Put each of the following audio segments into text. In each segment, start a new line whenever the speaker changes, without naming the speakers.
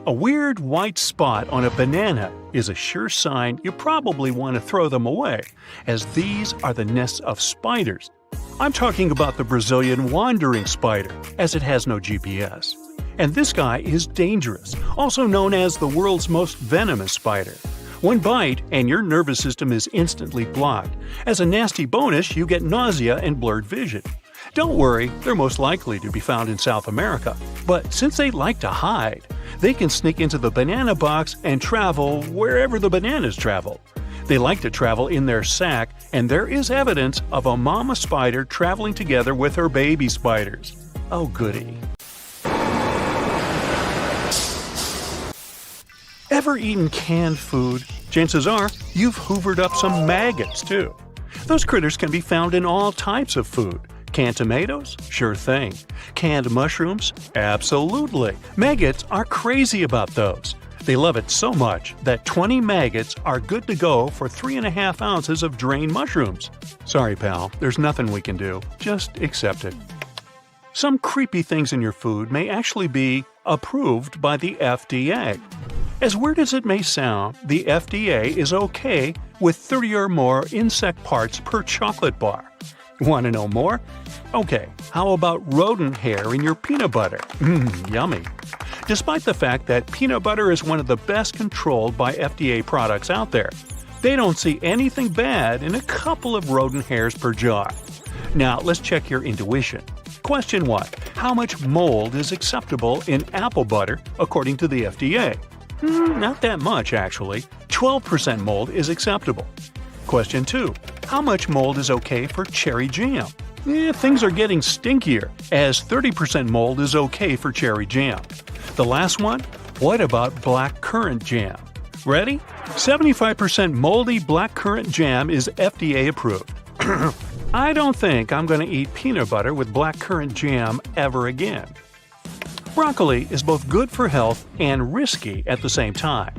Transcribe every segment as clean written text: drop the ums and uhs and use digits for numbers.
A weird white spot on a banana is a sure sign you probably want to throw them away, as these are the nests of spiders. I'm talking about the Brazilian wandering spider, as it has no GPS. And this guy is dangerous, also known as the world's most venomous spider. One bite and your nervous system is instantly blocked. As a nasty bonus, you get nausea and blurred vision. Don't worry, they're most likely to be found in South America. But since they like to hide, they can sneak into the banana box and travel wherever the bananas travel. They like to travel in their sack, and there is evidence of a mama spider traveling together with her baby spiders. Oh goody. Ever eaten canned food? Chances are you've hoovered up some maggots too. Those critters can be found in all types of food. Canned tomatoes? Sure thing. Canned mushrooms? Absolutely. Maggots are crazy about those. They love it so much that 20 maggots are good to go for 3.5 ounces of drained mushrooms. Sorry, pal, there's nothing we can do. Just accept it. Some creepy things in your food may actually be approved by the FDA. As weird as it may sound, the FDA is okay with 30 or more insect parts per chocolate bar. Want to know more? Okay, how about rodent hair in your peanut butter? Yummy. Despite the fact that peanut butter is one of the best controlled by FDA products out there, they don't see anything bad in a couple of rodent hairs per jar. Now, let's check your intuition. Question 1. How much mold is acceptable in apple butter according to the FDA? Not that much, actually. 12% mold is acceptable. Question 2. How much mold is okay for cherry jam? Things are getting stinkier, as 30% mold is okay for cherry jam. The last one? What about black currant jam? Ready? 75% moldy black currant jam is FDA approved. I don't think I'm going to eat peanut butter with black currant jam ever again. Broccoli is both good for health and risky at the same time.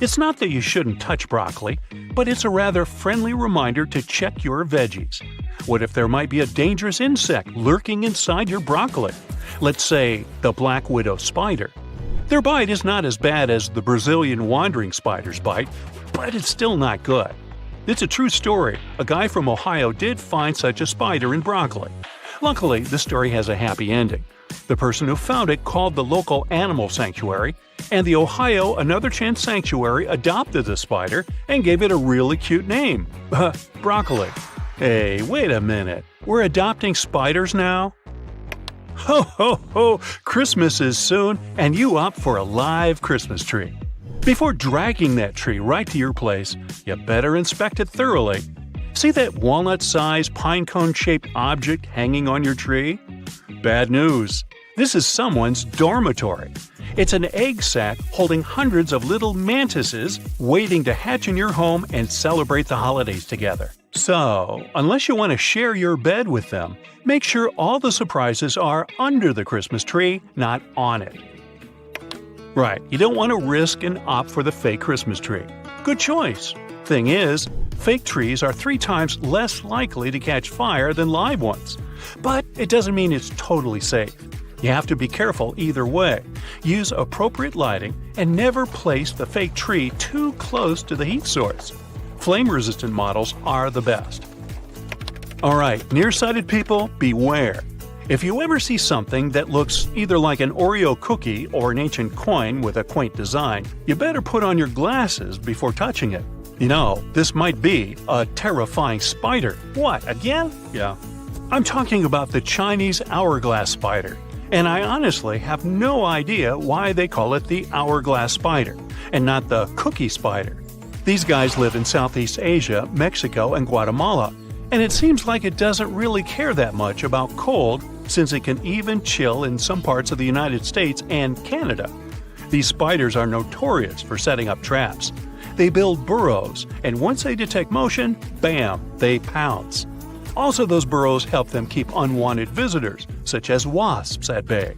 It's not that you shouldn't touch broccoli, but it's a rather friendly reminder to check your veggies. What if there might be a dangerous insect lurking inside your broccoli? Let's say the black widow spider. Their bite is not as bad as the Brazilian wandering spider's bite, but it's still not good. It's a true story. A guy from Ohio did find such a spider in broccoli. Luckily, the story has a happy ending. The person who found it called the local animal sanctuary, and the Ohio Another Chance Sanctuary adopted the spider and gave it a really cute name. Broccoli. Hey, wait a minute. We're adopting spiders now? Ho ho ho! Christmas is soon, and you opt for a live Christmas tree. Before dragging that tree right to your place, you better inspect it thoroughly. See that walnut-sized pine cone-shaped object hanging on your tree? Bad news. This is someone's dormitory. It's an egg sack holding hundreds of little mantises waiting to hatch in your home and celebrate the holidays together. So, unless you want to share your bed with them, make sure all the surprises are under the Christmas tree, not on it. Right, you don't want to risk and opt for the fake Christmas tree. Good choice. Thing is, fake trees are 3 times less likely to catch fire than live ones. But it doesn't mean it's totally safe. You have to be careful either way. Use appropriate lighting and never place the fake tree too close to the heat source. Flame-resistant models are the best. Alright, nearsighted people, beware. If you ever see something that looks either like an Oreo cookie or an ancient coin with a quaint design, you better put on your glasses before touching it. You know, this might be a terrifying spider. What, again? Yeah. I'm talking about the Chinese hourglass spider. And I honestly have no idea why they call it the hourglass spider, and not the cookie spider. These guys live in Southeast Asia, Mexico, and Guatemala, and it seems like it doesn't really care that much about cold, since it can even chill in some parts of the United States and Canada. These spiders are notorious for setting up traps. They build burrows, and once they detect motion, bam, they pounce. Also, those burrows help them keep unwanted visitors, such as wasps, at bay.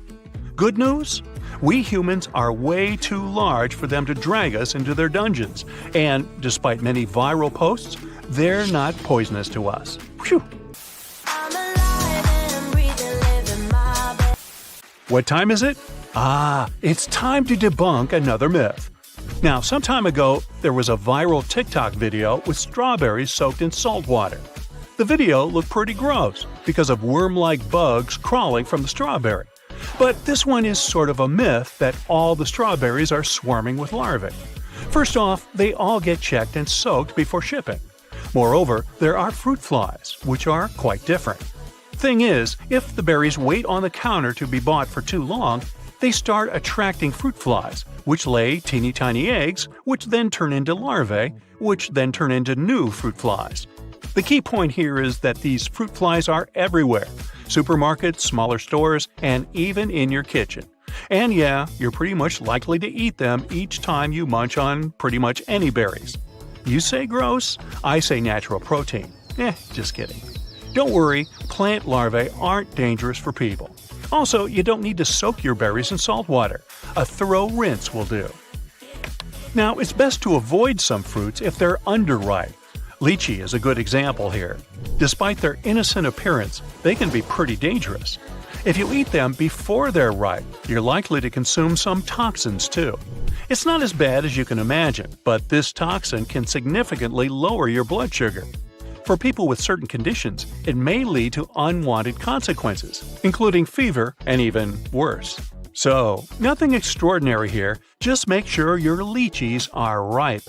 Good news? We humans are way too large for them to drag us into their dungeons, and despite many viral posts, they're not poisonous to us. Phew! What time is it? It's time to debunk another myth. Now, some time ago, there was a viral TikTok video with strawberries soaked in salt water. The video looked pretty gross because of worm-like bugs crawling from the strawberry. But this one is sort of a myth that all the strawberries are swarming with larvae. First off, they all get checked and soaked before shipping. Moreover, there are fruit flies, which are quite different. Thing is, if the berries wait on the counter to be bought for too long, they start attracting fruit flies, which lay teeny tiny eggs, which then turn into larvae, which then turn into new fruit flies. The key point here is that these fruit flies are everywhere – supermarkets, smaller stores, and even in your kitchen. And yeah, you're pretty much likely to eat them each time you munch on pretty much any berries. You say gross, I say natural protein. Just kidding. Don't worry, plant larvae aren't dangerous for people. Also, you don't need to soak your berries in salt water. A thorough rinse will do. Now, it's best to avoid some fruits if they're underripe. Lychee is a good example here. Despite their innocent appearance, they can be pretty dangerous. If you eat them before they're ripe, you're likely to consume some toxins too. It's not as bad as you can imagine, but this toxin can significantly lower your blood sugar. For people with certain conditions, it may lead to unwanted consequences, including fever and even worse. So, nothing extraordinary here, just make sure your lychees are ripe.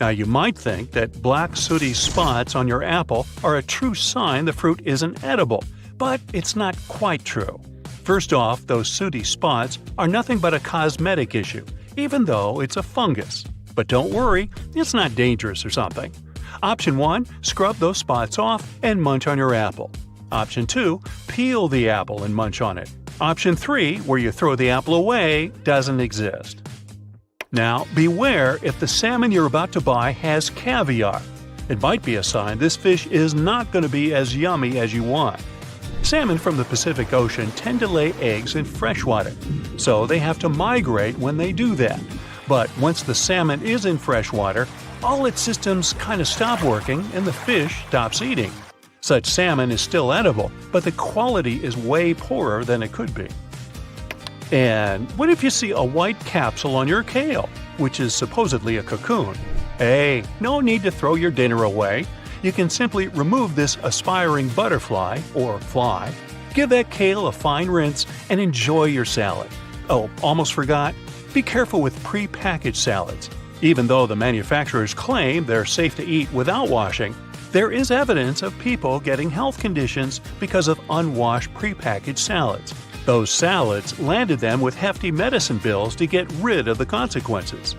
Now, you might think that black sooty spots on your apple are a true sign the fruit isn't edible, but it's not quite true. First off, those sooty spots are nothing but a cosmetic issue, even though it's a fungus. But don't worry, it's not dangerous or something. Option 1, scrub those spots off and munch on your apple. Option 2, peel the apple and munch on it. Option 3, where you throw the apple away, doesn't exist. Now, beware if the salmon you're about to buy has caviar. It might be a sign this fish is not going to be as yummy as you want. Salmon from the Pacific Ocean tend to lay eggs in freshwater, so they have to migrate when they do that. But once the salmon is in freshwater, all its systems kind of stop working and the fish stops eating. Such salmon is still edible, but the quality is way poorer than it could be. And what if you see a white capsule on your kale, which is supposedly a cocoon? Hey, no need to throw your dinner away. You can simply remove this aspiring butterfly, or fly, give that kale a fine rinse, and enjoy your salad. Oh, almost forgot, be careful with pre-packaged salads. Even though the manufacturers claim they're safe to eat without washing, there is evidence of people getting health conditions because of unwashed pre-packaged salads. Those salads landed them with hefty medicine bills to get rid of the consequences.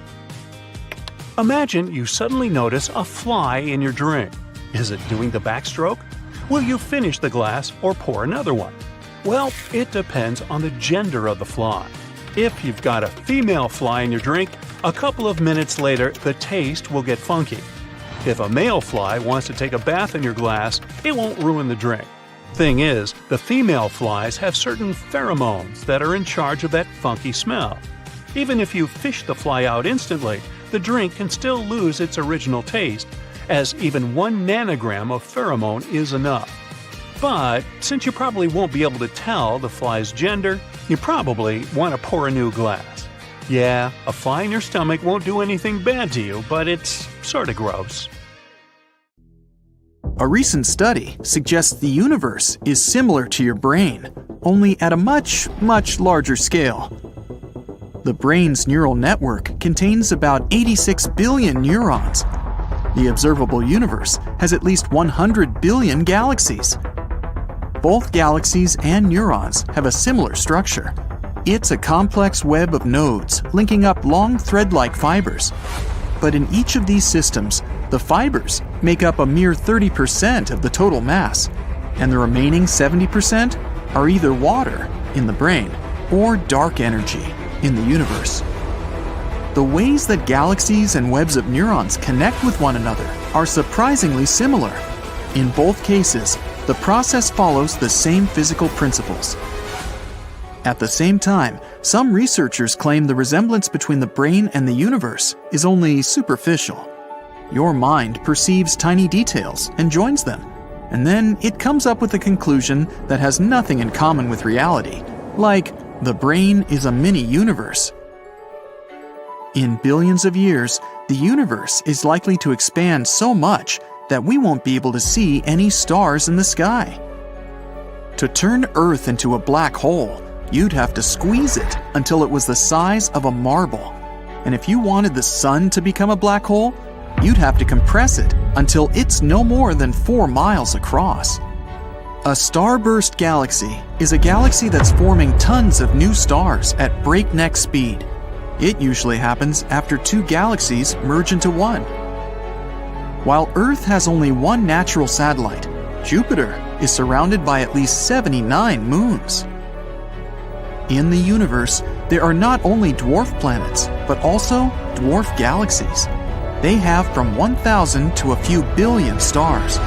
Imagine you suddenly notice a fly in your drink. Is it doing the backstroke? Will you finish the glass or pour another one? Well, it depends on the gender of the fly. If you've got a female fly in your drink, a couple of minutes later the taste will get funky. If a male fly wants to take a bath in your glass, it won't ruin the drink. Thing is, the female flies have certain pheromones that are in charge of that funky smell. Even if you fish the fly out instantly, the drink can still lose its original taste, as even 1 nanogram of pheromone is enough. But since you probably won't be able to tell the fly's gender, you probably want to pour a new glass. Yeah, a fly in your stomach won't do anything bad to you, but it's sorta gross.
A recent study suggests the universe is similar to your brain, only at a much larger scale. The brain's neural network contains about 86 billion neurons. The observable universe has at least 100 billion galaxies. Both galaxies and neurons have a similar structure. It's a complex web of nodes linking up long thread-like fibers. But in each of these systems, the fibers make up a mere 30% of the total mass, and the remaining 70% are either water in the brain or dark energy in the universe. The ways that galaxies and webs of neurons connect with one another are surprisingly similar. In both cases, the process follows the same physical principles. At the same time, some researchers claim the resemblance between the brain and the universe is only superficial. Your mind perceives tiny details and joins them, and then it comes up with a conclusion that has nothing in common with reality, like The brain is a mini-universe. In billions of years, the universe is likely to expand so much that we won't be able to see any stars in the sky. To turn Earth into a black hole, you'd have to squeeze it until it was the size of a marble. And if you wanted the sun to become a black hole, you'd have to compress it until it's no more than 4 miles across. A starburst galaxy is a galaxy that's forming tons of new stars at breakneck speed. It usually happens after 2 galaxies merge into one. While Earth has only one natural satellite, Jupiter is surrounded by at least 79 moons. In the universe, there are not only dwarf planets, but also dwarf galaxies. They have from 1,000 to a few billion stars.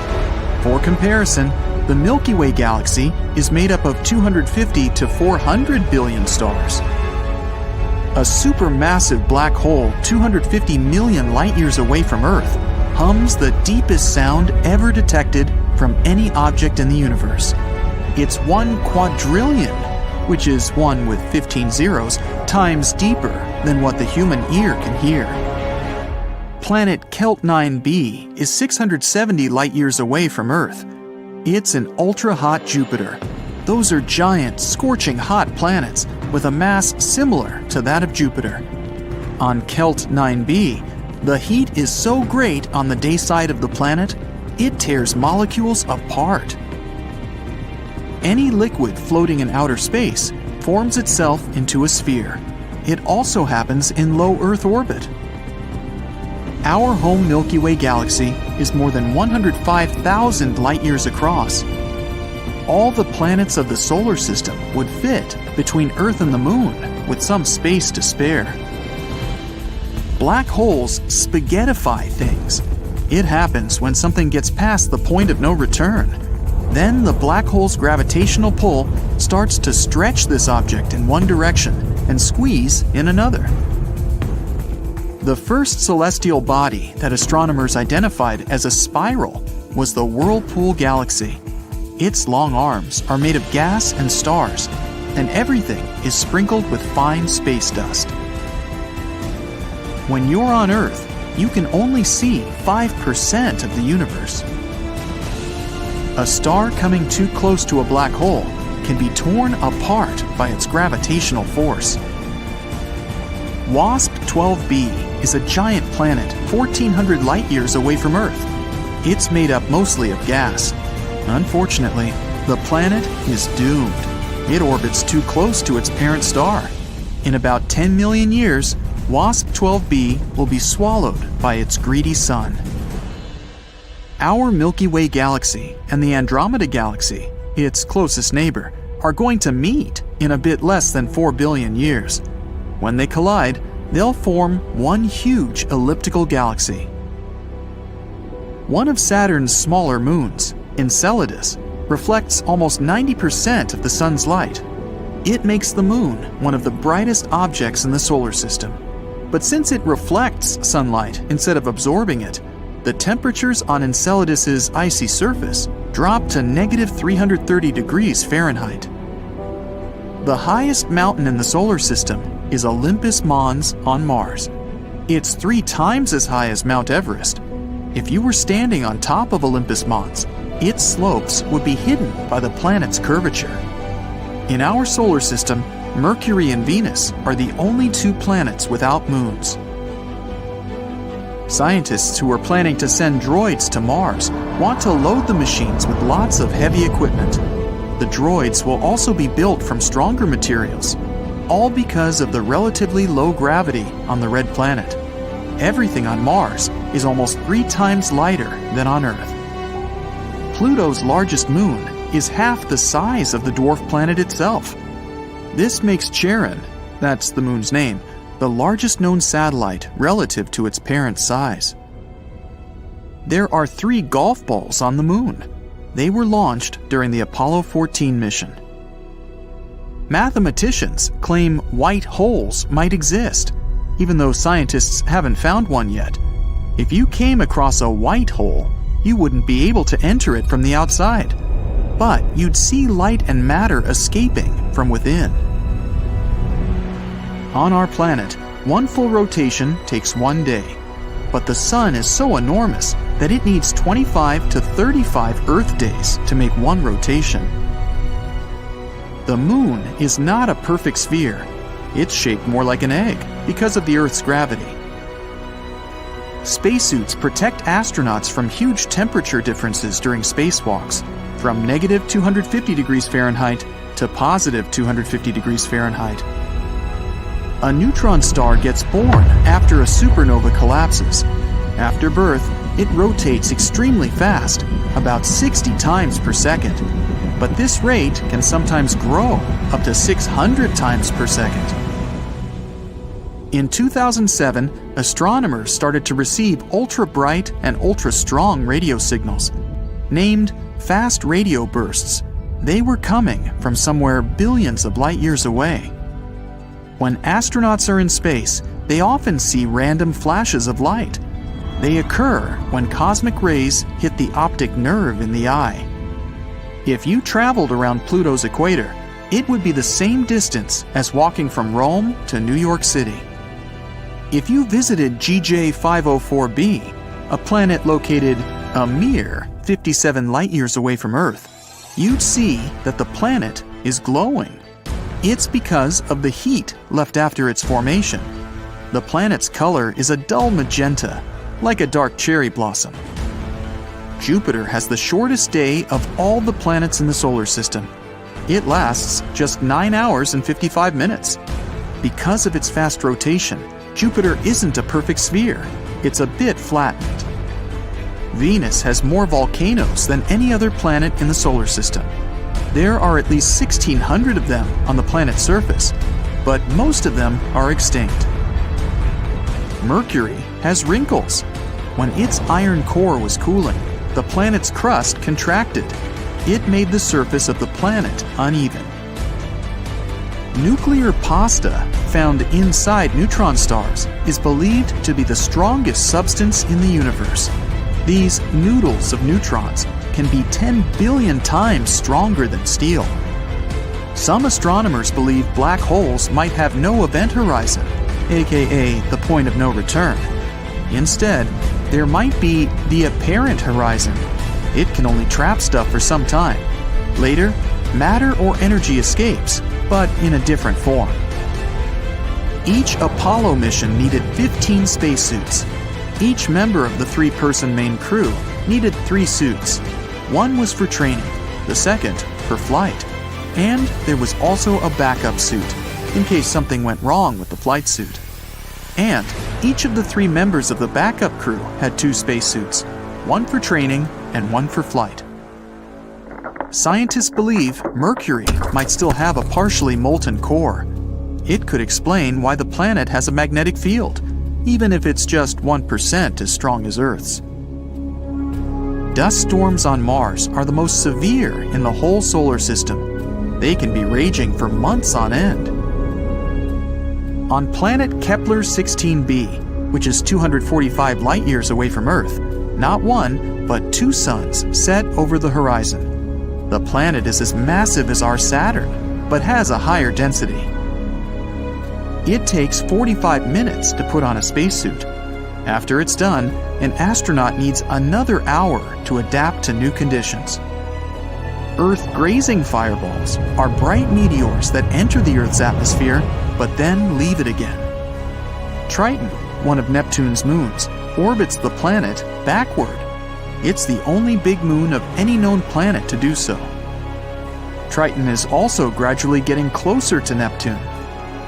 For comparison, the Milky Way galaxy is made up of 250 to 400 billion stars. A supermassive black hole 250 million light-years away from Earth hums the deepest sound ever detected from any object in the universe. It's 1 quadrillion, which is 1 with 15 zeros, times deeper than what the human ear can hear. Planet Kelt 9b is 670 light-years away from Earth. It's an ultra-hot Jupiter. Those are giant, scorching hot planets with a mass similar to that of Jupiter. On Kelt 9b, the heat is so great on the day side of the planet, it tears molecules apart. Any liquid floating in outer space forms itself into a sphere. It also happens in low Earth orbit. Our home Milky Way galaxy is more than 105,000 light-years across. All the planets of the solar system would fit between Earth and the Moon, with some space to spare. Black holes spaghettify things. It happens when something gets past the point of no return. Then the black hole's gravitational pull starts to stretch this object in one direction and squeeze in another. The first celestial body that astronomers identified as a spiral was the Whirlpool Galaxy. Its long arms are made of gas and stars, and everything is sprinkled with fine space dust. When you're on Earth, you can only see 5% of the universe. A star coming too close to a black hole can be torn apart by its gravitational force. WASP 12b is a giant planet 1,400 light-years away from Earth. It's made up mostly of gas. Unfortunately, the planet is doomed. It orbits too close to its parent star. In about 10 million years, WASP 12b will be swallowed by its greedy sun. Our Milky Way galaxy and the Andromeda Galaxy, its closest neighbor, are going to meet in a bit less than 4 billion years. When they collide, they'll form one huge elliptical galaxy. One of Saturn's smaller moons, Enceladus, reflects almost 90% of the sun's light. It makes the moon one of the brightest objects in the solar system. But since it reflects sunlight instead of absorbing it, the temperatures on Enceladus's icy surface drop to negative 330 degrees Fahrenheit. The highest mountain in the solar system is Olympus Mons on Mars. It's 3 times as high as Mount Everest. If you were standing on top of Olympus Mons, its slopes would be hidden by the planet's curvature. In our solar system, Mercury and Venus are the only 2 planets without moons. Scientists who are planning to send droids to Mars want to load the machines with lots of heavy equipment. The droids will also be built from stronger materials, all because of the relatively low gravity on the red planet. Everything on Mars is almost 3 times lighter than on Earth. Pluto's largest moon is half the size of the dwarf planet itself. This makes Charon, that's the moon's name, the largest known satellite relative to its parent size. There are 3 golf balls on the moon. They were launched during the Apollo 14 mission. Mathematicians claim white holes might exist, even though scientists haven't found one yet. If you came across a white hole, you wouldn't be able to enter it from the outside, but you'd see light and matter escaping from within. On our planet, one full rotation takes 1 day. But the Sun is so enormous that it needs 25 to 35 Earth days to make one rotation. The Moon is not a perfect sphere. It's shaped more like an egg because of the Earth's gravity. Spacesuits protect astronauts from huge temperature differences during spacewalks, from negative 250 degrees Fahrenheit to positive 250 degrees Fahrenheit. A neutron star gets born after a supernova collapses. After birth, it rotates extremely fast, about 60 times per second. But this rate can sometimes grow up to 600 times per second. In 2007, astronomers started to receive ultra-bright and ultra-strong radio signals. Named fast radio bursts, they were coming from somewhere billions of light years away. When astronauts are in space, they often see random flashes of light. They occur when cosmic rays hit the optic nerve in the eye. If you traveled around Pluto's equator, it would be the same distance as walking from Rome to New York City. If you visited GJ 504b, a planet located a mere 57 light-years away from Earth, you'd see that the planet is glowing. It's because of the heat left after its formation. The planet's color is a dull magenta, like a dark cherry blossom. Jupiter has the shortest day of all the planets in the solar system. It lasts just 9 hours and 55 minutes. Because of its fast rotation, Jupiter isn't a perfect sphere. It's a bit flattened. Venus has more volcanoes than any other planet in the solar system. There are at least 1,600 of them on the planet's surface, but most of them are extinct. Mercury has wrinkles. When its iron core was cooling, the planet's crust contracted. It made the surface of the planet uneven. Nuclear pasta found inside neutron stars is believed to be the strongest substance in the universe. These noodles of neutrons can be 10 billion times stronger than steel. Some astronomers believe black holes might have no event horizon, aka the point of no return. Instead, there might be the apparent horizon. It can only trap stuff for some time. Later, matter or energy escapes, but in a different form. Each Apollo mission needed 15 spacesuits. Each member of the 3-person main crew needed 3 suits. One was for training, the second for flight, and there was also a backup suit in case something went wrong with the flight suit. And each of the 3 members of the backup crew had 2 spacesuits, one for training and one for flight. Scientists believe Mercury might still have a partially molten core. It could explain why the planet has a magnetic field, even if it's just 1% as strong as Earth's. Dust storms on Mars are the most severe in the whole solar system. They can be raging for months on end. On planet Kepler 16b, which is 245 light-years away from Earth, not one, but 2 suns set over the horizon. The planet is as massive as our Saturn, but has a higher density. It takes 45 minutes to put on a spacesuit. After it's done, an astronaut needs another hour to adapt to new conditions. Earth-grazing fireballs are bright meteors that enter the Earth's atmosphere, but then leave it again. Triton, one of Neptune's moons, orbits the planet backward. It's the only big moon of any known planet to do so. Triton is also gradually getting closer to Neptune.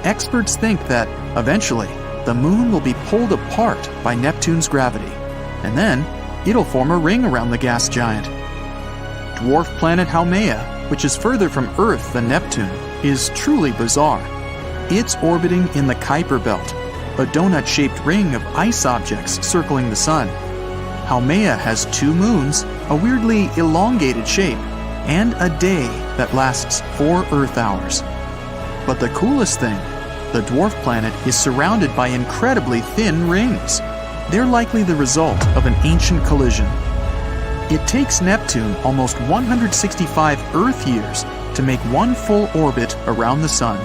Experts think that, eventually, the moon will be pulled apart by Neptune's gravity, and then it'll form a ring around the gas giant. Dwarf planet Haumea, which is further from Earth than Neptune, is truly bizarre. It's orbiting in the Kuiper Belt, a donut-shaped ring of ice objects circling the Sun. Haumea has 2 moons, a weirdly elongated shape, and a day that lasts 4 Earth hours. But the coolest thing, the dwarf planet is surrounded by incredibly thin rings. They're likely the result of an ancient collision. It takes Neptune almost 165 Earth years to make one full orbit around the Sun.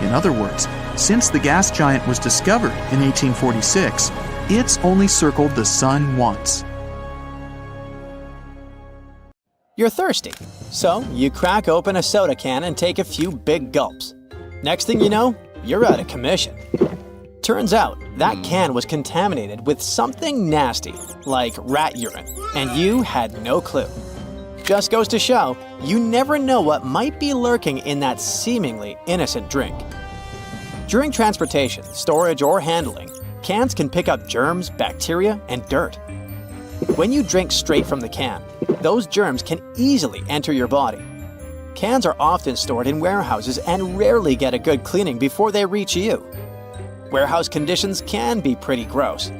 In other words, Since the gas giant was discovered in 1846, it's only circled the sun once.
You're thirsty, so you crack open a soda can and take a few big gulps. Next thing you know, you're out of commission. Turns out, that can was contaminated with something nasty, like rat urine, and you had no clue. Just goes to show, you never know what might be lurking in that seemingly innocent drink. During transportation, storage, or handling, cans can pick up germs, bacteria, and dirt. When you drink straight from the can, those germs can easily enter your body. Cans are often stored in warehouses and rarely get a good cleaning before they reach you. Warehouse conditions can be pretty gross.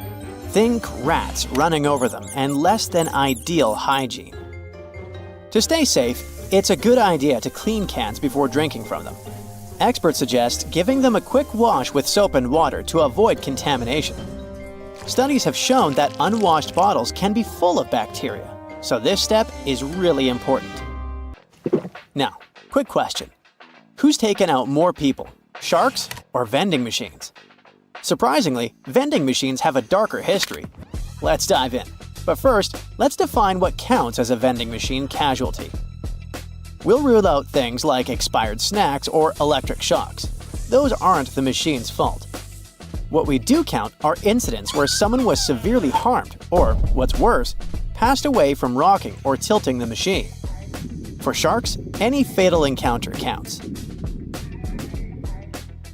Think rats running over them and less than ideal hygiene. To stay safe, it's a good idea to clean cans before drinking from them. Experts suggest giving them a quick wash with soap and water to avoid contamination. Studies have shown that unwashed bottles can be full of bacteria, so this step is really important. Now, quick question. Who's taken out more people, sharks or vending machines? Surprisingly, vending machines have a darker history. Let's dive in. But first, let's define what counts as a vending machine casualty. We'll rule out things like expired snacks or electric shocks. Those aren't the machine's fault. What we do count are incidents where someone was severely harmed or, what's worse, passed away from rocking or tilting the machine. For sharks, any fatal encounter counts.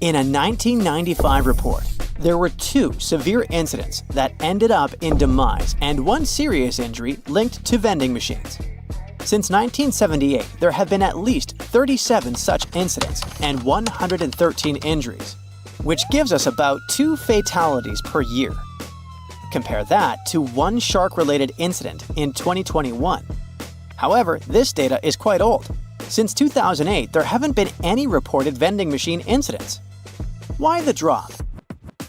In a 1995 report, there were 2 severe incidents that ended up in demise and 1 serious injury linked to vending machines. Since 1978, there have been at least 37 such incidents and 113 injuries, which gives us about 2 fatalities per year. Compare that to 1 shark-related incident in 2021. However, this data is quite old. Since 2008, there haven't been any reported vending machine incidents. Why the drop?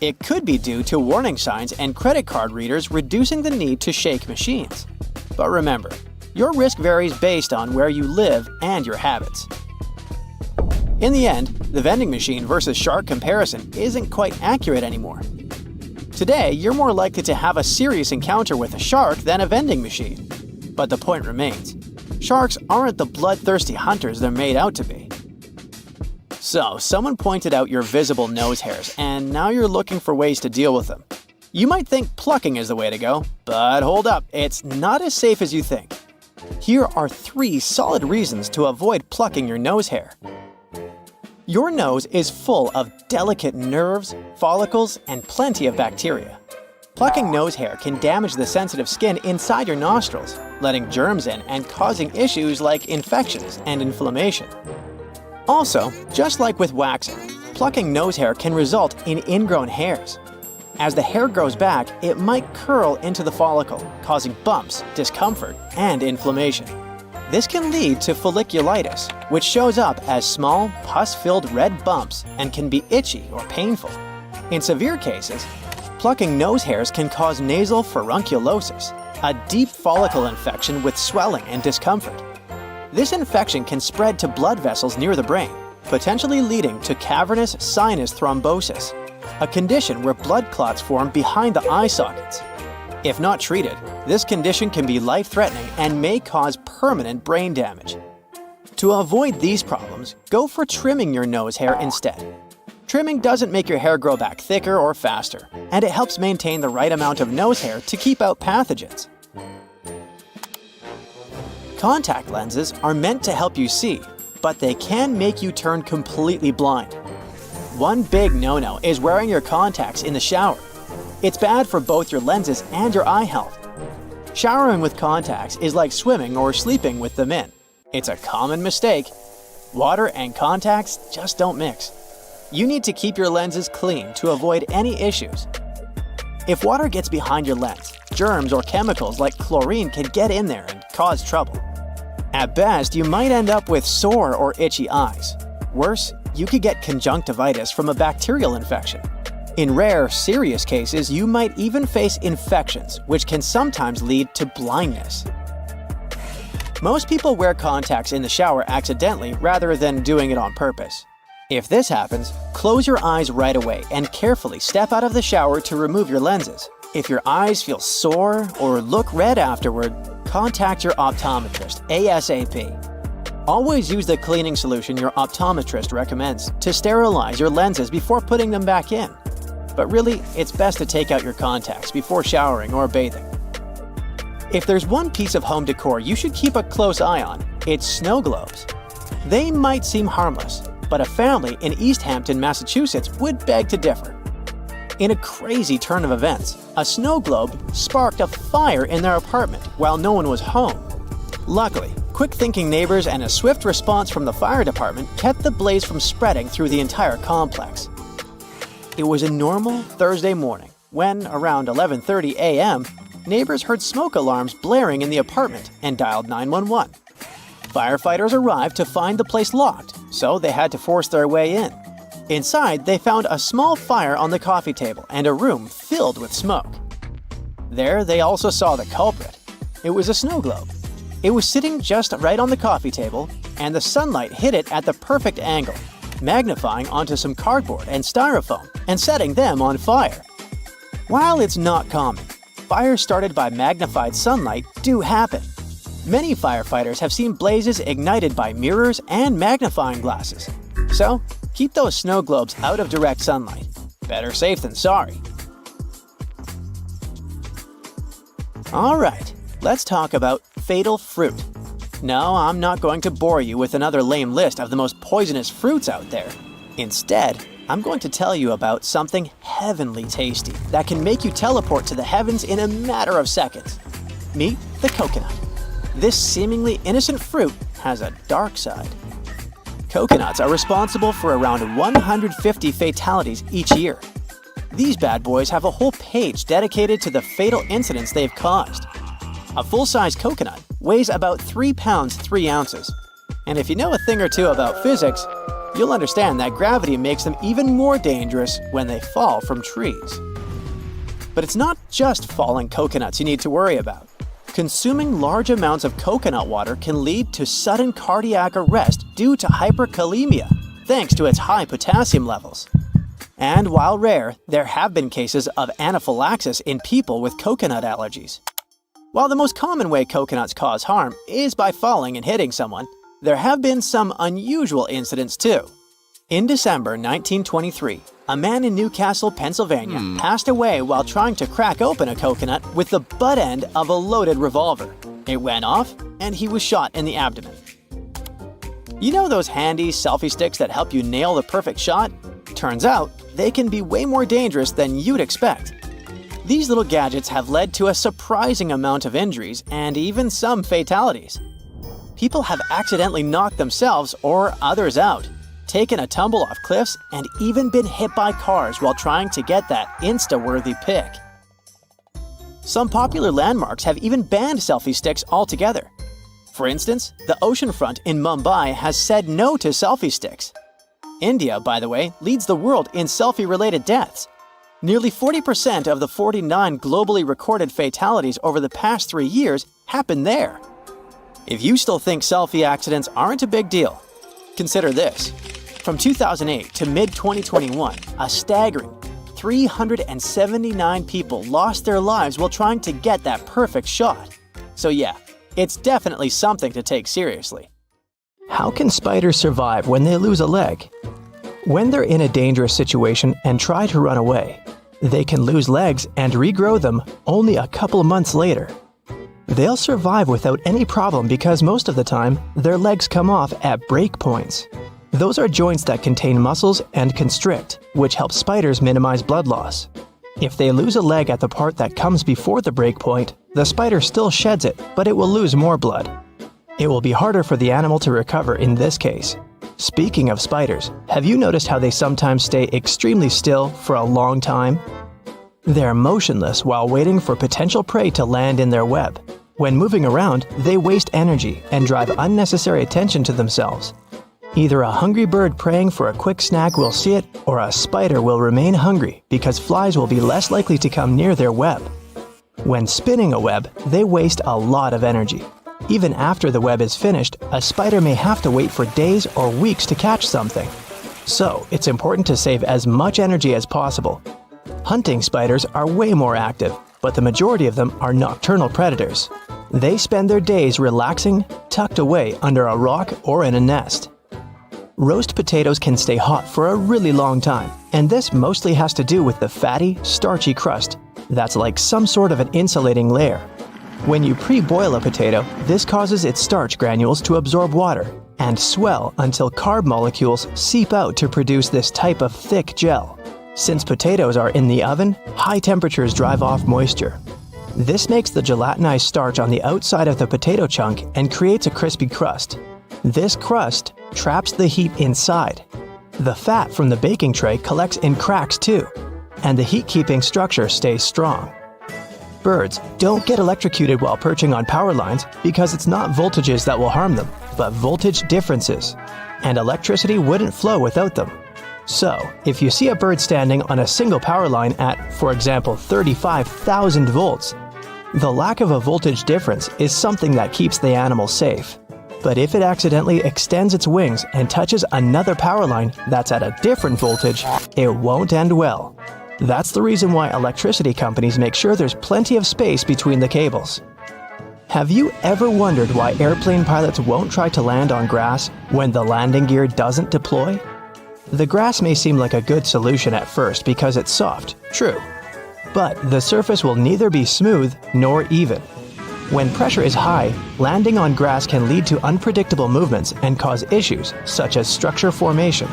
It could be due to warning signs and credit card readers reducing the need to shake machines. But remember, your risk varies based on where you live and your habits. In the end, the vending machine versus shark comparison isn't quite accurate anymore. Today, you're more likely to have a serious encounter with a shark than a vending machine. But the point remains, sharks aren't the bloodthirsty hunters they're made out to be. So, someone pointed out your visible nose hairs, and now you're looking for ways to deal with them. You might think plucking is the way to go, but hold up, it's not as safe as you think. Here are 3 solid reasons to avoid plucking your nose hair. Your nose is full of delicate nerves, follicles, and plenty of bacteria. Plucking nose hair can damage the sensitive skin inside your nostrils, letting germs in and causing issues like infections and inflammation. Also, just like with waxing, plucking nose hair can result in ingrown hairs. As the hair grows back, it might curl into the follicle, causing bumps, discomfort, and inflammation. This can lead to folliculitis, which shows up as small, pus-filled red bumps and can be itchy or painful. In severe cases, plucking nose hairs can cause nasal furunculosis, a deep follicle infection with swelling and discomfort. This infection can spread to blood vessels near the brain, potentially leading to cavernous sinus thrombosis, a condition where blood clots form behind the eye sockets. If not treated, this condition can be life-threatening and may cause permanent brain damage. To avoid these problems, go for trimming your nose hair instead. Trimming doesn't make your hair grow back thicker or faster, and it helps maintain the right amount of nose hair to keep out pathogens. Contact lenses are meant to help you see, but they can make you turn completely blind. One big no-no is wearing your contacts in the shower. It's bad for both your lenses and your eye health. Showering with contacts is like swimming or sleeping with them in. It's a common mistake. Water and contacts just don't mix. You need to keep your lenses clean to avoid any issues. If water gets behind your lens, germs or chemicals like chlorine can get in there and cause trouble. At best, you might end up with sore or itchy eyes. Worse, you could get conjunctivitis from a bacterial infection. In rare, serious cases, you might even face infections, which can sometimes lead to blindness. Most people wear contacts in the shower accidentally rather than doing it on purpose. If this happens, close your eyes right away and carefully step out of the shower to remove your lenses. If your eyes feel sore or look red afterward, contact your optometrist ASAP. Always use the cleaning solution your optometrist recommends to sterilize your lenses before putting them back in. But really, it's best to take out your contacts before showering or bathing. If there's one piece of home decor you should keep a close eye on, it's snow globes. They might seem harmless, but a family in East Hampton, Massachusetts would beg to differ. In a crazy turn of events, a snow globe sparked a fire in their apartment while no one was home. Luckily, quick-thinking neighbors and a swift response from the fire department kept the blaze from spreading through the entire complex. It was a normal Thursday morning when, around 11:30 a.m., neighbors heard smoke alarms blaring in the apartment and dialed 911. Firefighters arrived to find the place locked, so they had to force their way in. Inside, they found a small fire on the coffee table and a room filled with smoke. There, they also saw the culprit. It was a snow globe. It was sitting just right on the coffee table, and the sunlight hit it at the perfect angle, magnifying onto some cardboard and styrofoam and setting them on fire. While it's not common, fires started by magnified sunlight do happen. Many firefighters have seen blazes ignited by mirrors and magnifying glasses. So, keep those snow globes out of direct sunlight. Better safe than sorry. Alright, let's talk about fatal fruit. No, I'm not going to bore you with another lame list of the most poisonous fruits out there. Instead, I'm going to tell you about something heavenly tasty that can make you teleport to the heavens in a matter of seconds. Meet the coconut. This seemingly innocent fruit has a dark side. Coconuts are responsible for around 150 fatalities each year. These bad boys have a whole page dedicated to the fatal incidents they've caused. A full-size coconut weighs about 3 pounds 3 ounces. And if you know a thing or two about physics, you'll understand that gravity makes them even more dangerous when they fall from trees. But it's not just falling coconuts you need to worry about. Consuming large amounts of coconut water can lead to sudden cardiac arrest due to hyperkalemia, thanks to its high potassium levels. And while rare, there have been cases of anaphylaxis in people with coconut allergies. While the most common way coconuts cause harm is by falling and hitting someone, there have been some unusual incidents too. In December 1923, a man in Newcastle, Pennsylvania, passed away while trying to crack open a coconut with the butt end of a loaded revolver. It went off, and he was shot in the abdomen. You know those handy selfie sticks that help you nail the perfect shot? Turns out, they can be way more dangerous than you'd expect. These little gadgets have led to a surprising amount of injuries and even some fatalities. People have accidentally knocked themselves or others out, taken a tumble off cliffs, and even been hit by cars while trying to get that Insta-worthy pic. Some popular landmarks have even banned selfie sticks altogether. For instance, the oceanfront in Mumbai has said no to selfie sticks. India, by the way, leads the world in selfie-related deaths. Nearly 40% of the 49 globally recorded fatalities over the past 3 years happened there. If you still think selfie accidents aren't a big deal, consider this. From 2008 to mid-2021, a staggering 379 people lost their lives while trying to get that perfect shot. So yeah, it's definitely something to take seriously. How can spiders survive when they lose a leg? When they're in a dangerous situation and try to run away, they can lose legs and regrow them only a couple months later. They'll survive without any problem because most of the time, their legs come off at break points. Those are joints that contain muscles and constrict, which helps spiders minimize blood loss. If they lose a leg at the part that comes before the break point, the spider still sheds it, but it will lose more blood. It will be harder for the animal to recover in this case. Speaking of spiders, have you noticed how they sometimes stay extremely still for a long time? They're motionless while waiting for potential prey to land in their web. When moving around, they waste energy and drive unnecessary attention to themselves. Either a hungry bird praying for a quick snack will see it, or a spider will remain hungry because flies will be less likely to come near their web. When spinning a web, they waste a lot of energy. Even after the web is finished, a spider may have to wait for days or weeks to catch something. So it's important to save as much energy as possible. Hunting spiders are way more active, but the majority of them are nocturnal predators. They spend their days relaxing, tucked away under a rock or in a nest. Roast potatoes can stay hot for a really long time, and this mostly has to do with the fatty, starchy crust that's like some sort of an insulating layer. When you pre-boil a potato, this causes its starch granules to absorb water and swell until carb molecules seep out to produce this type of thick gel. Since potatoes are in the oven, high temperatures drive off moisture. This makes the gelatinized starch on the outside of the potato chunk and creates a crispy crust. This crust traps the heat inside. The fat from the baking tray collects in cracks too, and the heat-keeping structure stays strong. Birds don't get electrocuted while perching on power lines because it's not voltages that will harm them, but voltage differences, and electricity wouldn't flow without them. So, if you see a bird standing on a single power line at, for example, 35,000 volts, the lack of a voltage difference is something that keeps the animal safe. But if it accidentally extends its wings and touches another power line that's at a different voltage, it won't end well. That's the reason why electricity companies make sure there's plenty of space between the cables. Have you ever wondered why airplane pilots won't try to land on grass when the landing gear doesn't deploy? The grass may seem like a good solution at first because it's soft, true. But the surface will neither be smooth nor even. When pressure is high, landing on grass can lead to unpredictable movements and cause issues such as structure formation.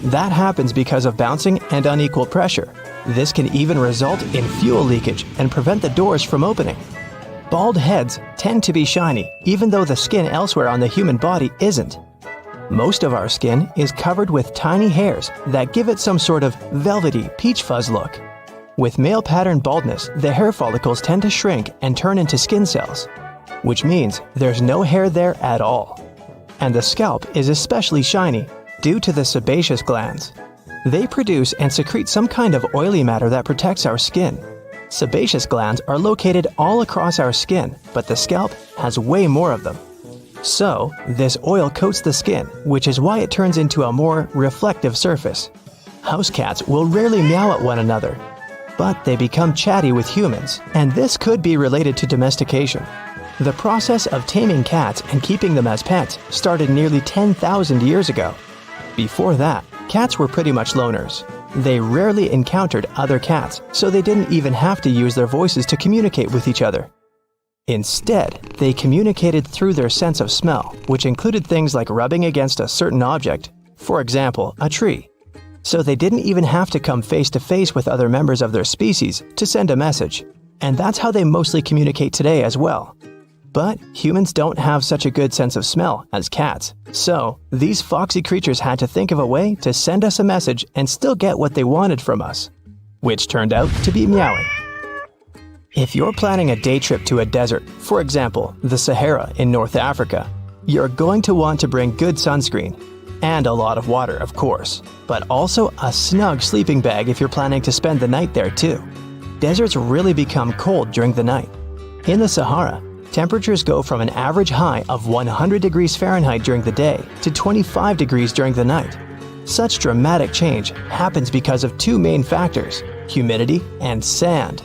That happens because of bouncing and unequal pressure. This can even result in fuel leakage and prevent the doors from opening. Bald heads tend to be shiny, even though the skin elsewhere on the human body isn't. Most of our skin is covered with tiny hairs that give it some sort of velvety peach fuzz look. With male pattern baldness, the hair follicles tend to shrink and turn into skin cells, which means there's no hair there at all. And the scalp is especially shiny due to the sebaceous glands. They produce and secrete some kind of oily matter that protects our skin. Sebaceous glands are located all across our skin, but the scalp has way more of them. So, this oil coats the skin, which is why it turns into a more reflective surface. House cats will rarely meow at one another, but they become chatty with humans, and this could be related to domestication. The process of taming cats and keeping them as pets started nearly 10,000 years ago. Before that, cats were pretty much loners. They rarely encountered other cats, so they didn't even have to use their voices to communicate with each other. Instead, they communicated through their sense of smell, which included things like rubbing against a certain object, for example, a tree. So they didn't even have to come face to face with other members of their species to send a message. And that's how they mostly communicate today as well. But humans don't have such a good sense of smell as cats, so these foxy creatures had to think of a way to send us a message and still get what they wanted from us, which turned out to be meowing. If you're planning a day trip to a desert, for example, the Sahara in North Africa, you're going to want to bring good sunscreen, and a lot of water, of course, but also a snug sleeping bag if you're planning to spend the night there too. Deserts really become cold during the night. In the Sahara, temperatures go from an average high of 100 degrees Fahrenheit during the day to 25 degrees during the night. Such dramatic change happens because of two main factors: humidity and sand.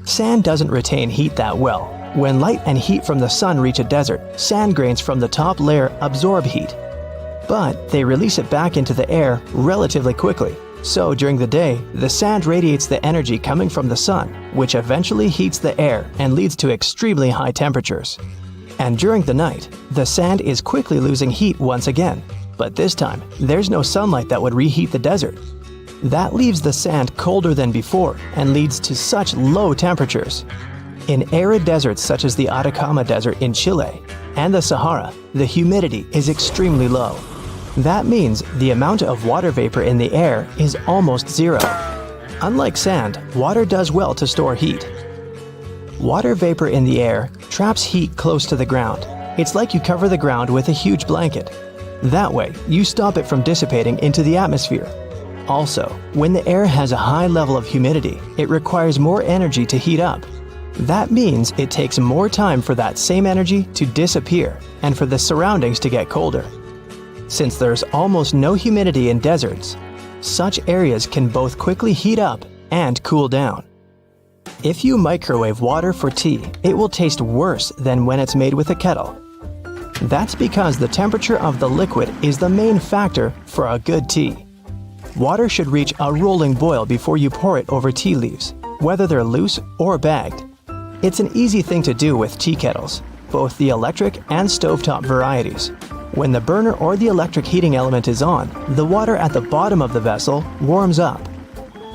Sand doesn't retain heat that well. When light and heat from the sun reach a desert, sand grains from the top layer absorb heat. But they release it back into the air relatively quickly. So during the day, the sand radiates the energy coming from the sun, which eventually heats the air and leads to extremely high temperatures. And during the night, the sand is quickly losing heat once again. But this time, there's no sunlight that would reheat the desert. That leaves the sand colder than before and leads to such low temperatures. In arid deserts such as the Atacama Desert in Chile and the Sahara, the humidity is extremely low. That means the amount of water vapor in the air is almost zero. Unlike sand, water does well to store heat. Water vapor in the air traps heat close to the ground. It's like you cover the ground with a huge blanket. That way, you stop it from dissipating into the atmosphere. Also, when the air has a high level of humidity, it requires more energy to heat up. That means it takes more time for that same energy to disappear and for the surroundings to get colder. Since there's almost no humidity in deserts, such areas can both quickly heat up and cool down. If you microwave water for tea, it will taste worse than when it's made with a kettle. That's because the temperature of the liquid is the main factor for a good tea. Water should reach a rolling boil before you pour it over tea leaves, whether they're loose or bagged. It's an easy thing to do with tea kettles, both the electric and stovetop varieties. When the burner or the electric heating element is on, the water at the bottom of the vessel warms up.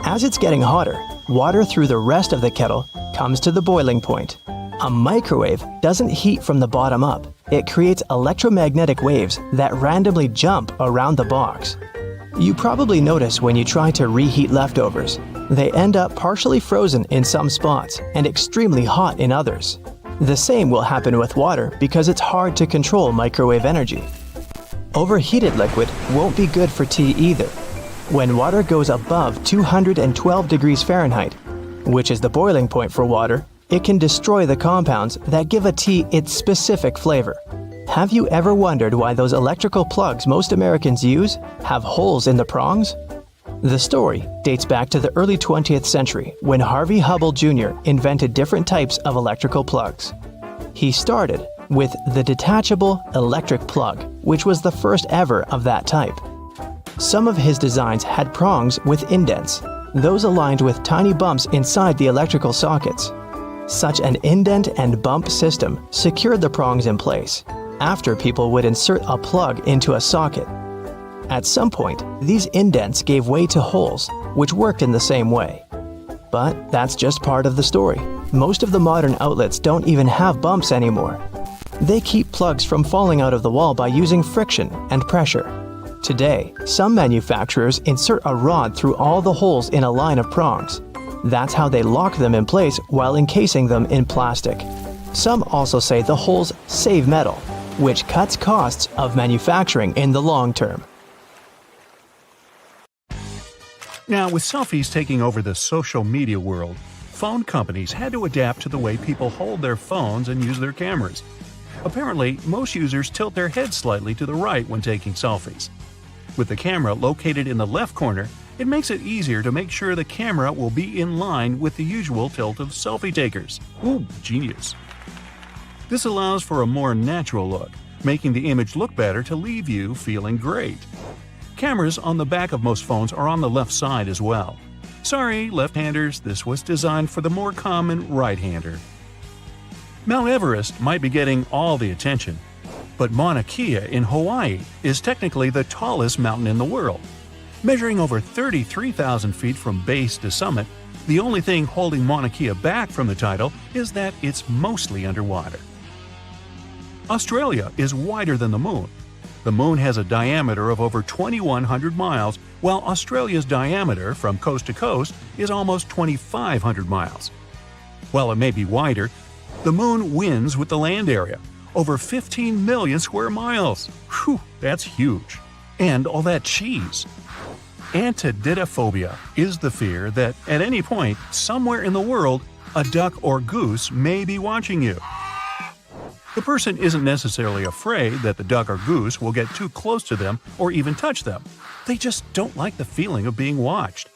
As it's getting hotter, water through the rest of the kettle comes to the boiling point. A microwave doesn't heat from the bottom up. It creates electromagnetic waves that randomly jump around the box. You probably notice when you try to reheat leftovers. They end up partially frozen in some spots and extremely hot in others. The same will happen with water because it's hard to control microwave energy. Overheated liquid won't be good for tea either. When water goes above 212 degrees Fahrenheit, which is the boiling point for water, it can destroy the compounds that give a tea its specific flavor. Have you ever wondered why those electrical plugs most Americans use have holes in the prongs? The story dates back to the early 20th century when Harvey Hubble Jr. invented different types of electrical plugs. He started with the detachable electric plug, which was the first ever of that type. Some of his designs had prongs with indents, those aligned with tiny bumps inside the electrical sockets. Such an indent and bump system secured the prongs in place after people would insert a plug into a socket. At some point, these indents gave way to holes, which worked in the same way. But that's just part of the story. Most of the modern outlets don't even have bumps anymore. They keep plugs from falling out of the wall by using friction and pressure. Today, some manufacturers insert a rod through all the holes in a line of prongs. That's how they lock them in place while encasing them in plastic. Some also say the holes save metal, which cuts costs of manufacturing in the long term.
Now, with selfies taking over the social media world, phone companies had to adapt to the way people hold their phones and use their cameras. Apparently, most users tilt their heads slightly to the right when taking selfies. With the camera located in the left corner, it makes it easier to make sure the camera will be in line with the usual tilt of selfie takers. Ooh, genius. This allows for a more natural look, making the image look better to leave you feeling great. Cameras on the back of most phones are on the left side as well. Sorry, left-handers, this was designed for the more common right-hander. Mount Everest might be getting all the attention, but Mauna Kea in Hawaii is technically the tallest mountain in the world. Measuring over 33,000 feet from base to summit, the only thing holding Mauna Kea back from the title is that it's mostly underwater. Australia is wider than the Moon. The Moon has a diameter of over 2,100 miles, while Australia's diameter from coast to coast is almost 2,500 miles. While it may be wider, the Moon wins with the land area, over 15 million square miles. Whew, that's huge. And all that cheese. Antididophobia is the fear that at any point, somewhere in the world, a duck or goose may be watching you. The person isn't necessarily afraid that the duck or goose will get too close to them or even touch them. They just don't like the feeling of being watched.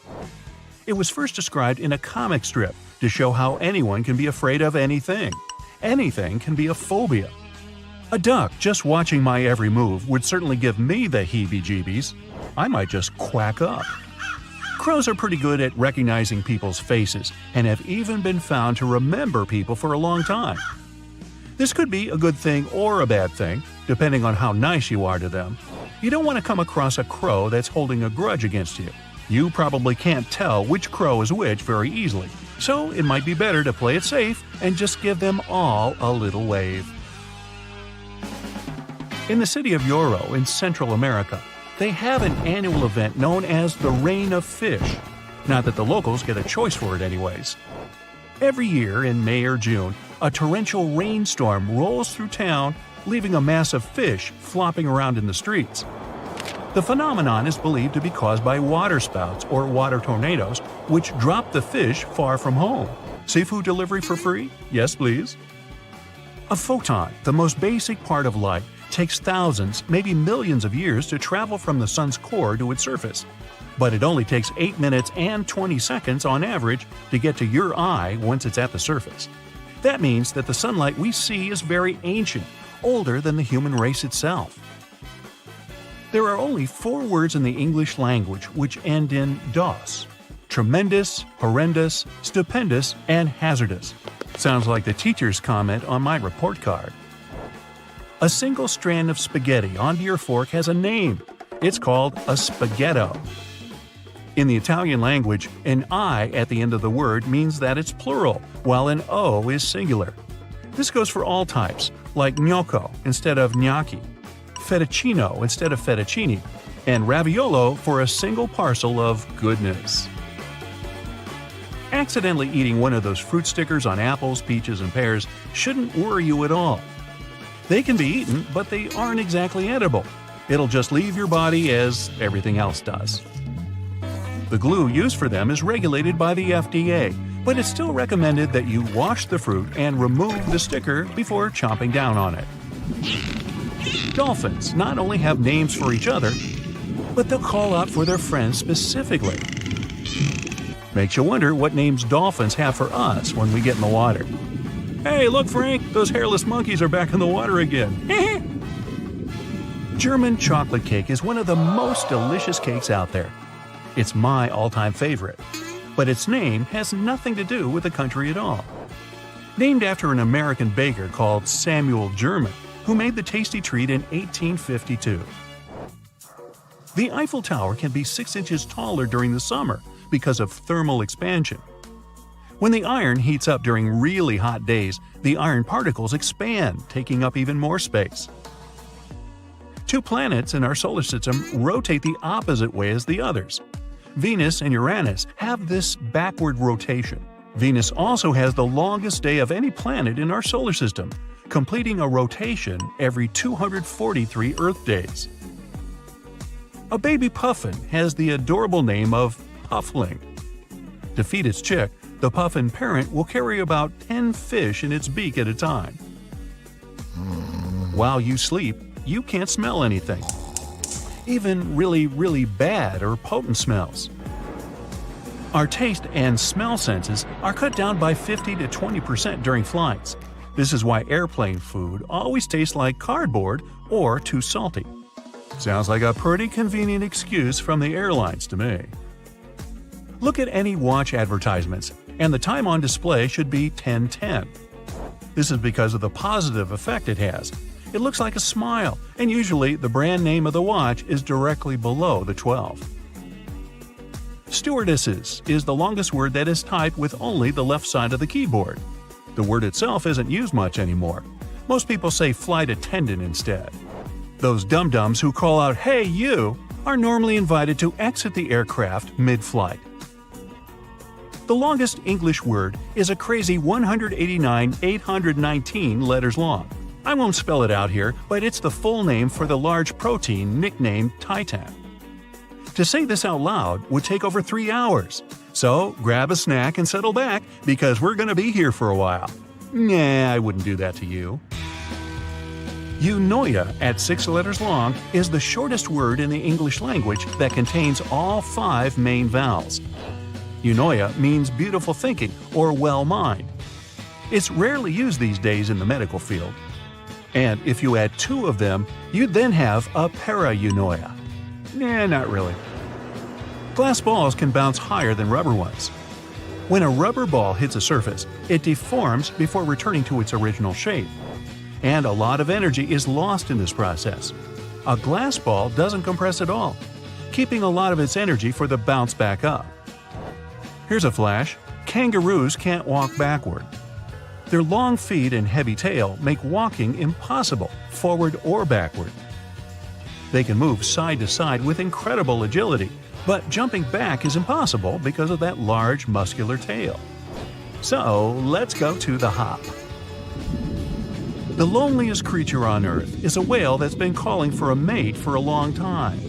It was first described in a comic strip to show how anyone can be afraid of anything. Anything can be a phobia. A duck just watching my every move would certainly give me the heebie-jeebies. I might just quack up. Crows are pretty good at recognizing people's faces and have even been found to remember people for a long time. This could be a good thing or a bad thing, depending on how nice you are to them. You don't want to come across a crow that's holding a grudge against you. You probably can't tell which crow is which very easily, so it might be better to play it safe and just give them all a little wave. In the city of Yoro in Central America, they have an annual event known as the Rain of Fish. Not that the locals get a choice for it anyways. Every year in May or June, a torrential rainstorm rolls through town, leaving a mass of fish flopping around in the streets. The phenomenon is believed to be caused by waterspouts or water tornadoes, which drop the fish far from home. Seafood delivery for free? Yes, please. A photon, the most basic part of light, takes thousands, maybe millions of years to travel from the sun's core to its surface. But it only takes 8 minutes and 20 seconds on average to get to your eye once it's at the surface. That means that the sunlight we see is very ancient, older than the human race itself. There are only 4 words in the English language which end in "dos." Tremendous, horrendous, stupendous, and hazardous. Sounds like the teacher's comment on my report card. A single strand of spaghetti onto your fork has a name. It's called a spaghetto. In the Italian language, an I at the end of the word means that it's plural, while an O is singular. This goes for all types, like gnocco instead of gnocchi, fettuccino instead of fettuccine, and raviolo for a single parcel of goodness. Accidentally eating one of those fruit stickers on apples, peaches, and pears shouldn't worry you at all. They can be eaten, but they aren't exactly edible. It'll just leave your body as everything else does. The glue used for them is regulated by the FDA, but it's still recommended that you wash the fruit and remove the sticker before chomping down on it. Dolphins not only have names for each other, but they'll call out for their friends specifically. Makes you wonder what names dolphins have for us when we get in the water. Hey, look, Frank, those hairless monkeys are back in the water again. German chocolate cake is one of the most delicious cakes out there. It's my all-time favorite, but its name has nothing to do with the country at all. Named after an American baker called Samuel German, who made the tasty treat in 1852. The Eiffel Tower can be 6 inches taller during the summer because of thermal expansion. When the iron heats up during really hot days, the iron particles expand, taking up even more space. 2 planets in our solar system rotate the opposite way as the others. Venus and Uranus have this backward rotation. Venus also has the longest day of any planet in our solar system, completing a rotation every 243 Earth days. A baby puffin has the adorable name of Puffling. To feed its chick, the puffin parent will carry about 10 fish in its beak at a time. While you sleep, you can't smell anything, even really bad or potent smells. Our taste and smell senses are cut down by 50 to 20% during flights. This is why airplane food always tastes like cardboard or too salty. Sounds like a pretty convenient excuse from the airlines to me. Look at any watch advertisements, and the time on display should be 10:10. This is because of the positive effect it has. It looks like a smile, and usually the brand name of the watch is directly below the 12. Stewardesses is the longest word that is typed with only the left side of the keyboard. The word itself isn't used much anymore. Most people say flight attendant instead. Those dum-dums who call out, "Hey, you," are normally invited to exit the aircraft mid-flight. The longest English word is a crazy 189,819 letters long. I won't spell it out here, but it's the full name for the large protein nicknamed Titan. To say this out loud would take over 3 hours. So grab a snack and settle back, because we're going to be here for a while. Nah, I wouldn't do that to you. Eunoia, at 6 letters long, is the shortest word in the English language that contains all 5 main vowels. Eunoia means beautiful thinking or well mind. It's rarely used these days in the medical field. And if you add 2 of them, you'd then have a para-eunoia. Nah, not really. Glass balls can bounce higher than rubber ones. When a rubber ball hits a surface, it deforms before returning to its original shape. And a lot of energy is lost in this process. A glass ball doesn't compress at all, keeping a lot of its energy for the bounce back up. Here's a flash. Kangaroos can't walk backward. Their long feet and heavy tail make walking impossible, forward or backward. They can move side to side with incredible agility, but jumping back is impossible because of that large muscular tail. So let's go to the hop. The loneliest creature on Earth is a whale that's been calling for a mate for a long time.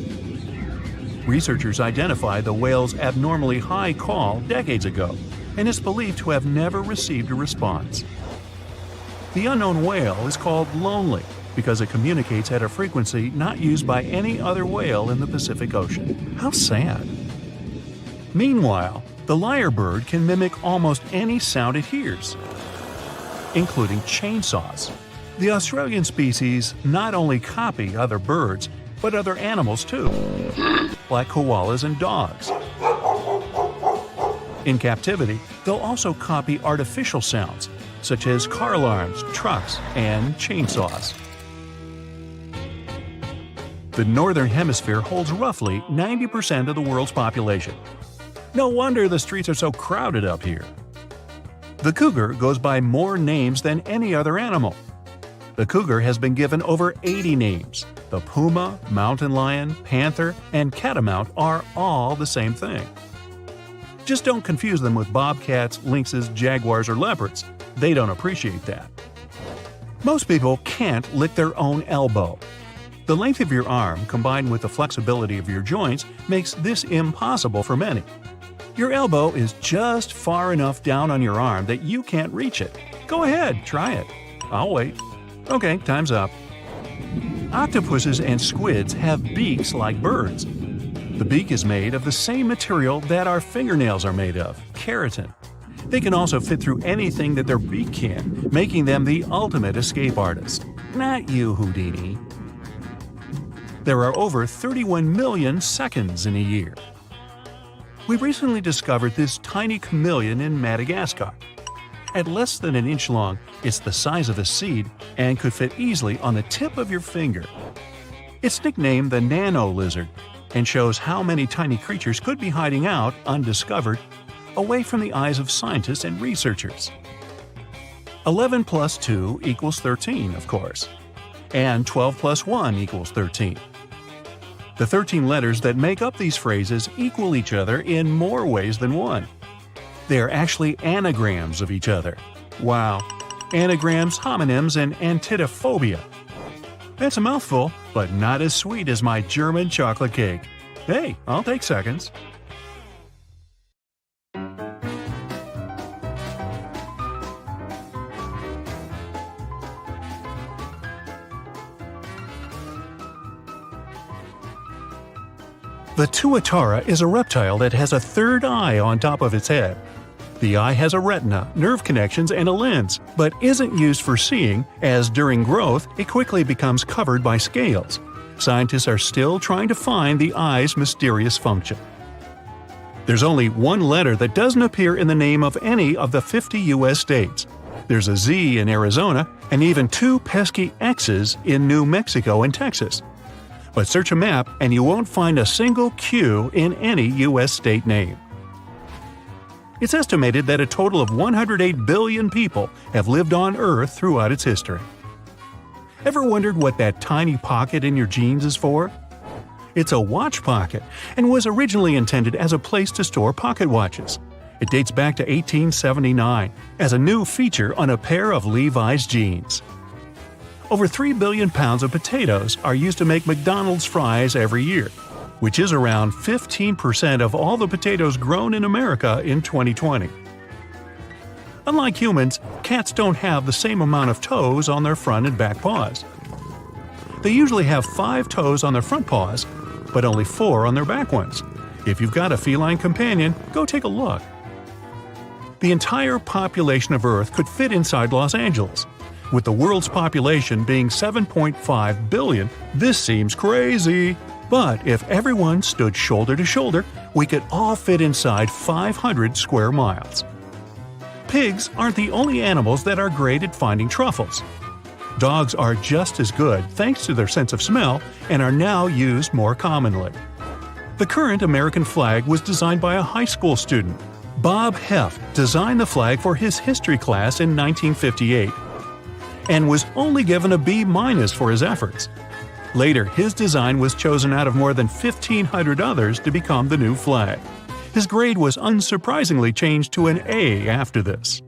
Researchers identified the whale's abnormally high call decades ago, and is believed to have never received a response. The unknown whale is called lonely because it communicates at a frequency not used by any other whale in the Pacific Ocean. How sad. Meanwhile, the lyrebird can mimic almost any sound it hears, including chainsaws. The Australian species not only copy other birds, but other animals too, like koalas and dogs. In captivity, they'll also copy artificial sounds, such as car alarms, trucks, and chainsaws. The Northern Hemisphere holds roughly 90% of the world's population. No wonder the streets are so crowded up here. The cougar goes by more names than any other animal. The cougar has been given over 80 names. The puma, mountain lion, panther, and catamount are all the same thing. Just don't confuse them with bobcats, lynxes, jaguars, or leopards. They don't appreciate that. Most people can't lick their own elbow. The length of your arm, combined with the flexibility of your joints, makes this impossible for many. Your elbow is just far enough down on your arm that you can't reach it. Go ahead, try it. I'll wait. Okay, time's up. Octopuses and squids have beaks like birds. The beak is made of the same material that our fingernails are made of, keratin. They can also fit through anything that their beak can, making them the ultimate escape artist. Not you, Houdini. There are over 31 million seconds in a year. We recently discovered this tiny chameleon in Madagascar. At less than an inch long, it's the size of a seed and could fit easily on the tip of your finger. It's nicknamed the nano lizard and shows how many tiny creatures could be hiding out, undiscovered, away from the eyes of scientists and researchers. 11 plus 2 equals 13, of course, and 12 plus 1 equals 13. The 13 letters that make up these phrases equal each other in more ways than one. They are actually anagrams of each other. Wow. Anagrams, homonyms, and antidophobia. That's a mouthful, but not as sweet as my German chocolate cake. Hey, I'll take seconds. The tuatara is a reptile that has a third eye on top of its head. The eye has a retina, nerve connections, and a lens, but isn't used for seeing, as during growth it quickly becomes covered by scales. Scientists are still trying to find the eye's mysterious function. There's only one letter that doesn't appear in the name of any of the 50 U.S. states. There's a Z in Arizona, and even 2 pesky X's in New Mexico and Texas. But search a map and you won't find a single Q in any U.S. state name. It's estimated that a total of 108 billion people have lived on Earth throughout its history. Ever wondered what that tiny pocket in your jeans is for? It's a watch pocket and was originally intended as a place to store pocket watches. It dates back to 1879 as a new feature on a pair of Levi's jeans. Over 3 billion pounds of potatoes are used to make McDonald's fries every year, which is around 15% of all the potatoes grown in America in 2020. Unlike humans, cats don't have the same amount of toes on their front and back paws. They usually have 5 toes on their front paws, but only 4 on their back ones. If you've got a feline companion, go take a look. The entire population of Earth could fit inside Los Angeles. With the world's population being 7.5 billion, this seems crazy. But if everyone stood shoulder to shoulder, we could all fit inside 500 square miles. Pigs aren't the only animals that are great at finding truffles. Dogs are just as good thanks to their sense of smell and are now used more commonly. The current American flag was designed by a high school student. Bob Heft designed the flag for his history class in 1958 and was only given a B- for his efforts. Later, his design was chosen out of more than 1,500 others to become the new flag. His grade was unsurprisingly changed to an A after this.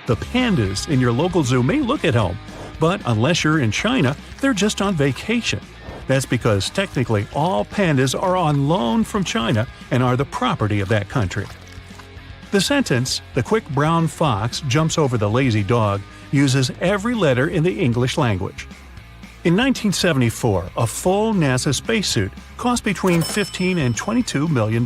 The pandas in your local zoo may look at home, but unless you're in China, they're just on vacation. That's because technically all pandas are on loan from China and are the property of that country. The sentence, "the quick brown fox jumps over the lazy dog," uses every letter in the English language. In 1974, a full NASA spacesuit cost between $15 and $22 million.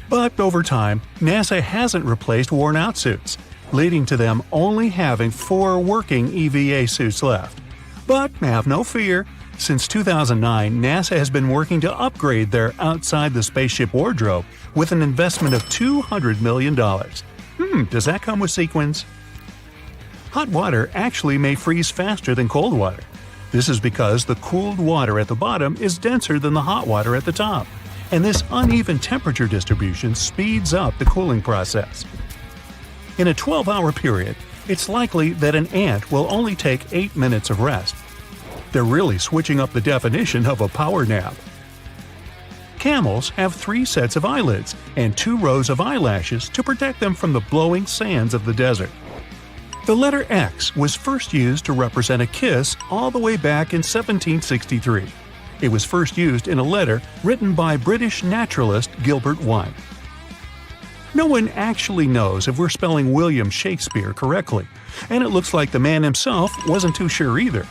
But over time, NASA hasn't replaced worn-out suits, leading to them only having 4 working EVA suits left. But have no fear, since 2009, NASA has been working to upgrade their outside-the-spaceship wardrobe with an investment of $200 million. Does that come with sequins? Hot water actually may freeze faster than cold water. This is because the cooled water at the bottom is denser than the hot water at the top, and this uneven temperature distribution speeds up the cooling process. In a 12-hour period, it's likely that an ant will only take 8 minutes of rest. They're really switching up the definition of a power nap. Camels have 3 sets of eyelids and 2 rows of eyelashes to protect them from the blowing sands of the desert. The letter X was first used to represent a kiss all the way back in 1763. It was first used in a letter written by British naturalist Gilbert White. No one actually knows if we're spelling William Shakespeare correctly, and it looks like the man himself wasn't too sure either.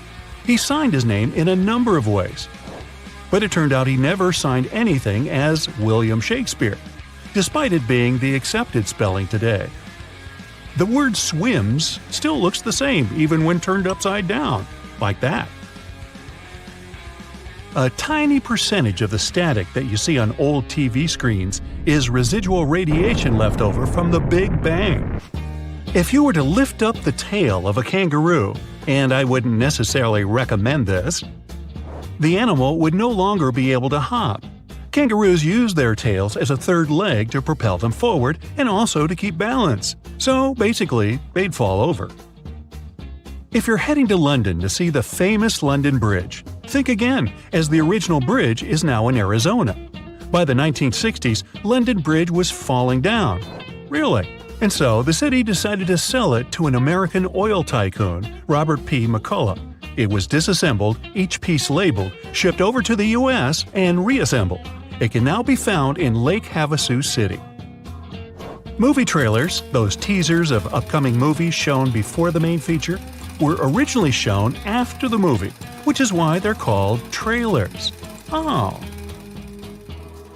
He signed his name in a number of ways. But it turned out he never signed anything as William Shakespeare, despite it being the accepted spelling today. The word swims still looks the same even when turned upside down, like that. A tiny percentage of the static that you see on old TV screens is residual radiation left over from the Big Bang. If you were to lift up the tail of a kangaroo, and I wouldn't necessarily recommend this, the animal would no longer be able to hop. Kangaroos use their tails as a third leg to propel them forward and also to keep balance. So basically, they'd fall over. If you're heading to London to see the famous London Bridge, think again, as the original bridge is now in Arizona. By the 1960s, London Bridge was falling down. Really? And so the city decided to sell it to an American oil tycoon, Robert P. McCullough. It was disassembled, each piece labeled, shipped over to the U.S., and reassembled. It can now be found in Lake Havasu City. Movie trailers, those teasers of upcoming movies shown before the main feature, were originally shown after the movie, which is why they're called trailers. Oh.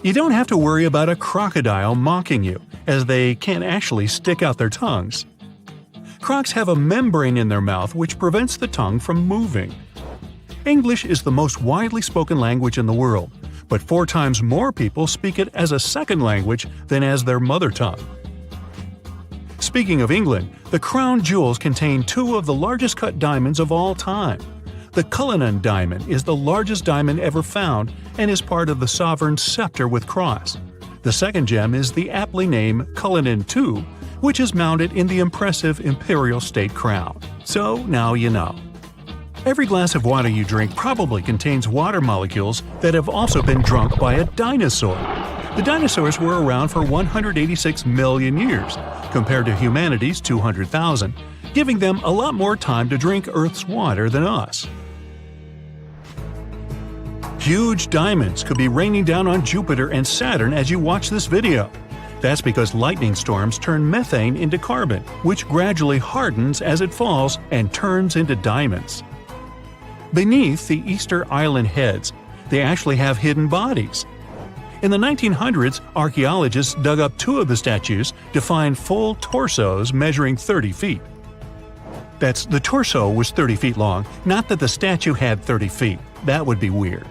You don't have to worry about a crocodile mocking you, as they can't actually stick out their tongues. Crocs have a membrane in their mouth which prevents the tongue from moving. English is the most widely spoken language in the world, but 4 times more people speak it as a second language than as their mother tongue. Speaking of England, the crown jewels contain 2 of the largest cut diamonds of all time. The Cullinan diamond is the largest diamond ever found and is part of the sovereign's scepter with cross. The second gem is the aptly named Cullinan II, which is mounted in the impressive imperial state crown. So now you know. Every glass of water you drink probably contains water molecules that have also been drunk by a dinosaur. The dinosaurs were around for 186 million years, compared to humanity's 200,000, giving them a lot more time to drink Earth's water than us. Huge diamonds could be raining down on Jupiter and Saturn as you watch this video. That's because lightning storms turn methane into carbon, which gradually hardens as it falls and turns into diamonds. Beneath the Easter Island heads, they actually have hidden bodies. In the 1900s, archaeologists dug up 2 of the statues to find full torsos measuring 30 feet. The torso was 30 feet long, not that the statue had 30 feet. That would be weird.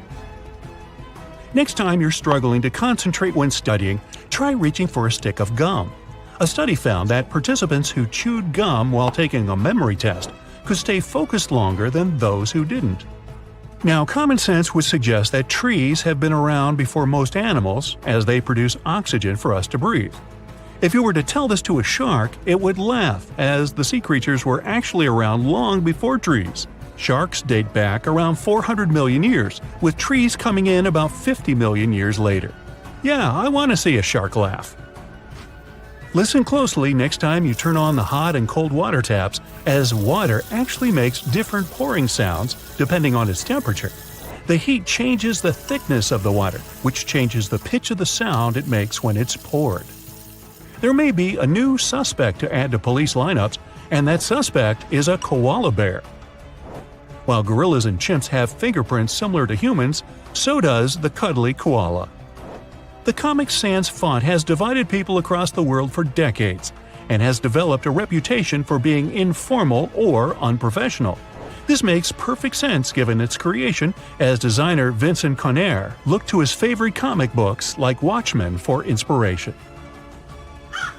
Next time you're struggling to concentrate when studying, try reaching for a stick of gum. A study found that participants who chewed gum while taking a memory test could stay focused longer than those who didn't. Now, common sense would suggest that trees have been around before most animals, as they produce oxygen for us to breathe. If you were to tell this to a shark, it would laugh, as the sea creatures were actually around long before trees. Sharks date back around 400 million years, with trees coming in about 50 million years later. Yeah, I want to see a shark laugh. Listen closely next time you turn on the hot and cold water taps, as water actually makes different pouring sounds depending on its temperature. The heat changes the thickness of the water, which changes the pitch of the sound it makes when it's poured. There may be a new suspect to add to police lineups, and that suspect is a koala bear. While gorillas and chimps have fingerprints similar to humans, so does the cuddly koala. The Comic Sans font has divided people across the world for decades and has developed a reputation for being informal or unprofessional. This makes perfect sense given its creation, as designer Vincent Conner looked to his favorite comic books like Watchmen for inspiration.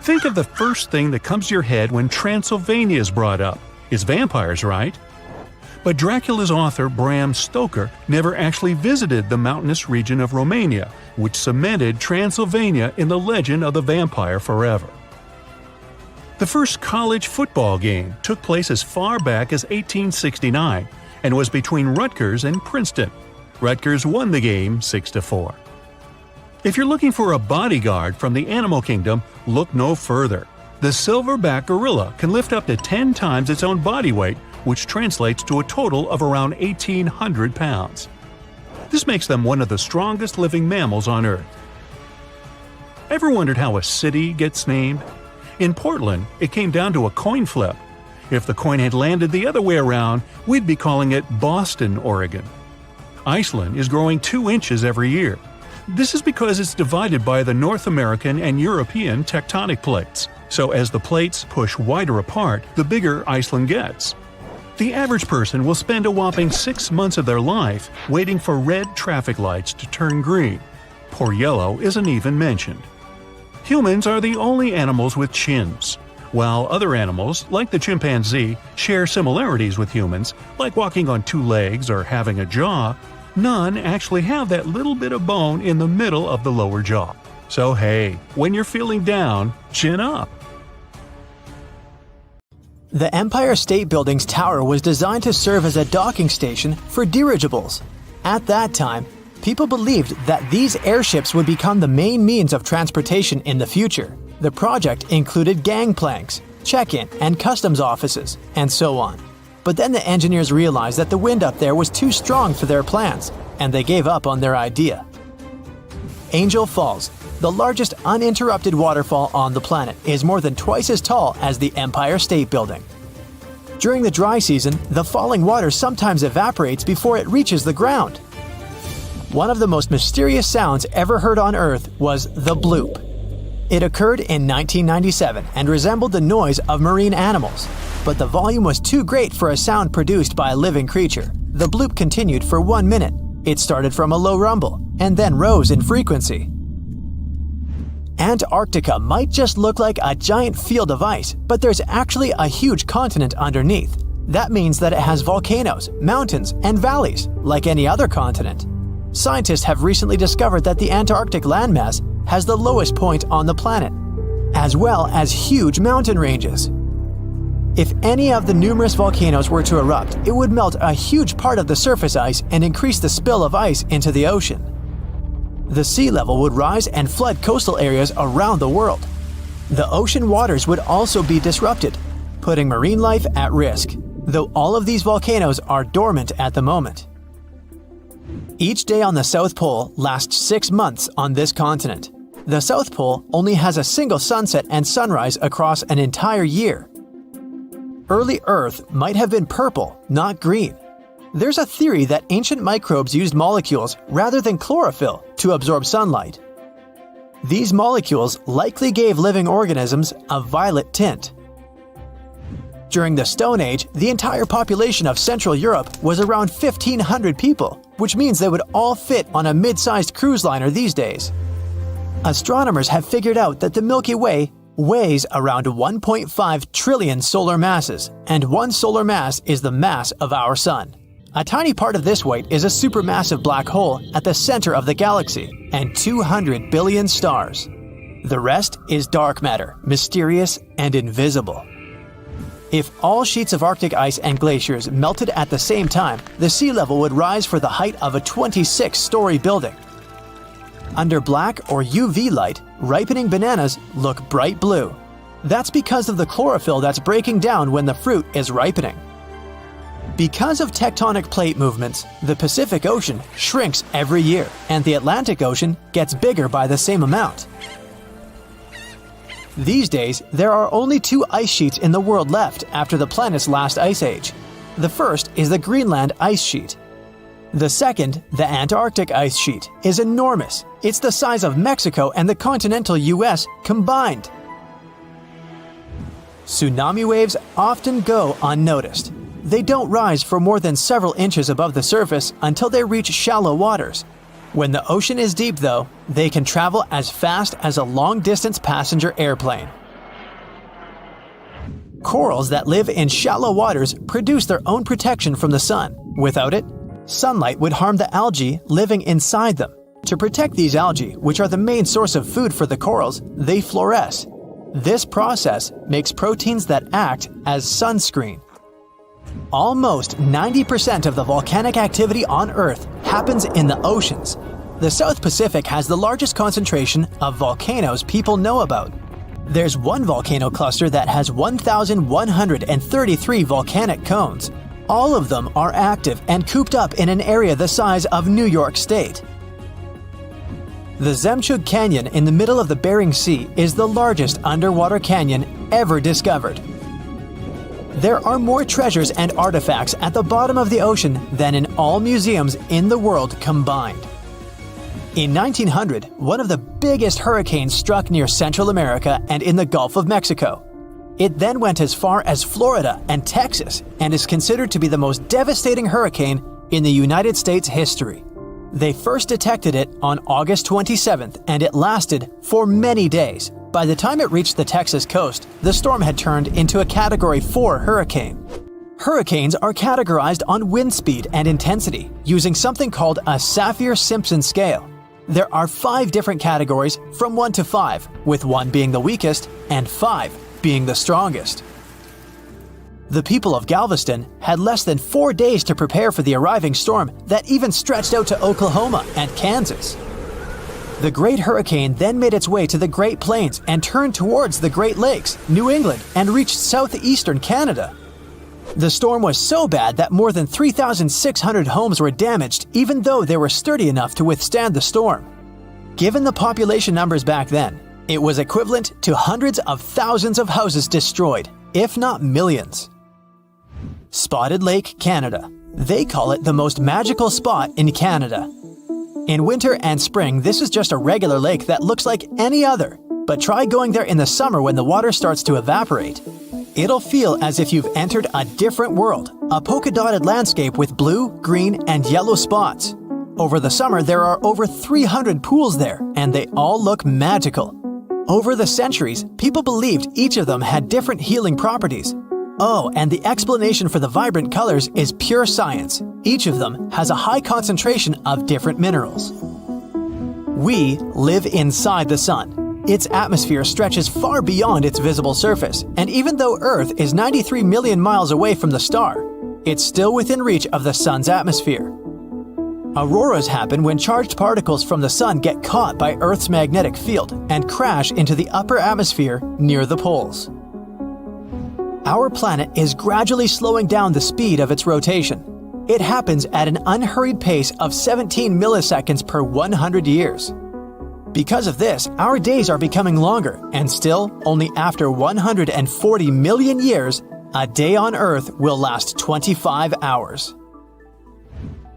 Think of the first thing that comes to your head when Transylvania is brought up. It's vampires, right? But Dracula's author Bram Stoker never actually visited the mountainous region of Romania, which cemented Transylvania in the legend of the vampire forever. The first college football game took place as far back as 1869 and was between Rutgers and Princeton. Rutgers won the game 6-4. If you're looking for a bodyguard from the animal kingdom, look no further. The silverback gorilla can lift up to 10 times its own body weight, which translates to a total of around 1,800 pounds. This makes them one of the strongest living mammals on Earth. Ever wondered how a city gets named? In Portland, it came down to a coin flip. If the coin had landed the other way around, we'd be calling it Boston, Oregon. Iceland is growing 2 inches every year. This is because it's divided by the North American and European tectonic plates. So as the plates push wider apart, the bigger Iceland gets. The average person will spend a whopping 6 months of their life waiting for red traffic lights to turn green. Poor yellow isn't even mentioned. Humans are the only animals with chins. While other animals, like the chimpanzee, share similarities with humans, like walking on 2 legs or having a jaw, none actually have that little bit of bone in the middle of the lower jaw. So hey, when you're feeling down, chin up.
The Empire State Building's tower was designed to serve as a docking station for dirigibles. At that time, people believed that these airships would become the main means of transportation in the future. The project included gangplanks, check-in and customs offices, and so on. But then the engineers realized that the wind up there was too strong for their plans, and they gave up on their idea. Angel Falls, the largest uninterrupted waterfall on the planet, is more than twice as tall as the Empire State Building. During the dry season, the falling water sometimes evaporates before it reaches the ground. One of the most mysterious sounds ever heard on Earth was the bloop. It occurred in 1997 and resembled the noise of marine animals, but the volume was too great for a sound produced by a living creature. The bloop continued for 1 minute. It started from a low rumble and then rose in frequency. Antarctica might just look like a giant field of ice, but there's actually a huge continent underneath. That means that it has volcanoes, mountains, and valleys, like any other continent. Scientists have recently discovered that the Antarctic landmass has the lowest point on the planet, as well as huge mountain ranges. If any of the numerous volcanoes were to erupt, it would melt a huge part of the surface ice and increase the spill of ice into the ocean. The sea level would rise and flood coastal areas around the world. The ocean waters would also be disrupted, putting marine life at risk, though all of these volcanoes are dormant at the moment. Each day on the South Pole lasts 6 months on this continent. The South Pole only has a single sunset and sunrise across an entire year. Early Earth might have been purple, not green. There's a theory that ancient microbes used molecules rather than chlorophyll to absorb sunlight. These molecules likely gave living organisms a violet tint. During the Stone Age, the entire population of Central Europe was around 1,500 people, which means they would all fit on a mid-sized cruise liner these days. Astronomers have figured out that the Milky Way weighs around 1.5 trillion solar masses, and one solar mass is the mass of our Sun. A tiny part of this weight is a supermassive black hole at the center of the galaxy, and 200 billion stars. The rest is dark matter, mysterious and invisible. If all sheets of Arctic ice and glaciers melted at the same time, the sea level would rise for the height of a 26-story building. Under black or UV light, ripening bananas look bright blue. That's because of the chlorophyll that's breaking down when the fruit is ripening. Because of tectonic plate movements, the Pacific Ocean shrinks every year, and the Atlantic Ocean gets bigger by the same amount. These days, there are only 2 ice sheets in the world left after the planet's last ice age. The first is the Greenland ice sheet. The second, the Antarctic ice sheet, is enormous. It's the size of Mexico and the continental US combined. Tsunami waves often go unnoticed. They don't rise for more than several inches above the surface until they reach shallow waters. When the ocean is deep, though, they can travel as fast as a long-distance passenger airplane. Corals that live in shallow waters produce their own protection from the sun. Without it, sunlight would harm the algae living inside them. To protect these algae, which are the main source of food for the corals, they fluoresce. This process makes proteins that act as sunscreen. Almost 90% of the volcanic activity on Earth happens in the oceans. The South Pacific has the largest concentration of volcanoes people know about. There's one volcano cluster that has 1,133 volcanic cones. All of them are active and cooped up in an area the size of New York State. The Zemchug Canyon in the middle of the Bering Sea is the largest underwater canyon ever discovered. There are more treasures and artifacts at the bottom of the ocean than in all museums in the world combined. In 1900, one of the biggest hurricanes struck near Central America and in the Gulf of Mexico. It then went as far as Florida and Texas and is considered to be the most devastating hurricane in the United States history. They first detected it on August 27th, and it lasted for many days. By the time it reached the Texas coast, the storm had turned into a Category 4 hurricane. Hurricanes are categorized on wind speed and intensity using something called a Saffir-Simpson scale. There are 5 different categories from 1 to 5, with 1 being the weakest and 5 being the strongest. The people of Galveston had less than 4 days to prepare for the arriving storm that even stretched out to Oklahoma and Kansas. The Great Hurricane then made its way to the Great Plains and turned towards the Great Lakes, New England, and reached southeastern Canada. The storm was so bad that more than 3,600 homes were damaged, even though they were sturdy enough to withstand the storm. Given the population numbers back then, it was equivalent to hundreds of thousands of houses destroyed, if not millions. Spotted Lake, Canada. They call it the most magical spot in Canada. In winter and spring, this is just a regular lake that looks like any other, but try going there in the summer when the water starts to evaporate. It'll feel as if you've entered a different world, a polka-dotted landscape with blue, green, and yellow spots. Over the summer, there are over 300 pools there, and they all look magical. Over the centuries, people believed each of them had different healing properties. Oh, and the explanation for the vibrant colors is pure science. Each of them has a high concentration of different minerals. We live inside the sun. Its atmosphere stretches far beyond its visible surface, and even though Earth is 93 million miles away from the star, it's still within reach of the sun's atmosphere. Auroras happen when charged particles from the sun get caught by Earth's magnetic field and crash into the upper atmosphere near the poles. Our planet is gradually slowing down the speed of its rotation. It happens at an unhurried pace of 17 milliseconds per 100 years. Because of this, our days are becoming longer, and still, only after 140 million years, a day on Earth will last 25 hours.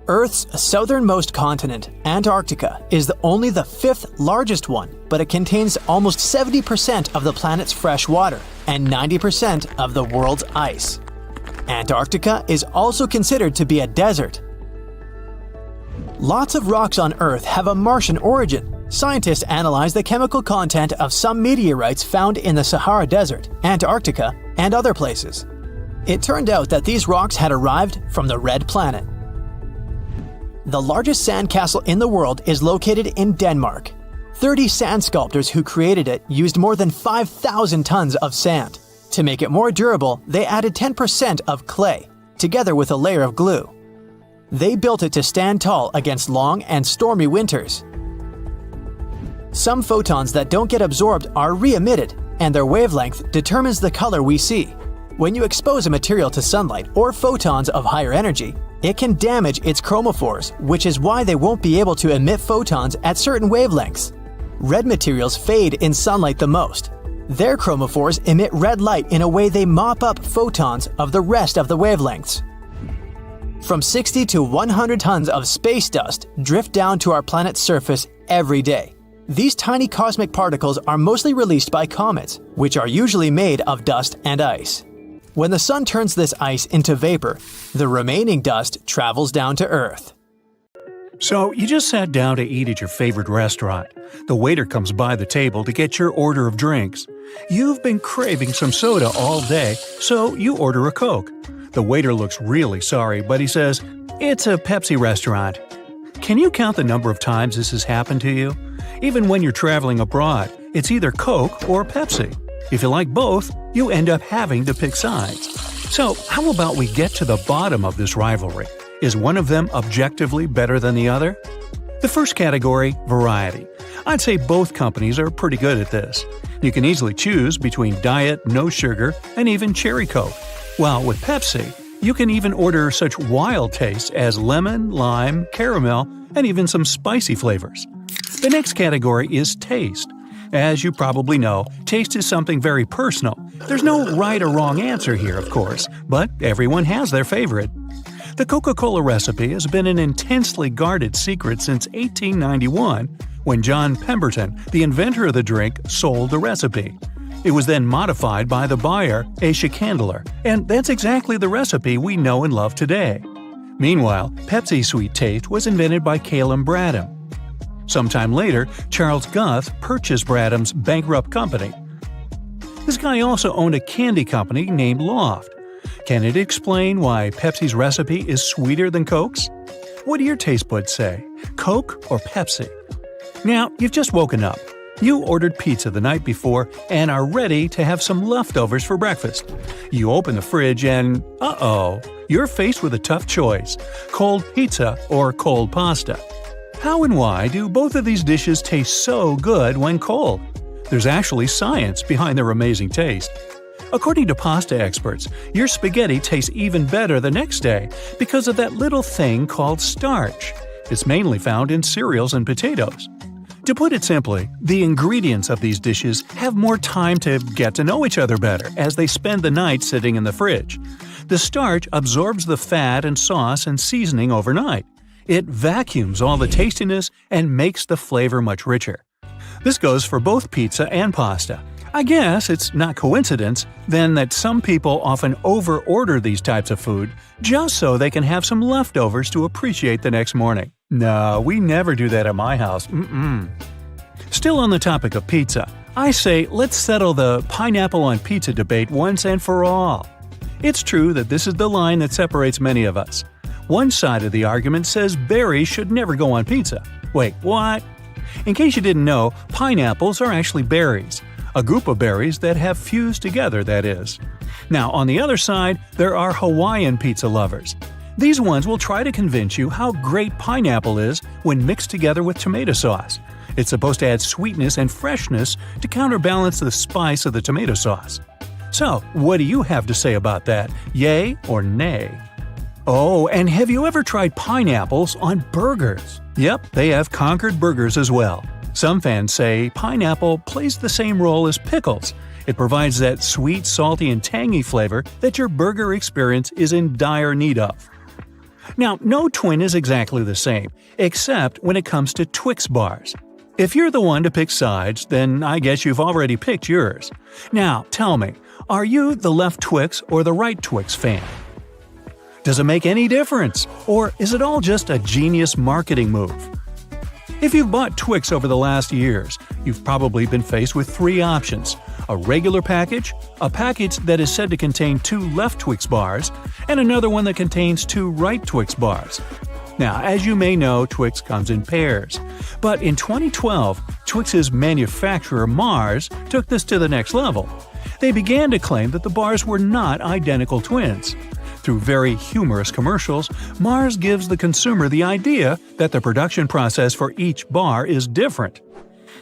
Earth's southernmost continent, Antarctica, is only the 5th largest one, but it contains almost 70% of the planet's fresh water and 90% of the world's ice. Antarctica is also considered to be a desert. Lots of rocks on Earth have a Martian origin. Scientists analyze the chemical content of some meteorites found in the Sahara Desert, Antarctica, and other places. It turned out that these rocks had arrived from the Red Planet. The largest sandcastle in the world is located in Denmark. 30 sand sculptors who created it used more than 5,000 tons of sand. To make it more durable, they added 10% of clay, together with a layer of glue. They built it to stand tall against long and stormy winters. Some photons that don't get absorbed are re-emitted, and their wavelength determines the color we see. When you expose a material to sunlight or photons of higher energy, it can damage its chromophores, which is why they won't be able to emit photons at certain wavelengths. Red materials fade in sunlight the most. Their chromophores emit red light in a way they mop up photons of the rest of the wavelengths. From 60 to 100 tons of space dust drift down to our planet's surface every day. These tiny cosmic particles are mostly released by comets, which are usually made of dust and ice. When the sun turns this ice into vapor, the remaining dust travels down to Earth.
So, you just sat down to eat at your favorite restaurant. The waiter comes by the table to get your order of drinks. You've been craving some soda all day, so you order a Coke. The waiter looks really sorry, but he says, "It's a Pepsi restaurant." Can you count the number of times this has happened to you? Even when you're traveling abroad, it's either Coke or Pepsi. If you like both, you end up having to pick sides. So, how about we get to the bottom of this rivalry? Is one of them objectively better than the other? The first category, variety. I'd say both companies are pretty good at this. You can easily choose between diet, no sugar, and even cherry Coke. While with Pepsi, you can even order such wild tastes as lemon, lime, caramel, and even some spicy flavors. The next category is taste. As you probably know, taste is something very personal. There's no right or wrong answer here, of course, but everyone has their favorite. The Coca-Cola recipe has been an intensely guarded secret since 1891, when John Pemberton, the inventor of the drink, sold the recipe. It was then modified by the buyer, a Chandler, and that's exactly the recipe we know and love today. Meanwhile, Pepsi's sweet taste was invented by Calum Bradham. Sometime later, Charles Guth purchased Bradham's bankrupt company. This guy also owned a candy company named Loft. Can it explain why Pepsi's recipe is sweeter than Coke's? What do your taste buds say? Coke or Pepsi? Now, you've just woken up. You ordered pizza the night before and are ready to have some leftovers for breakfast. You open the fridge and, you're faced with a tough choice: cold pizza or cold pasta. How and why do both of these dishes taste so good when cold? There's actually science behind their amazing taste. According to pasta experts, your spaghetti tastes even better the next day because of that little thing called starch. It's mainly found in cereals and potatoes. To put it simply, the ingredients of these dishes have more time to get to know each other better as they spend the night sitting in the fridge. The starch absorbs the fat and sauce and seasoning overnight. It vacuums all the tastiness and makes the flavor much richer. This goes for both pizza and pasta. I guess it's not coincidence, then, that some people often over-order these types of food just so they can have some leftovers to appreciate the next morning. No, we never do that at my house. Still on the topic of pizza, I say let's settle the pineapple on pizza debate once and for all. It's true that this is the line that separates many of us. One side of the argument says berries should never go on pizza. Wait, what? In case you didn't know, pineapples are actually berries. A group of berries that have fused together, that is. Now, on the other side, there are Hawaiian pizza lovers. These ones will try to convince you how great pineapple is when mixed together with tomato sauce. It's supposed to add sweetness and freshness to counterbalance the spice of the tomato sauce. So, what do you have to say about that? Yay or nay? Oh, and have you ever tried pineapples on burgers? Yep, they have Concord burgers as well. Some fans say pineapple plays the same role as pickles. It provides that sweet, salty, and tangy flavor that your burger experience is in dire need of. Now, no twin is exactly the same, except when it comes to Twix bars. If you're the one to pick sides, then I guess you've already picked yours. Now, tell me, are you the left Twix or the right Twix fan? Does it make any difference? Or is it all just a genius marketing move? If you've bought Twix over the last years, you've probably been faced with three options: a regular package, a package that is said to contain 2 left Twix bars, and another one that contains 2 right Twix bars. Now, as you may know, Twix comes in pairs. But in 2012, Twix's manufacturer Mars took this to the next level. They began to claim that the bars were not identical twins. Through very humorous commercials, Mars gives the consumer the idea that the production process for each bar is different.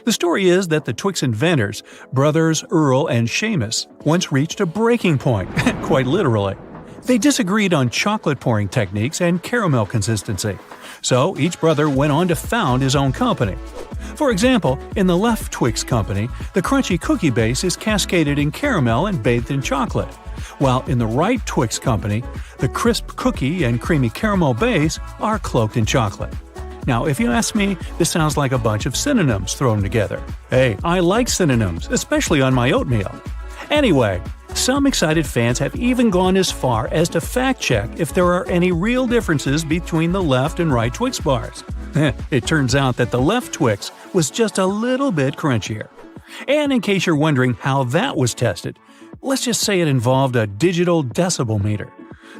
The story is that the Twix inventors, brothers Earl and Seamus, once reached a breaking point, quite literally. They disagreed on chocolate pouring techniques and caramel consistency, so each brother went on to found his own company. For example, in the left Twix company, the crunchy cookie base is cascaded in caramel and bathed in chocolate, while in the right Twix company, the crisp cookie and creamy caramel base are cloaked in chocolate. Now, if you ask me, this sounds like a bunch of synonyms thrown together. Hey, I like synonyms, especially on my oatmeal. Anyway, some excited fans have even gone as far as to fact-check if there are any real differences between the left and right Twix bars. It turns out that the left Twix was just a little bit crunchier. And in case you're wondering how that was tested, let's just say it involved a digital decibel meter.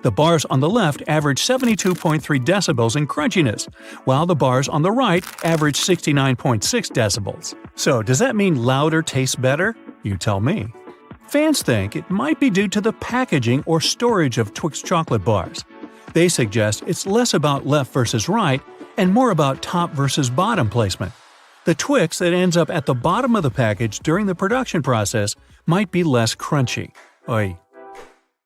The bars on the left average 72.3 decibels in crunchiness, while the bars on the right average 69.6 decibels. So does that mean louder tastes better? You tell me. Fans think it might be due to the packaging or storage of Twix chocolate bars. They suggest it's less about left versus right and more about top versus bottom placement. The Twix that ends up at the bottom of the package during the production process might be less crunchy. Oy.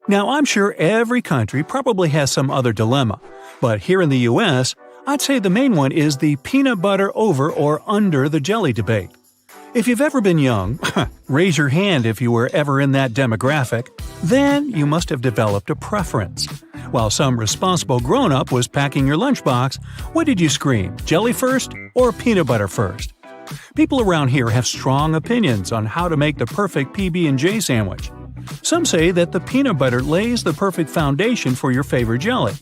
Now, I'm sure every country probably has some other dilemma, but here in the US, I'd say the main one is the peanut butter over or under the jelly debate. If you've ever been young, raise your hand if you were ever in that demographic, then you must have developed a preference. While some responsible grown-up was packing your lunchbox, what did you scream, jelly first or peanut butter first? People around here have strong opinions on how to make the perfect PB&J sandwich. Some say that the peanut butter lays the perfect foundation for your favorite jelly,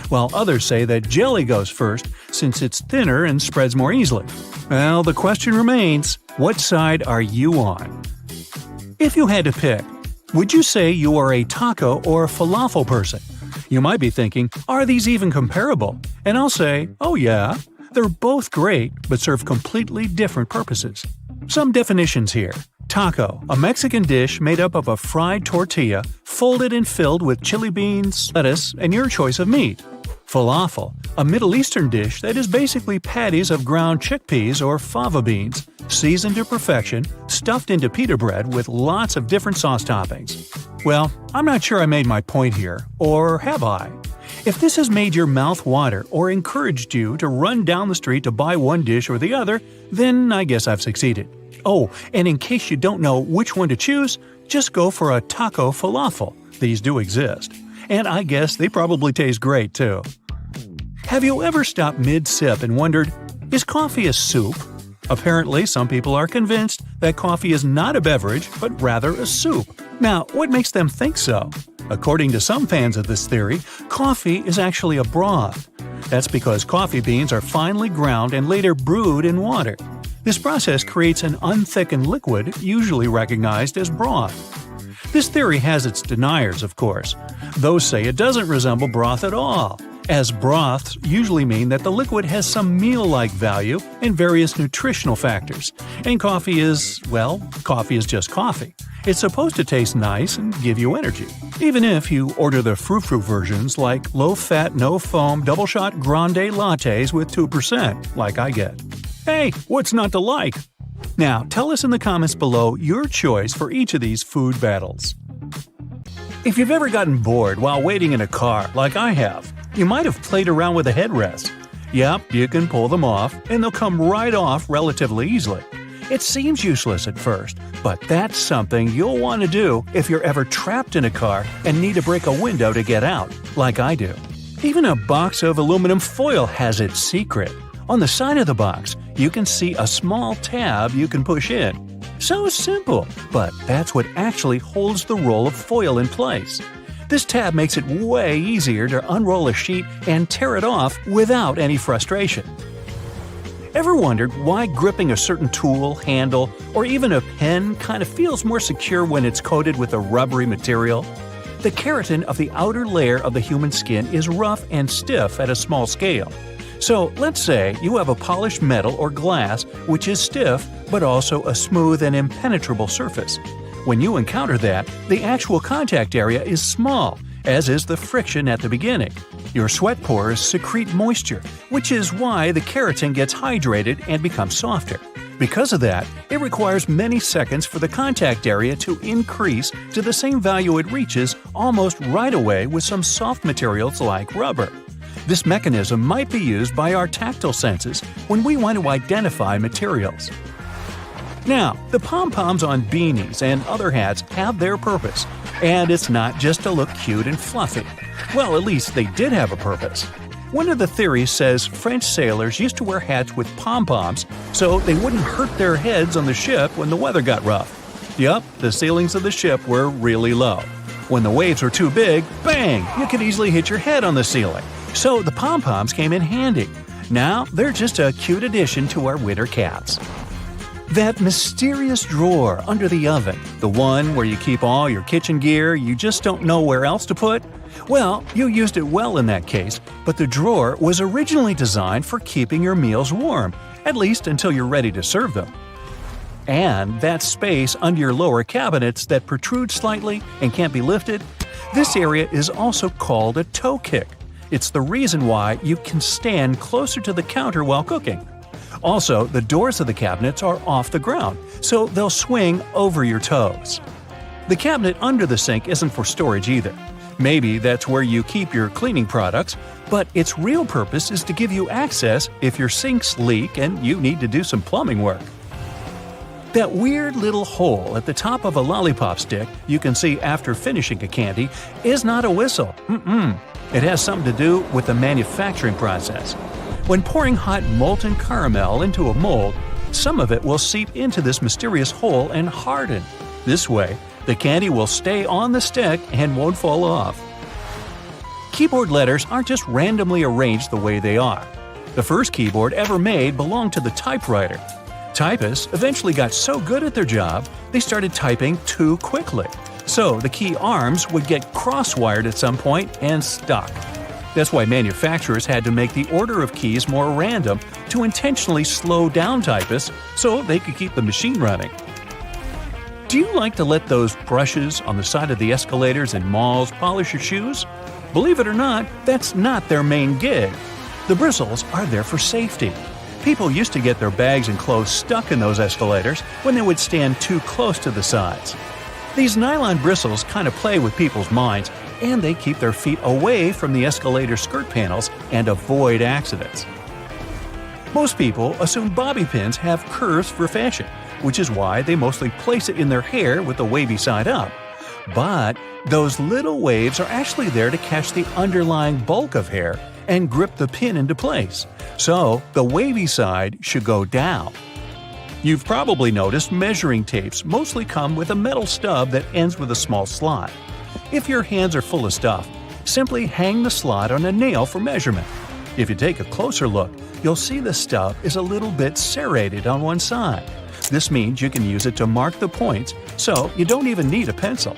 while others say that jelly goes first since it's thinner and spreads more easily. Well, the question remains, what side are you on? If you had to pick, would you say you are a taco or a falafel person? You might be thinking, are these even comparable? And I'll say, oh yeah, they're both great but serve completely different purposes. Some definitions here. Taco, a Mexican dish made up of a fried tortilla, folded and filled with chili beans, lettuce, and your choice of meat. Falafel, a Middle Eastern dish that is basically patties of ground chickpeas or fava beans, seasoned to perfection, stuffed into pita bread with lots of different sauce toppings. Well, I'm not sure I made my point here, or have I? If this has made your mouth water or encouraged you to run down the street to buy one dish or the other, then I guess I've succeeded. Oh, and in case you don't know which one to choose, just go for a taco falafel. These do exist. And I guess they probably taste great, too. Have you ever stopped mid-sip and wondered, is coffee a soup? Apparently, some people are convinced that coffee is not a beverage, but rather a soup. Now, what makes them think so? According to some fans of this theory, coffee is actually a broth. That's because coffee beans are finely ground and later brewed in water. This process creates an unthickened liquid, usually recognized as broth. This theory has its deniers, of course. Those say it doesn't resemble broth at all, as broths usually mean that the liquid has some meal-like value and various nutritional factors, and coffee is just coffee. It's supposed to taste nice and give you energy. Even if you order the frou-frou versions like low-fat, no-foam, double-shot grande lattes with 2%, like I get. Hey, what's not to like? Now, tell us in the comments below your choice for each of these food battles. If you've ever gotten bored while waiting in a car, like I have, you might have played around with a headrest. Yep, you can pull them off, and they'll come right off relatively easily. It seems useless at first, but that's something you'll want to do if you're ever trapped in a car and need to break a window to get out, like I do. Even a box of aluminum foil has its secret. On the side of the box, you can see a small tab you can push in. So simple, but that's what actually holds the roll of foil in place. This tab makes it way easier to unroll a sheet and tear it off without any frustration. Ever wondered why gripping a certain tool, handle, or even a pen kind of feels more secure when it's coated with a rubbery material? The keratin of the outer layer of the human skin is rough and stiff at a small scale. So let's say you have a polished metal or glass which is stiff but also a smooth and impenetrable surface. When you encounter that, the actual contact area is small, as is the friction at the beginning. Your sweat pores secrete moisture, which is why the keratin gets hydrated and becomes softer. Because of that, it requires many seconds for the contact area to increase to the same value it reaches almost right away with some soft materials like rubber. This mechanism might be used by our tactile senses when we want to identify materials. Now, the pom-poms on beanies and other hats have their purpose, and it's not just to look cute and fluffy. Well, at least they did have a purpose. One of the theories says French sailors used to wear hats with pom-poms so they wouldn't hurt their heads on the ship when the weather got rough. Yup, the ceilings of the ship were really low. When the waves were too big, bang, you could easily hit your head on the ceiling. So the pom-poms came in handy. Now they're just a cute addition to our winter caps. That mysterious drawer under the oven, the one where you keep all your kitchen gear you just don't know where else to put? Well, you used it well in that case, but the drawer was originally designed for keeping your meals warm, at least until you're ready to serve them. And that space under your lower cabinets that protrude slightly and can't be lifted, this area is also called a toe kick. It's the reason why you can stand closer to the counter while cooking. Also, the doors of the cabinets are off the ground, so they'll swing over your toes. The cabinet under the sink isn't for storage either. Maybe that's where you keep your cleaning products, but its real purpose is to give you access if your sinks leak and you need to do some plumbing work. That weird little hole at the top of a lollipop stick you can see after finishing a candy is not a whistle. It has something to do with the manufacturing process. When pouring hot molten caramel into a mold, some of it will seep into this mysterious hole and harden. This way, the candy will stay on the stick and won't fall off. Keyboard letters aren't just randomly arranged the way they are. The first keyboard ever made belonged to the typewriter. Typists eventually got so good at their job, they started typing too quickly. So the key arms would get cross-wired at some point and stuck. That's why manufacturers had to make the order of keys more random to intentionally slow down typists so they could keep the machine running. Do you like to let those brushes on the side of the escalators in malls polish your shoes? Believe it or not, that's not their main gig. The bristles are there for safety. People used to get their bags and clothes stuck in those escalators when they would stand too close to the sides. These nylon bristles kind of play with people's minds, and they keep their feet away from the escalator skirt panels and avoid accidents. Most people assume bobby pins have curves for fashion, which is why they mostly place it in their hair with the wavy side up. But those little waves are actually there to catch the underlying bulk of hair and grip the pin into place. So the wavy side should go down. You've probably noticed measuring tapes mostly come with a metal stub that ends with a small slot. If your hands are full of stuff, simply hang the slot on a nail for measurement. If you take a closer look, you'll see the stub is a little bit serrated on one side. This means you can use it to mark the points, so you don't even need a pencil.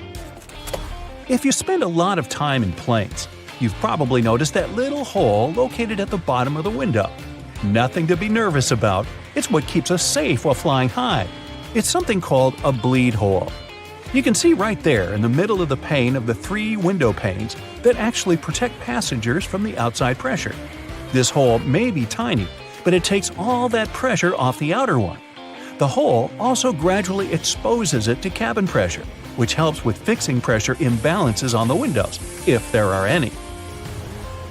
If you spend a lot of time in planes, you've probably noticed that little hole located at the bottom of the window. Nothing to be nervous about. It's what keeps us safe while flying high. It's something called a bleed hole. You can see right there in the middle of the pane of the 3 window panes that actually protect passengers from the outside pressure. This hole may be tiny, but it takes all that pressure off the outer one. The hole also gradually exposes it to cabin pressure, which helps with fixing pressure imbalances on the windows, if there are any.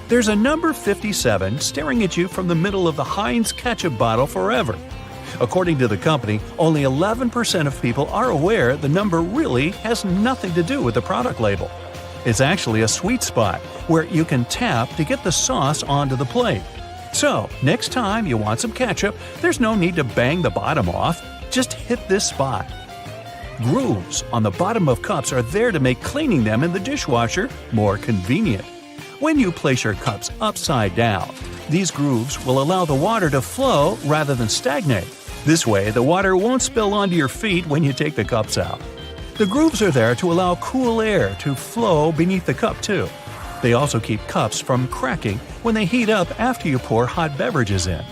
There's a number 57 staring at you from the middle of the Heinz ketchup bottle forever. According to the company, only 11% of people are aware the number really has nothing to do with the product label. It's actually a sweet spot where you can tap to get the sauce onto the plate. So, next time you want some ketchup, there's no need to bang the bottom off. Just hit this spot. Grooves on the bottom of cups are there to make cleaning them in the dishwasher more convenient. When you place your cups upside down, these grooves will allow the water to flow rather than stagnate. This way, the water won't spill onto your feet when you take the cups out. The grooves are there to allow cool air to flow beneath the cup too. They also keep cups from cracking when they heat up after you pour hot beverages in.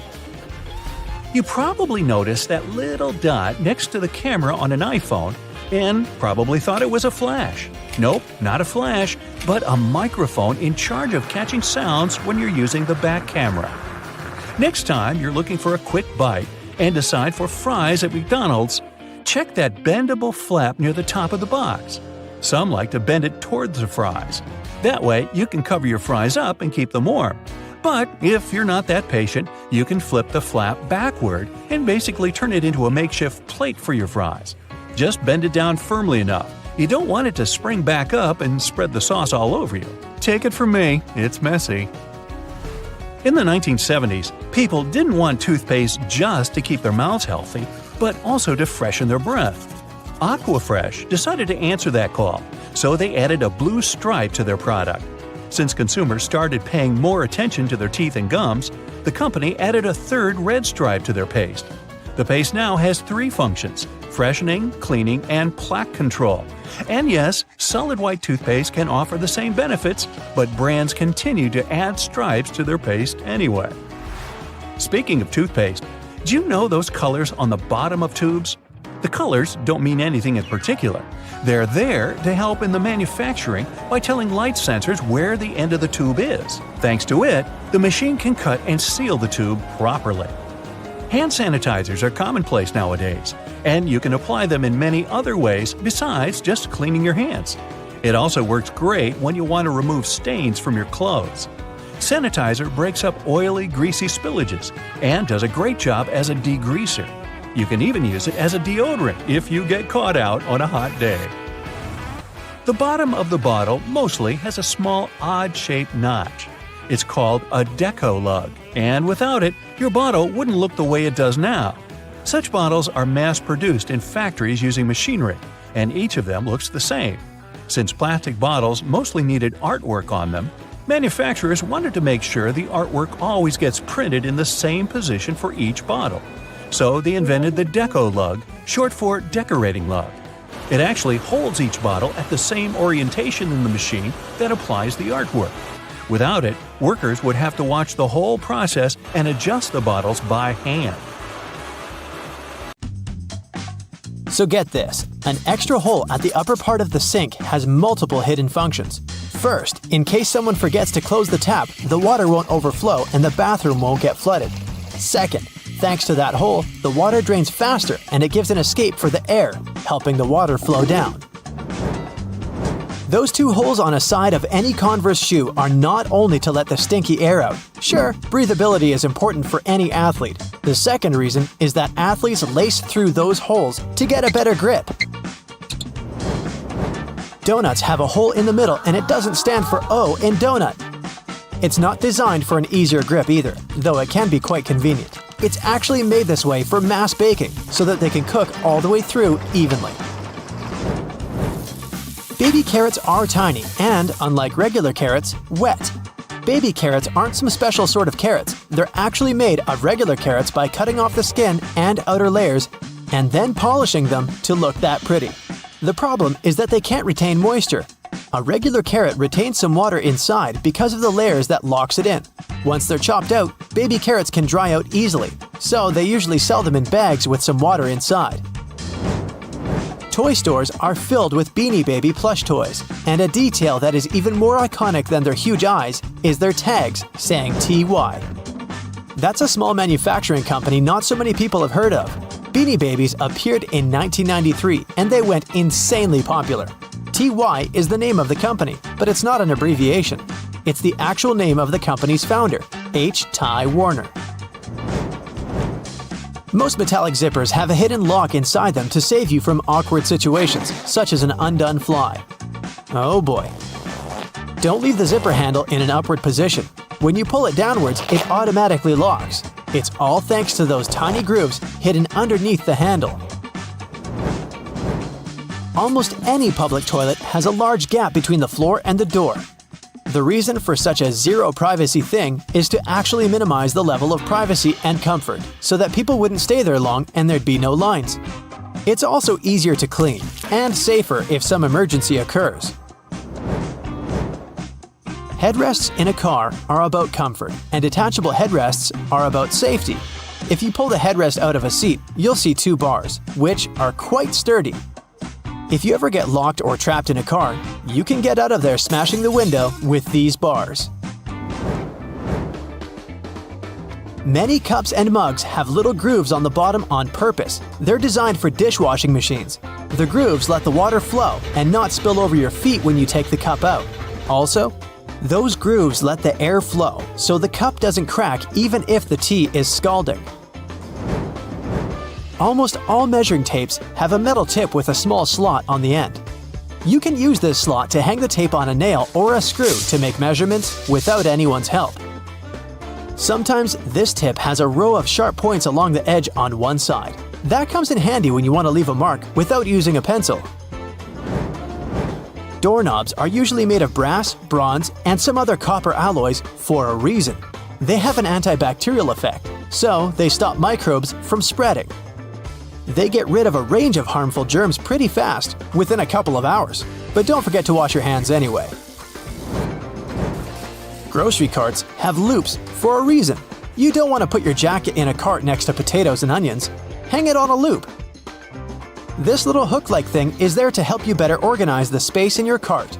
You probably noticed that little dot next to the camera on an iPhone and probably thought it was a flash. Nope, not a flash, but a microphone in charge of catching sounds when you're using the back camera. Next time you're looking for a quick bite, and decide for fries at McDonald's, check that bendable flap near the top of the box. Some like to bend it towards the fries. That way, you can cover your fries up and keep them warm. But if you're not that patient, you can flip the flap backward and basically turn it into a makeshift plate for your fries. Just bend it down firmly enough. You don't want it to spring back up and spread the sauce all over you. Take it from me, it's messy. In the 1970s, people didn't want toothpaste just to keep their mouths healthy, but also to freshen their breath. Aquafresh decided to answer that call, so they added a blue stripe to their product. Since consumers started paying more attention to their teeth and gums, the company added a third red stripe to their paste. The paste now has 3 functions: freshening, cleaning, and plaque control. And yes, solid white toothpaste can offer the same benefits, but brands continue to add stripes to their paste anyway. Speaking of toothpaste, do you know those colors on the bottom of tubes? The colors don't mean anything in particular. They're there to help in the manufacturing by telling light sensors where the end of the tube is. Thanks to it, the machine can cut and seal the tube properly. Hand sanitizers are commonplace nowadays, and you can apply them in many other ways besides just cleaning your hands. It also works great when you want to remove stains from your clothes. Sanitizer breaks up oily, greasy spillages and does a great job as a degreaser. You can even use it as a deodorant if you get caught out on a hot day. The bottom of the bottle mostly has a small, odd-shaped notch. It's called a deco lug, and without it, your bottle wouldn't look the way it does now. Such bottles are mass-produced in factories using machinery, and each of them looks the same. Since plastic bottles mostly needed artwork on them, manufacturers wanted to make sure the artwork always gets printed in the same position for each bottle. So they invented the deco lug, short for decorating lug. It actually holds each bottle at the same orientation in the machine that applies the artwork. Without it, workers would have to watch the whole process and adjust the bottles by hand.
So get this, an extra hole at the upper part of the sink has multiple hidden functions. First, in case someone forgets to close the tap, the water won't overflow and the bathroom won't get flooded. Second, thanks to that hole, the water drains faster and it gives an escape for the air, helping the water flow down. Those 2 holes on a side of any Converse shoe are not only to let the stinky air out. Sure, breathability is important for any athlete. The second reason is that athletes lace through those holes to get a better grip. Donuts have a hole in the middle and it doesn't stand for O in donut. It's not designed for an easier grip either, though it can be quite convenient. It's actually made this way for mass baking, so that they can cook all the way through evenly. Baby carrots are tiny and, unlike regular carrots, wet. Baby carrots aren't some special sort of carrots. They're actually made of regular carrots by cutting off the skin and outer layers and then polishing them to look that pretty. The problem is that they can't retain moisture. A regular carrot retains some water inside because of the layers that locks it in. Once they're chopped out, baby carrots can dry out easily, so they usually sell them in bags with some water inside. Toy stores are filled with Beanie Baby plush toys, and a detail that is even more iconic than their huge eyes is their tags saying TY. That's a small manufacturing company not so many people have heard of. Beanie Babies appeared in 1993 and they went insanely popular. TY is the name of the company, but it's not an abbreviation. It's the actual name of the company's founder, H. Ty Warner. Most metallic zippers have a hidden lock inside them to save you from awkward situations, such as an undone fly. Oh boy. Don't leave the zipper handle in an upward position. When you pull it downwards, it automatically locks. It's all thanks to those tiny grooves hidden underneath the handle. Almost any public toilet has a large gap between the floor and the door. The reason for such a zero privacy thing is to actually minimize the level of privacy and comfort, so that people wouldn't stay there long and there'd be no lines. It's also easier to clean, and safer if some emergency occurs. Headrests in a car are about comfort, and detachable headrests are about safety. If you pull the headrest out of a seat, you'll see 2 bars, which are quite sturdy. If you ever get locked or trapped in a car, you can get out of there smashing the window with these bars. Many cups and mugs have little grooves on the bottom on purpose. They're designed for dishwashing machines. The grooves let the water flow and not spill over your feet when you take the cup out. Also, those grooves let the air flow, so the cup doesn't crack even if the tea is scalding. Almost all measuring tapes have a metal tip with a small slot on the end. You can use this slot to hang the tape on a nail or a screw to make measurements without anyone's help. Sometimes this tip has a row of sharp points along the edge on one side. That comes in handy when you want to leave a mark without using a pencil. Doorknobs are usually made of brass, bronze, and some other copper alloys for a reason. They have an antibacterial effect, so they stop microbes from spreading. They get rid of a range of harmful germs pretty fast, within a couple of hours. But don't forget to wash your hands anyway. Grocery carts have loops for a reason. You don't want to put your jacket in a cart next to potatoes and onions. Hang it on a loop. This little hook-like thing is there to help you better organize the space in your cart.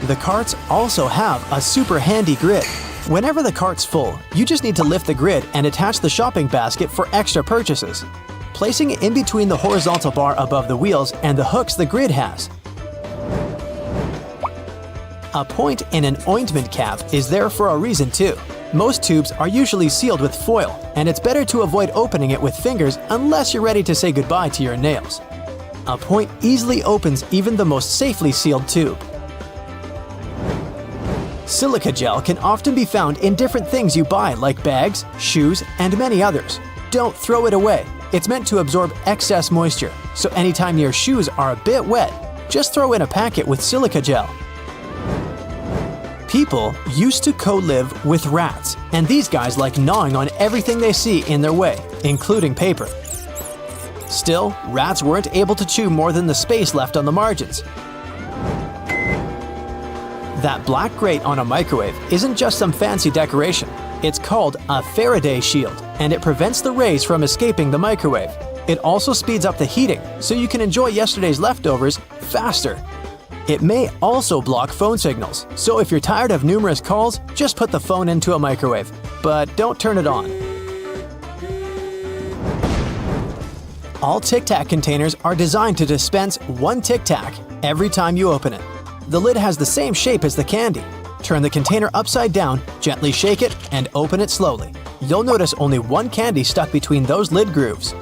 The carts also have a super handy grid. Whenever the cart's full, you just need to lift the grid and attach the shopping basket for extra purchases, placing it in between the horizontal bar above the wheels and the hooks the grid has. A point in an ointment cap is there for a reason too. Most tubes are usually sealed with foil, and it's better to avoid opening it with fingers unless you're ready to say goodbye to your nails. A point easily opens even the most safely sealed tube. Silica gel can often be found in different things you buy like bags, shoes, and many others. Don't throw it away. It's meant to absorb excess moisture, so anytime your shoes are a bit wet, just throw in a packet with silica gel. People used to co-live with rats, and these guys like gnawing on everything they see in their way, including paper. Still, rats weren't able to chew more than the space left on the margins. That black grate on a microwave isn't just some fancy decoration. It's called a Faraday shield, and it prevents the rays from escaping the microwave. It also speeds up the heating, so you can enjoy yesterday's leftovers faster. It may also block phone signals, so if you're tired of numerous calls, just put the phone into a microwave. But don't turn it on. All Tic Tac containers are designed to dispense one Tic Tac every time you open it. The lid has the same shape as the candy. Turn the container upside down, gently shake it, and open it slowly. You'll notice only one candy stuck between those lid grooves.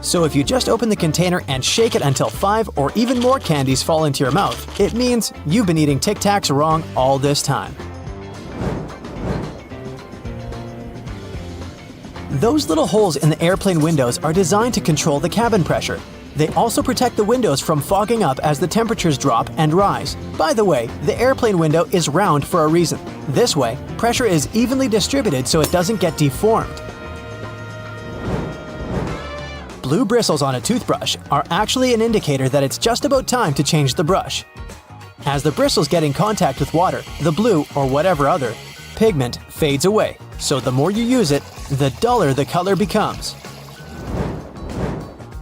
So if you just open the container and shake it until 5 or even more candies fall into your mouth, it means you've been eating Tic Tacs wrong all this time. Those little holes in the airplane windows are designed to control the cabin pressure. They also protect the windows from fogging up as the temperatures drop and rise. By the way, the airplane window is round for a reason. This way, pressure is evenly distributed so it doesn't get deformed. Blue bristles on a toothbrush are actually an indicator that it's just about time to change the brush. As the bristles get in contact with water, the blue, or whatever other, pigment fades away, so the more you use it, the duller the color becomes.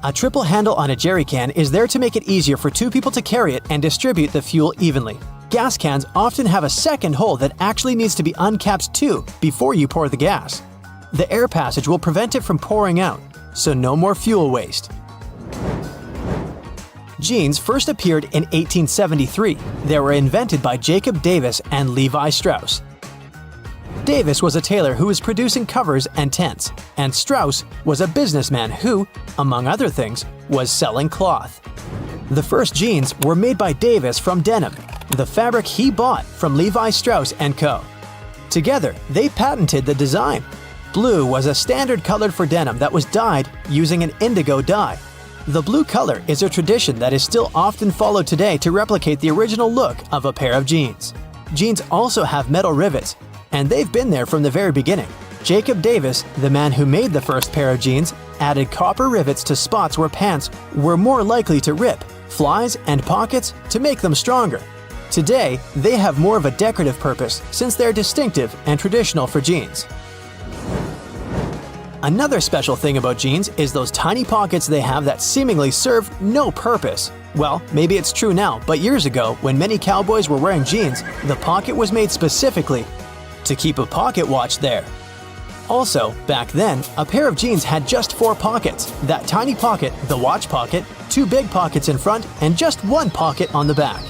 A triple handle on a jerry can is there to make it easier for two people to carry it and distribute the fuel evenly. Gas cans often have a second hole that actually needs to be uncapped too before you pour the gas. The air passage will prevent it from pouring out, so no more fuel waste. Jeans first appeared in 1873. They were invented by Jacob Davis and Levi Strauss. Davis was a tailor who was producing covers and tents, and Strauss was a businessman who, among other things, was selling cloth. The first jeans were made by Davis from denim, the fabric he bought from Levi Strauss & Co. Together, they patented the design. Blue was a standard color for denim that was dyed using an indigo dye. The blue color is a tradition that is still often followed today to replicate the original look of a pair of jeans. Jeans also have metal rivets, and they've been there from the very beginning. Jacob Davis, the man who made the first pair of jeans, added copper rivets to spots where pants were more likely to rip, flies, and pockets to make them stronger. Today, they have more of a decorative purpose since they're distinctive and traditional for jeans. Another special thing about jeans is those tiny pockets they have that seemingly serve no purpose. Well, maybe it's true now, but years ago, when many cowboys were wearing jeans, the pocket was made specifically to keep a pocket watch there. Also, back then, a pair of jeans had just 4 pockets. That tiny pocket, the watch pocket, 2 big pockets in front, and just 1 pocket on the back.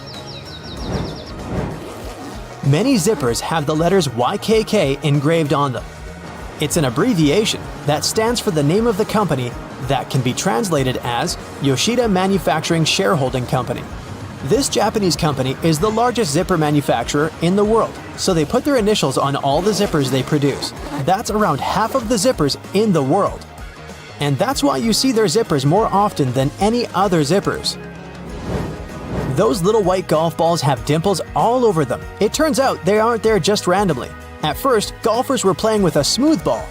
Many zippers have the letters YKK engraved on them. It's an abbreviation that stands for the name of the company that can be translated as Yoshida Manufacturing Shareholding Company. This Japanese company is the largest zipper manufacturer in the world, so they put their initials on all the zippers they produce. That's around half of the zippers in the world. And that's why you see their zippers more often than any other zippers. Those little white golf balls have dimples all over them. It turns out they aren't there just randomly. At first, golfers were playing with a smooth ball.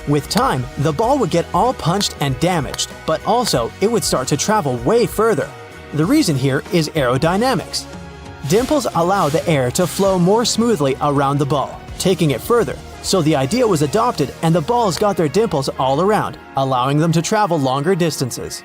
With time, the ball would get all punched and damaged, but also it would start to travel way further. The reason here is aerodynamics. Dimples allow the air to flow more smoothly around the ball, taking it further. So the idea was adopted and the balls got their dimples all around, allowing them to travel longer distances.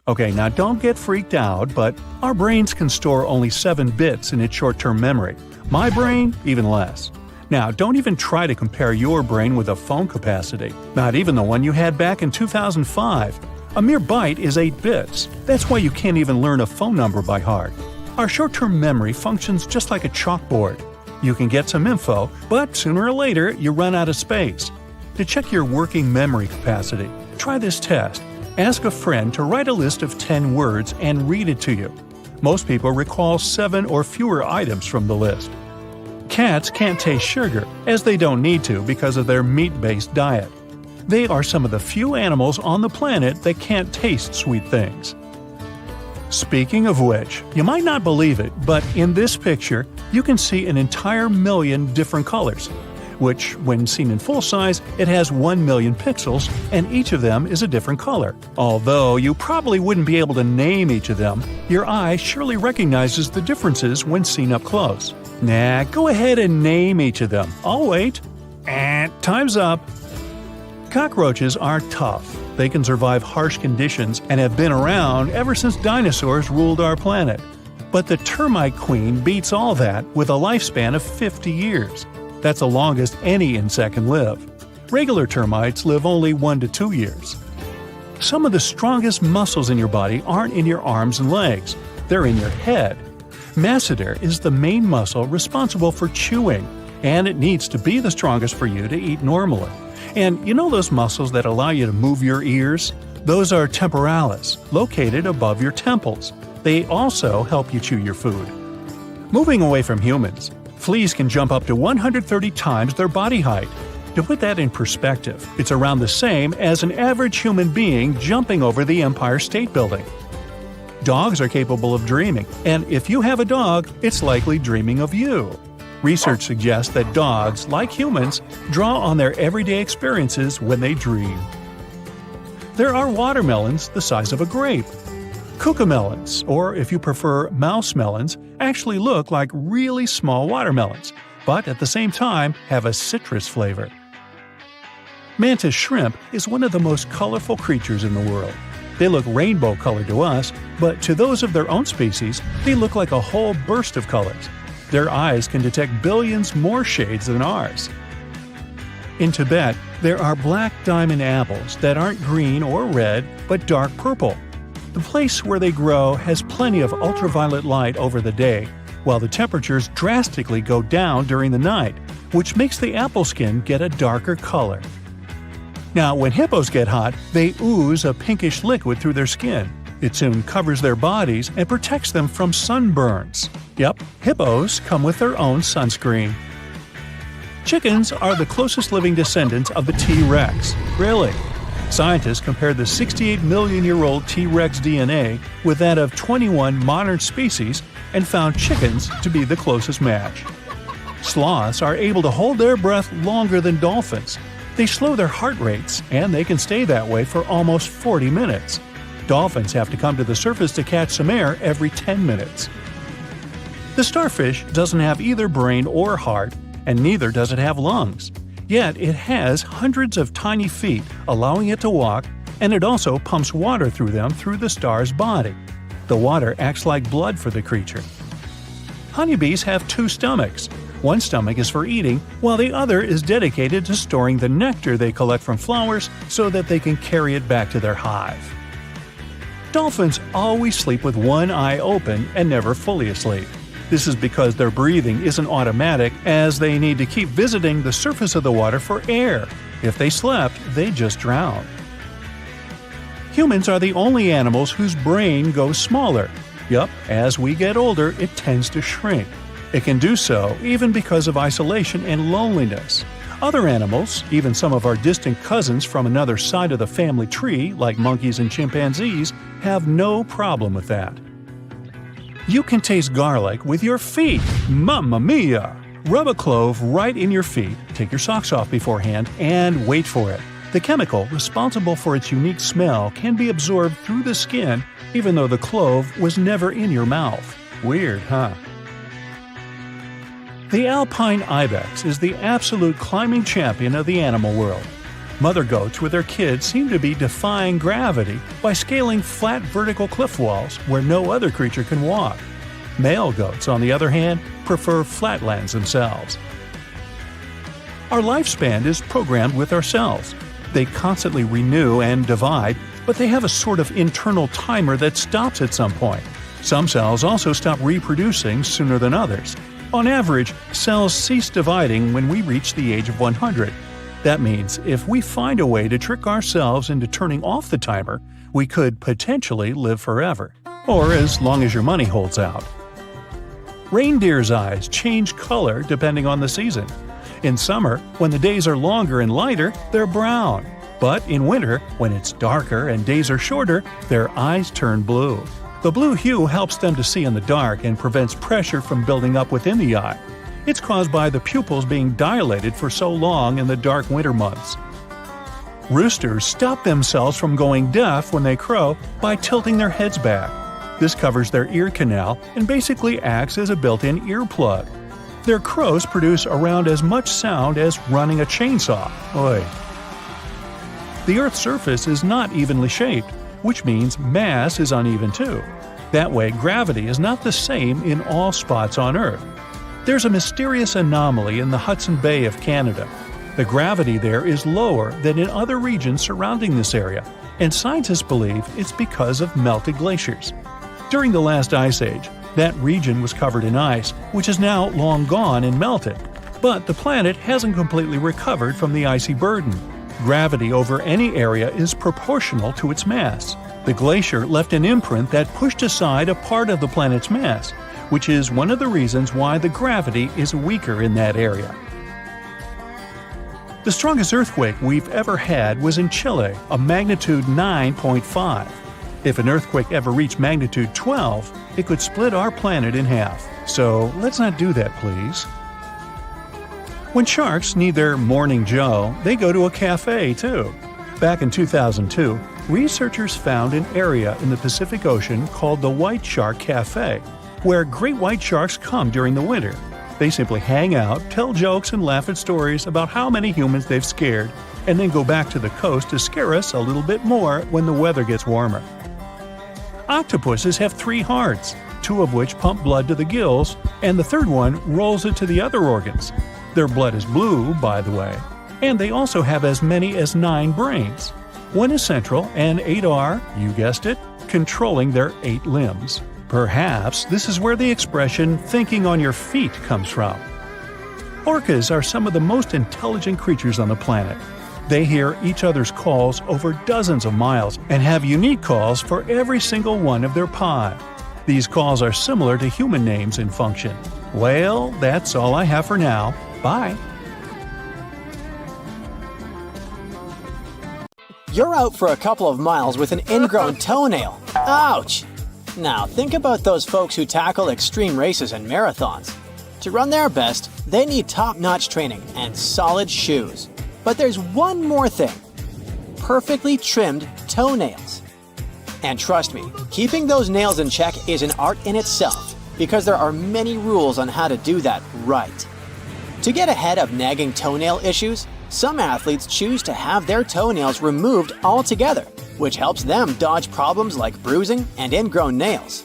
Okay, now don't get freaked out, but our brains can store only 7 bits in its short-term memory. My brain, even less. Now, don't even try to compare your brain with a phone capacity, not even the one you had back in 2005. A mere byte is 8 bits. That's why you can't even learn a phone number by heart. Our short-term memory functions just like a chalkboard. You can get some info, but sooner or later you run out of space. To check your working memory capacity, try this test. Ask a friend to write a list of 10 words and read it to you. Most people recall 7 or fewer items from the list. Cats can't taste sugar, as they don't need to because of their meat-based diet. They are some of the few animals on the planet that can't taste sweet things. Speaking of which, you might not believe it, but in this picture, you can see an entire million different colors, which, when seen in full size, it has 1 million pixels, and each of them is a different color. Although you probably wouldn't be able to name each of them, your eye surely recognizes the differences when seen up close. Nah, go ahead and name each of them. I'll wait. Time's up. Cockroaches are tough. They can survive harsh conditions and have been around ever since dinosaurs ruled our planet. But the termite queen beats all that with a lifespan of 50 years. That's the longest any insect can live. Regular termites live only 1 to 2 years. Some of the strongest muscles in your body aren't in your arms and legs. They're in your head. Masseter is the main muscle responsible for chewing, and it needs to be the strongest for you to eat normally. And you know those muscles that allow you to move your ears? Those are temporalis, located above your temples. They also help you chew your food. Moving away from humans, fleas can jump up to 130 times their body height. To put that in perspective, it's around the same as an average human being jumping over the Empire State Building. Dogs are capable of dreaming, and if you have a dog, it's likely dreaming of you. Research suggests that dogs, like humans, draw on their everyday experiences when they dream. There are watermelons the size of a grape. Cucamelons, or if you prefer mouse melons, actually look like really small watermelons, but at the same time have a citrus flavor. Mantis shrimp is one of the most colorful creatures in the world. They look rainbow-colored to us, but to those of their own species, they look like a whole burst of colors. Their eyes can detect billions more shades than ours. In Tibet, there are black diamond apples that aren't green or red, but dark purple. The place where they grow has plenty of ultraviolet light over the day, while the temperatures drastically go down during the night, which makes the apple skin get a darker color. Now, when hippos get hot, they ooze a pinkish liquid through their skin. It soon covers their bodies and protects them from sunburns. Yep, hippos come with their own sunscreen. Chickens are the closest living descendants of the T-Rex. Really? Scientists compared the 68 million-year-old T-Rex DNA with that of 21 modern species and found chickens to be the closest match. Sloths are able to hold their breath longer than dolphins. They slow their heart rates, and they can stay that way for almost 40 minutes. Dolphins have to come to the surface to catch some air every 10 minutes. The starfish doesn't have either brain or heart, and neither does it have lungs. Yet it has hundreds of tiny feet, allowing it to walk, and it also pumps water through them through the star's body. The water acts like blood for the creature. Honeybees have 2 stomachs. One stomach is for eating, while the other is dedicated to storing the nectar they collect from flowers so that they can carry it back to their hive. Dolphins always sleep with one eye open and never fully asleep. This is because their breathing isn't automatic, as they need to keep visiting the surface of the water for air. If they slept, they'd just drown. Humans are the only animals whose brain goes smaller. Yup, as we get older, it tends to shrink. It can do so even because of isolation and loneliness. Other animals, even some of our distant cousins from another side of the family tree, like monkeys and chimpanzees, have no problem with that. You can taste garlic with your feet. Mamma mia! Rub a clove right in your feet, take your socks off beforehand, and wait for it. The chemical responsible for its unique smell can be absorbed through the skin, even though the clove was never in your mouth. Weird, huh? The alpine ibex is the absolute climbing champion of the animal world. Mother goats with their kids seem to be defying gravity by scaling flat vertical cliff walls where no other creature can walk. Male goats, on the other hand, prefer flatlands themselves. Our lifespan is programmed with our cells. They constantly renew and divide, but they have a sort of internal timer that stops at some point. Some cells also stop reproducing sooner than others. On average, cells cease dividing when we reach the age of 100. That means if we find a way to trick ourselves into turning off the timer, we could potentially live forever. Or as long as your money holds out. Reindeer's eyes change color depending on the season. In summer, when the days are longer and lighter, they're brown. But in winter, when it's darker and days are shorter, their eyes turn blue. The blue hue helps them to see in the dark and prevents pressure from building up within the eye. It's caused by the pupils being dilated for so long in the dark winter months. Roosters stop themselves from going deaf when they crow by tilting their heads back. This covers their ear canal and basically acts as a built-in earplug. Their crows produce around as much sound as running a chainsaw. Oy. The Earth's surface is not evenly shaped, which means mass is uneven too. That way, gravity is not the same in all spots on Earth. There's a mysterious anomaly in the Hudson Bay of Canada. The gravity there is lower than in other regions surrounding this area, and scientists believe it's because of melted glaciers. During the last ice age, that region was covered in ice, which is now long gone and melted. But the planet hasn't completely recovered from the icy burden. Gravity over any area is proportional to its mass. The glacier left an imprint that pushed aside a part of the planet's mass, which is one of the reasons why the gravity is weaker in that area. The strongest earthquake we've ever had was in Chile, a magnitude 9.5. If an earthquake ever reached magnitude 12, it could split our planet in half. So let's not do that, please. When sharks need their morning joe, they go to a cafe too. Back in 2002, researchers found an area in the Pacific Ocean called the White Shark Cafe, where great white sharks come during the winter. They simply hang out, tell jokes, and laugh at stories about how many humans they've scared, and then go back to the coast to scare us a little bit more when the weather gets warmer. Octopuses have 3 hearts, 2 of which pump blood to the gills, and the third one rolls it to the other organs. Their blood is blue, by the way, and they also have as many as 9 brains. 1 is central, and 8 are, you guessed it, controlling their 8 limbs. Perhaps this is where the expression "thinking on your feet" comes from. Orcas are some of the most intelligent creatures on the planet. They hear each other's calls over dozens of miles and have unique calls for every single one of their pod. These calls are similar to human names in function. Well, that's all I have for now. Bye.
You're out for a couple of miles with an ingrown toenail. Ouch! Now, think about those folks who tackle extreme races and marathons. To run their best, they need top-notch training and solid shoes. But there's one more thing. Perfectly trimmed toenails. And trust me, keeping those nails in check is an art in itself, because there are many rules on how to do that right. To get ahead of nagging toenail issues, some athletes choose to have their toenails removed altogether, which helps them dodge problems like bruising and ingrown nails.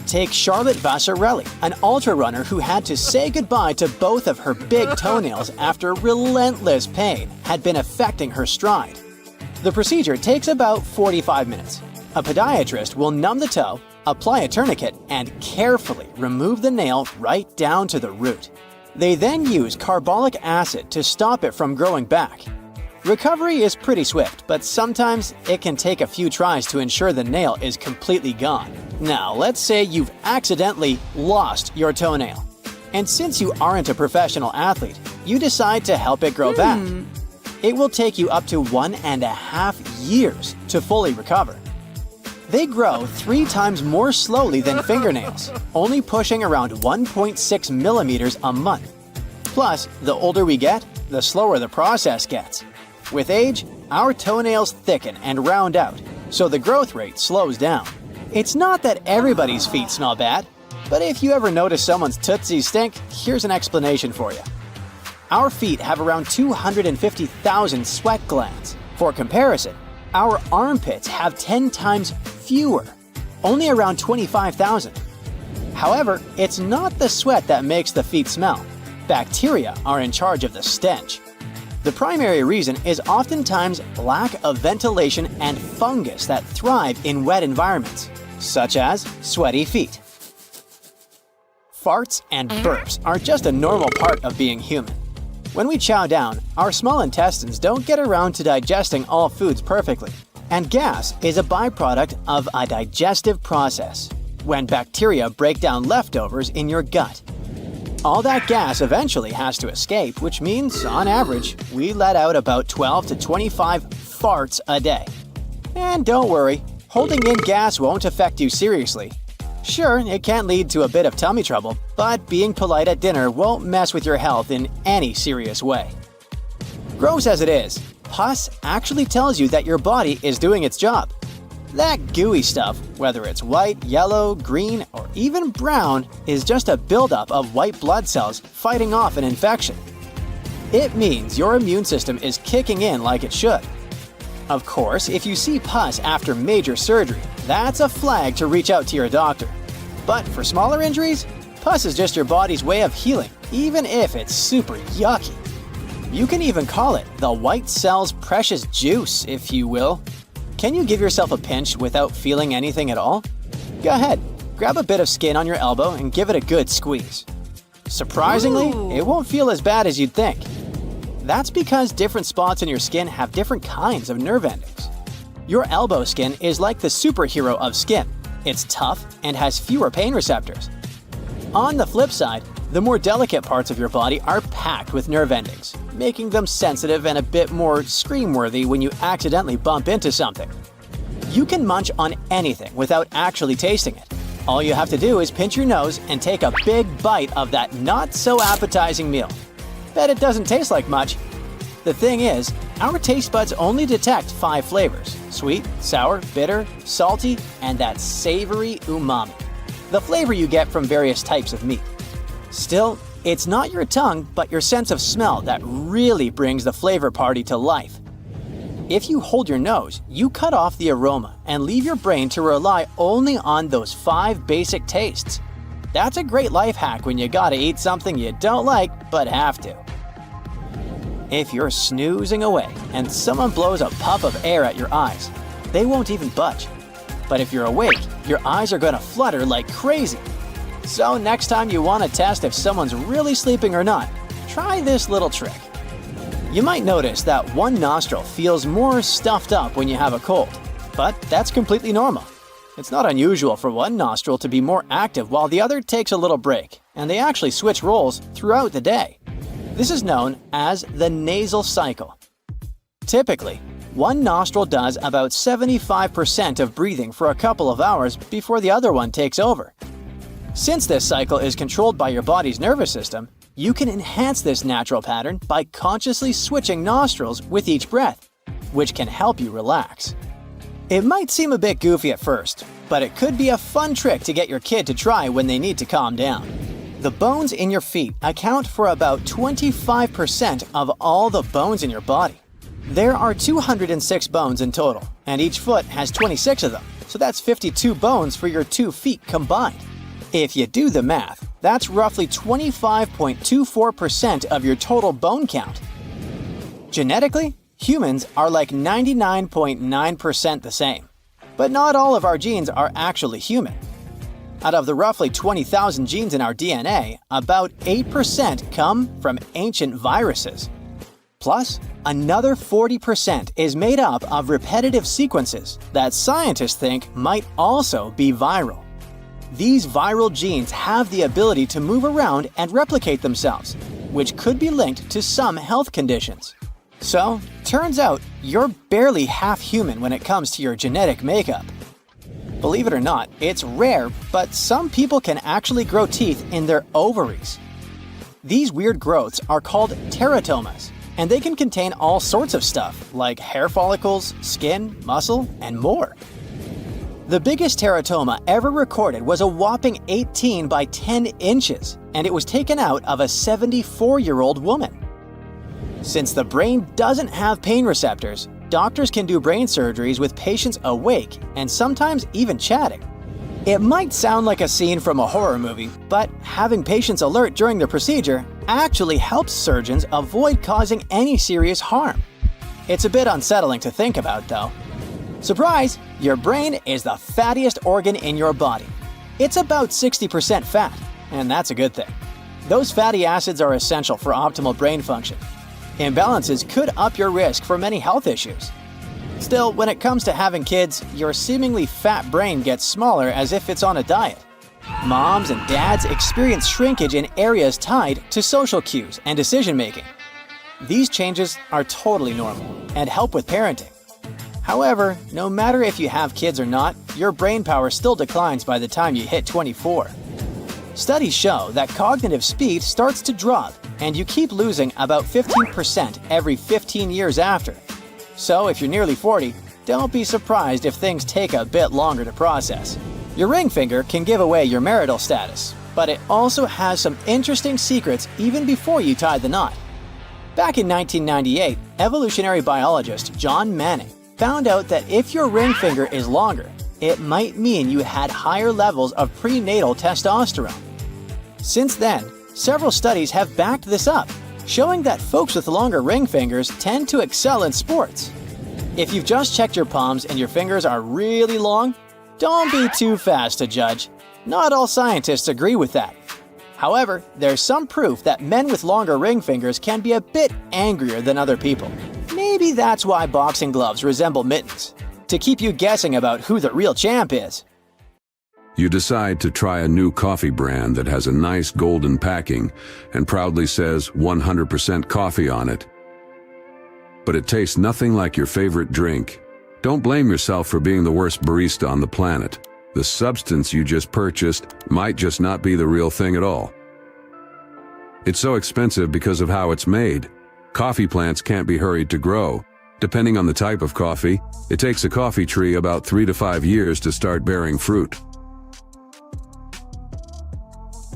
Take Charlotte Vassarelli, an ultra-runner who had to say goodbye to both of her big toenails after relentless pain had been affecting her stride. The procedure takes about 45 minutes. A podiatrist will numb the toe, apply a tourniquet, and carefully remove the nail right down to the root. They then use carbolic acid to stop it from growing back. Recovery is pretty swift, but sometimes it can take a few tries to ensure the nail is completely gone. Now, let's say you've accidentally lost your toenail. And since you aren't a professional athlete, you decide to help it grow back. It will take you up to 1.5 years to fully recover. They grow 3 times more slowly than fingernails, only pushing around 1.6 millimeters a month. Plus, the older we get, the slower the process gets. With age, our toenails thicken and round out, so the growth rate slows down. It's not that everybody's feet smell bad, but if you ever notice someone's tootsies stink, here's an explanation for you. Our feet have around 250,000 sweat glands. For comparison, our armpits have 10 times fewer, only around 25,000. However, it's not the sweat that makes the feet smell. Bacteria are in charge of the stench. The primary reason is oftentimes lack of ventilation and fungus that thrive in wet environments, such as sweaty feet. Farts and burps are just a normal part of being human. When we chow down, our small intestines don't get around to digesting all foods perfectly, and gas is a byproduct of a digestive process, when bacteria break down leftovers in your gut. All that gas eventually has to escape, which means, on average, we let out about 12 to 25 farts a day. And don't worry, holding in gas won't affect you seriously. Sure, it can lead to a bit of tummy trouble, but being polite at dinner won't mess with your health in any serious way. Gross as it is, pus actually tells you that your body is doing its job. That gooey stuff, whether it's white, yellow, green, or even brown, is just a buildup of white blood cells fighting off an infection. It means your immune system is kicking in like it should. Of course, if you see pus after major surgery, that's a flag to reach out to your doctor. But for smaller injuries, pus is just your body's way of healing, even if it's super yucky. You can even call it the white cell's precious juice, if you will. Can you give yourself a pinch without feeling anything at all? Go ahead, grab a bit of skin on your elbow and give it a good squeeze. Surprisingly, it won't feel as bad as you'd think. That's because different spots in your skin have different kinds of nerve endings. Your elbow skin is like the superhero of skin. It's tough and has fewer pain receptors. On the flip side, the more delicate parts of your body are packed with nerve endings, making them sensitive and a bit more scream-worthy when you accidentally bump into something. You can munch on anything without actually tasting it. All you have to do is pinch your nose and take a big bite of that not-so-appetizing meal. Bet it doesn't taste like much. The thing is, our taste buds only detect 5 flavors: sweet, sour, bitter, salty, and that savory umami, the flavor you get from various types of meat. Still, it's not your tongue, but your sense of smell that really brings the flavor party to life. If you hold your nose, you cut off the aroma and leave your brain to rely only on those 5 basic tastes. That's a great life hack when you gotta eat something you don't like but have to. If you're snoozing away and someone blows a puff of air at your eyes, they won't even budge. But if you're awake, your eyes are gonna flutter like crazy. So next time you want to test if someone's really sleeping or not, try this little trick. You might notice that one nostril feels more stuffed up when you have a cold, but that's completely normal. It's not unusual for one nostril to be more active while the other takes a little break, and they actually switch roles throughout the day. This is known as the nasal cycle. Typically, one nostril does about 75% of breathing for a couple of hours before the other one takes over. Since this cycle is controlled by your body's nervous system, you can enhance this natural pattern by consciously switching nostrils with each breath, which can help you relax. It might seem a bit goofy at first, but it could be a fun trick to get your kid to try when they need to calm down. The bones in your feet account for about 25% of all the bones in your body. There are 206 bones in total, and each foot has 26 of them, so that's 52 bones for your 2 feet combined. If you do the math, that's roughly 25.24% of your total bone count. Genetically, humans are like 99.9% the same. But not all of our genes are actually human. Out of the roughly 20,000 genes in our DNA, about 8% come from ancient viruses. Plus, another 40% is made up of repetitive sequences that scientists think might also be viral. These viral genes have the ability to move around and replicate themselves, which could be linked to some health conditions. So, turns out you're barely half human when it comes to your genetic makeup. Believe it or not, it's rare, but some people can actually grow teeth in their ovaries. These weird growths are called teratomas, and they can contain all sorts of stuff like hair follicles, skin, muscle, and more. The biggest teratoma ever recorded was a whopping 18 by 10 inches, and it was taken out of a 74-year-old woman. Since the brain doesn't have pain receptors, doctors can do brain surgeries with patients awake and sometimes even chatting. It might sound like a scene from a horror movie, but having patients alert during the procedure actually helps surgeons avoid causing any serious harm. It's a bit unsettling to think about, though. Surprise! Your brain is the fattiest organ in your body. It's about 60% fat, and that's a good thing. Those fatty acids are essential for optimal brain function. Imbalances could up your risk for many health issues. Still, when it comes to having kids, your seemingly fat brain gets smaller as if it's on a diet. Moms and dads experience shrinkage in areas tied to social cues and decision-making. These changes are totally normal and help with parenting. However, no matter if you have kids or not, your brain power still declines by the time you hit 24. Studies show that cognitive speed starts to drop, and you keep losing about 15% every 15 years after. So if you're nearly 40, don't be surprised if things take a bit longer to process. Your ring finger can give away your marital status, but it also has some interesting secrets even before you tie the knot. Back in 1998, evolutionary biologist John Manning found out that if your ring finger is longer, it might mean you had higher levels of prenatal testosterone. Since then, several studies have backed this up, showing that folks with longer ring fingers tend to excel in sports. If you've just checked your palms and your fingers are really long, don't be too fast to judge. Not all scientists agree with that. However, there's some proof that men with longer ring fingers can be a bit angrier than other people. Maybe that's why boxing gloves resemble mittens, to keep you guessing about who the real champ is.
You decide to try a new coffee brand that has a nice golden packing and proudly says 100% coffee on it. But it tastes nothing like your favorite drink. Don't blame yourself for being the worst barista on the planet. The substance you just purchased might just not be the real thing at all. It's so expensive because of how it's made. Coffee plants can't be hurried to grow. Depending on the type of coffee, it takes a coffee tree about 3 to 5 years to start bearing fruit.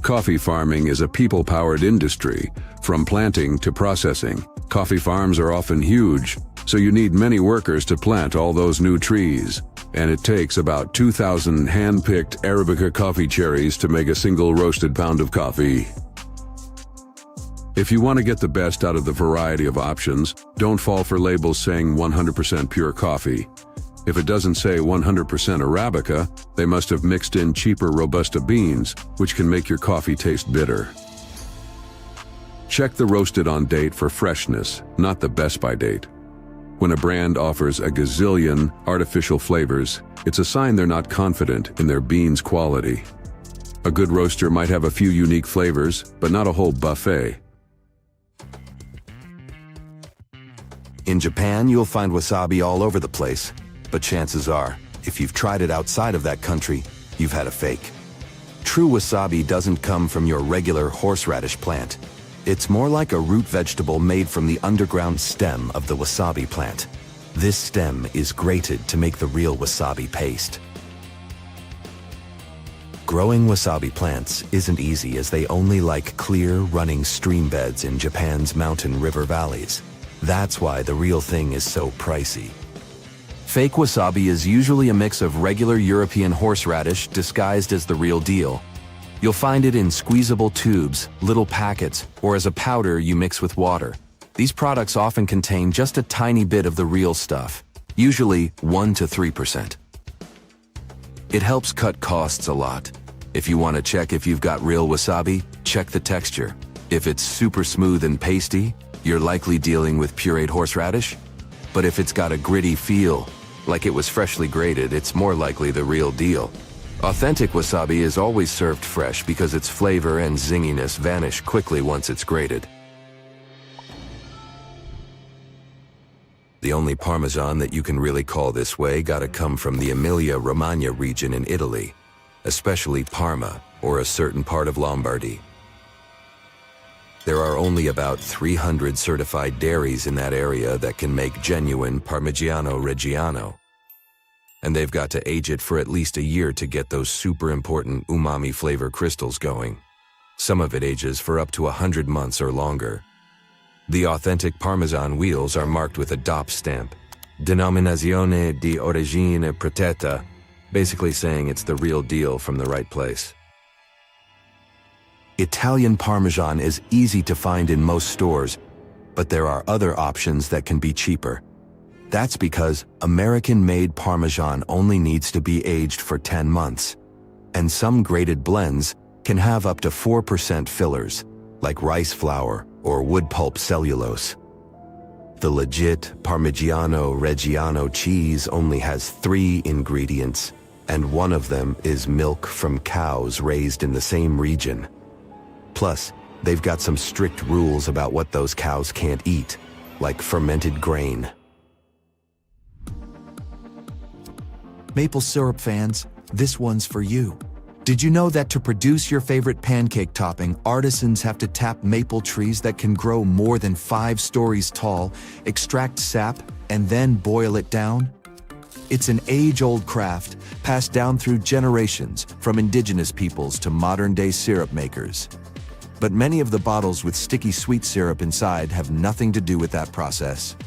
Coffee farming is a people-powered industry, from planting to processing. Coffee farms are often huge, so you need many workers to plant all those new trees. And it takes about 2,000 hand-picked Arabica coffee cherries to make a single roasted pound of coffee. If you want to get the best out of the variety of options, don't fall for labels saying 100% pure coffee. If it doesn't say 100% Arabica, they must have mixed in cheaper Robusta beans, which can make your coffee taste bitter. Check the roasted on date for freshness, not the best by date. When a brand offers a gazillion artificial flavors, it's a sign they're not confident in their beans' quality. A good roaster might have a few unique flavors, but not a whole buffet.
In Japan, you'll find wasabi all over the place, but chances are, if you've tried it outside of that country, you've had a fake. True wasabi doesn't come from your regular horseradish plant. It's more like a root vegetable made from the underground stem of the wasabi plant. This stem is grated to make the real wasabi paste. Growing wasabi plants isn't easy as they only like clear, running stream beds in Japan's mountain river valleys. That's why the real thing is so pricey. Fake wasabi is usually a mix of regular European horseradish disguised as the real deal. You'll find it in squeezable tubes, little packets, or as a powder you mix with water. These products often contain just a tiny bit of the real stuff, usually 1 to 3%. It helps cut costs a lot. If you want to check if you've got real wasabi, check the texture. If it's super smooth and pasty, you're likely dealing with pureed horseradish. But if it's got a gritty feel, like it was freshly grated, it's more likely the real deal. Authentic wasabi is always served fresh because its flavor and zinginess vanish quickly once it's grated. The only Parmesan that you can really call this way gotta come from the Emilia-Romagna region in Italy, especially Parma, or a certain part of Lombardy. There are only about 300 certified dairies in that area that can make genuine Parmigiano Reggiano. And they've got to age it for at least a year to get those super important umami flavor crystals going. Some of it ages for up to 100 months or longer. The authentic Parmesan wheels are marked with a DOP stamp, Denominazione di Origine Protetta, basically saying it's the real deal from the right place. Italian Parmesan is easy to find in most stores, but there are other options that can be cheaper. That's because American-made Parmesan only needs to be aged for 10 months, and some graded blends can have up to 4% fillers, like rice flour or wood pulp cellulose. The legit Parmigiano Reggiano cheese only has 3 ingredients, and one of them is milk from cows raised in the same region. Plus, they've got some strict rules about what those cows can't eat, like fermented grain. Maple syrup fans, this one's for you. Did you know that to produce your favorite pancake topping, artisans have to tap maple trees that can grow more than 5 stories tall, extract sap, and then boil it down? It's an age-old craft passed down through generations from indigenous peoples to modern-day syrup makers. But many of the bottles with sticky sweet syrup inside have nothing to do with that process.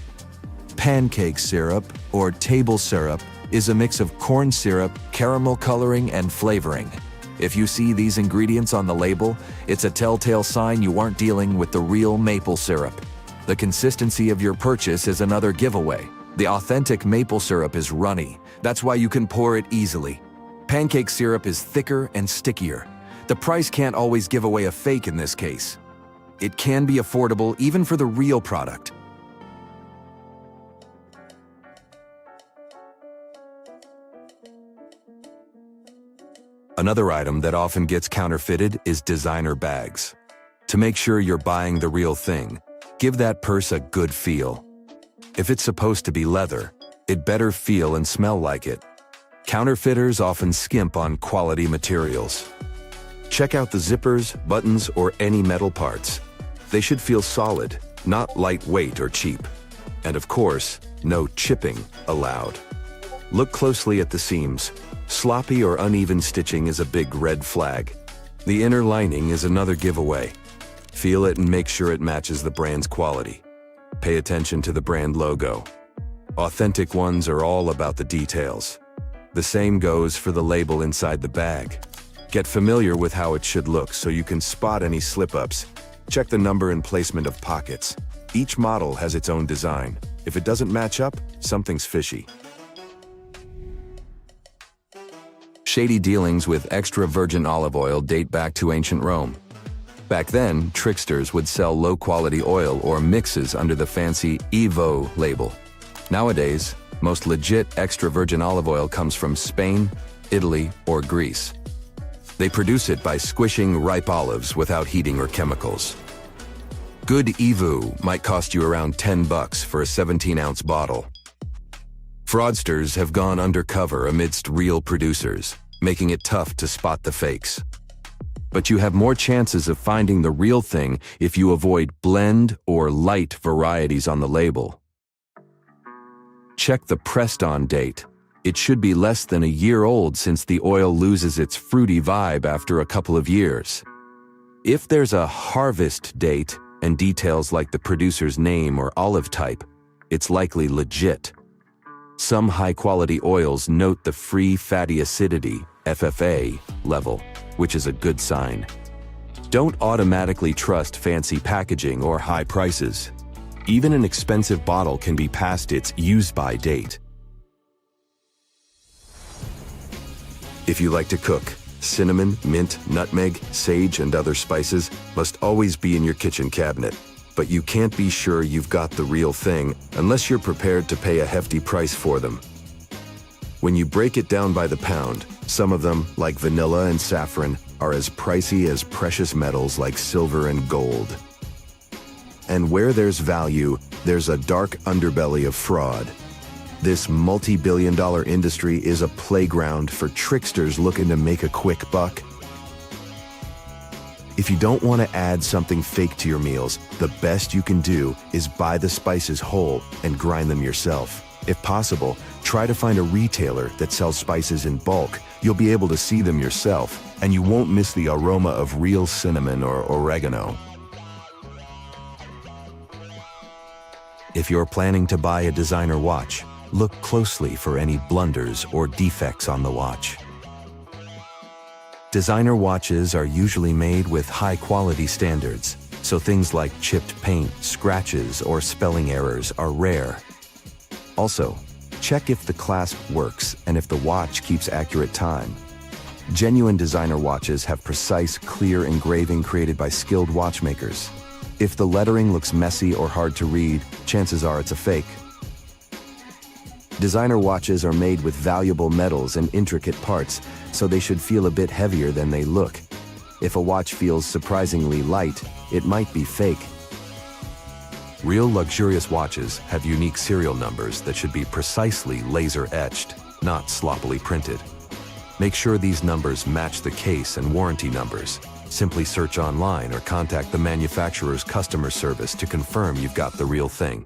Pancake syrup, or table syrup, is a mix of corn syrup, caramel coloring, and flavoring. If you see these ingredients on the label, it's a telltale sign you aren't dealing with the real maple syrup. The consistency of your purchase is another giveaway. The authentic maple syrup is runny. That's why you can pour it easily. Pancake syrup is thicker and stickier. The price can't always give away a fake in this case. It can be affordable even for the real product. Another item that often gets counterfeited is designer bags. To make sure you're buying the real thing, give that purse a good feel. If it's supposed to be leather, it better feel and smell like it. Counterfeiters often skimp on quality materials. Check out the zippers, buttons, or any metal parts. They should feel solid, not lightweight or cheap. And of course, no chipping allowed. Look closely at the seams. Sloppy or uneven stitching is a big red flag. The inner lining is another giveaway. Feel it and make sure it matches the brand's quality. Pay attention to the brand logo. Authentic ones are all about the details. The same goes for the label inside the bag. Get familiar with how it should look so you can spot any slip-ups. Check the number and placement of pockets. Each model has its own design. If it doesn't match up, something's fishy. Shady dealings with extra virgin olive oil date back to ancient Rome. Back then, tricksters would sell low-quality oil or mixes under the fancy Evo label. Nowadays, most legit extra virgin olive oil comes from Spain, Italy, or Greece. They produce it by squishing ripe olives without heating or chemicals. Good Evo might cost you around $10 for a 17-ounce bottle. Fraudsters have gone undercover amidst real producers, making it tough to spot the fakes. But you have more chances of finding the real thing if you avoid blend or light varieties on the label. Check the pressed-on date. It should be less than a year old since the oil loses its fruity vibe after a couple of years. If there's a harvest date and details like the producer's name or olive type, it's likely legit. Some high-quality oils note the free fatty acidity, FFA, level, which is a good sign. Don't automatically trust fancy packaging or high prices. Even an expensive bottle can be past its use-by date. If you like to cook, cinnamon, mint, nutmeg, sage, and other spices must always be in your kitchen cabinet. But you can't be sure you've got the real thing unless you're prepared to pay a hefty price for them. When you break it down by the pound, some of them, like vanilla and saffron, are as pricey as precious metals like silver and gold. And where there's value, there's a dark underbelly of fraud. This multi-billion-dollar industry is a playground for tricksters looking to make a quick buck. If you don't want to add something fake to your meals, the best you can do is buy the spices whole and grind them yourself. If possible, try to find a retailer that sells spices in bulk. You'll be able to see them yourself, and you won't miss the aroma of real cinnamon or oregano. If you're planning to buy a designer watch, look closely for any blunders or defects on the watch. Designer watches are usually made with high-quality standards, so things like chipped paint, scratches, or spelling errors are rare. Also, check if the clasp works and if the watch keeps accurate time. Genuine designer watches have precise, clear engraving created by skilled watchmakers. If the lettering looks messy or hard to read, chances are it's a fake. Designer watches are made with valuable metals and intricate parts, so they should feel a bit heavier than they look. If a watch feels surprisingly light, it might be fake. Real luxurious watches have unique serial numbers that should be precisely laser-etched, not sloppily printed. Make sure these numbers match the case and warranty numbers. Simply search online or contact the manufacturer's customer service to confirm you've got the real thing.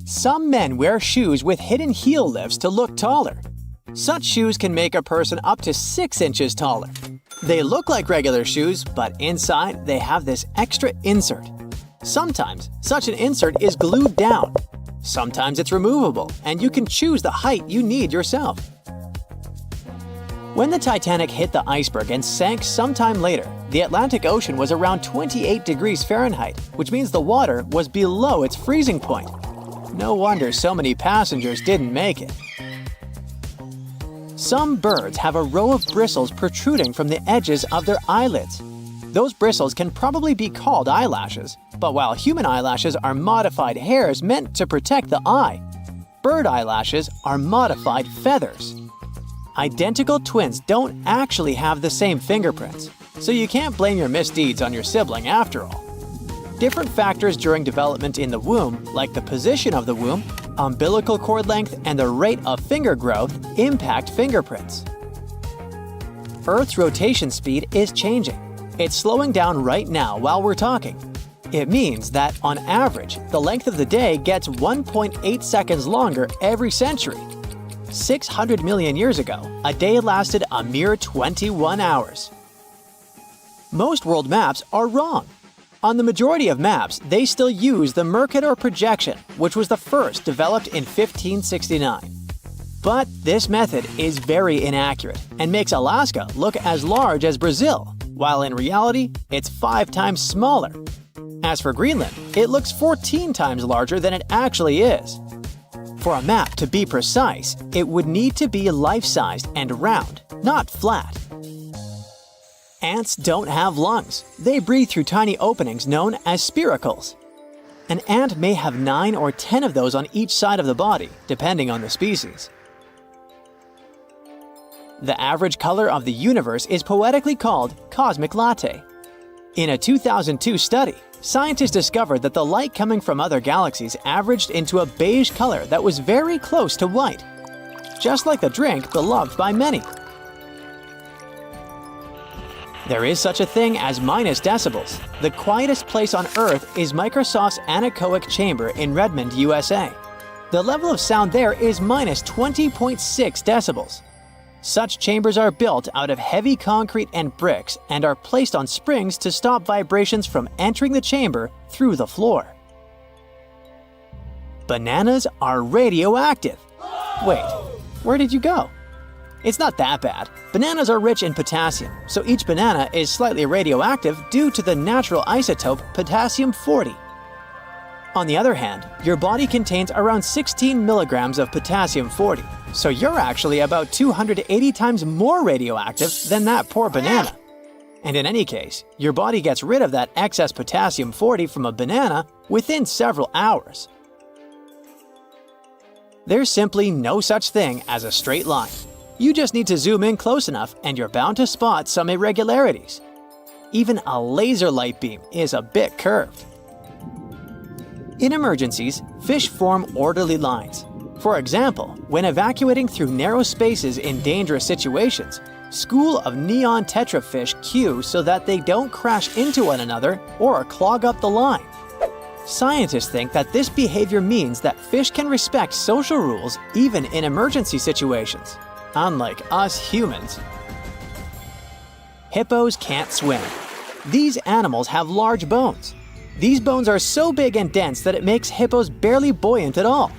Some men wear shoes with hidden heel lifts to look taller. Such shoes can make a person up to 6 inches taller. They look like regular shoes, but inside they have this extra insert. Sometimes, such an insert is glued down. Sometimes it's removable, and you can choose the height you need yourself. When the Titanic hit the iceberg and sank sometime later, the Atlantic Ocean was around 28 degrees Fahrenheit, which means the water was below its freezing point. No wonder so many passengers didn't make it. Some birds have a row of bristles protruding from the edges of their eyelids. Those bristles can probably be called eyelashes, but while human eyelashes are modified hairs meant to protect the eye, bird eyelashes are modified feathers. Identical twins don't actually have the same fingerprints, so you can't blame your misdeeds on your sibling after all. Different factors during development in the womb, like the position of the womb, umbilical cord length, and the rate of finger growth, impact fingerprints. Earth's rotation speed is changing. It's slowing down right now while we're talking. It means that, on average, the length of the day gets 1.8 seconds longer every century. 600 million years ago, a day lasted a mere 21 hours. Most world maps are wrong. On the majority of maps, they still use the Mercator projection, which was the first developed in 1569. But this method is very inaccurate and makes Alaska look as large as Brazil, while in reality, it's 5 times smaller. As for Greenland, it looks 14 times larger than it actually is. For a map to be precise, it would need to be life-sized and round, not flat. Ants don't have lungs. They breathe through tiny openings known as spiracles. An ant may have 9 or 10 of those on each side of the body, depending on the species. The average color of the universe is poetically called cosmic latte. In a 2002 study, scientists discovered that the light coming from other galaxies averaged into a beige color that was very close to white, just like the drink beloved by many. There is such a thing as minus decibels. The quietest place on Earth is Microsoft's anechoic chamber in Redmond, USA. The level of sound there is minus 20.6 decibels. Such chambers are built out of heavy concrete and bricks and are placed on springs to stop vibrations from entering the chamber through the floor. Bananas are radioactive. Wait, where did you go? It's not that bad. Bananas are rich in potassium, so each banana is slightly radioactive due to the natural isotope potassium-40. On the other hand, your body contains around 16 milligrams of potassium-40, so you're actually about 280 times more radioactive than that poor banana. And in any case, your body gets rid of that excess potassium-40 from a banana within several hours. There's simply no such thing as a straight line. You just need to zoom in close enough and you're bound to spot some irregularities. Even a laser light beam is a bit curved. In emergencies, fish form orderly lines. For example, when evacuating through narrow spaces in dangerous situations, school of neon tetrafish queue so that they don't crash into one another or clog up the line. Scientists think that this behavior means that fish can respect social rules even in emergency situations, unlike us humans. Hippos can't swim. These animals have large bones. These bones are so big and dense that it makes hippos barely buoyant at all.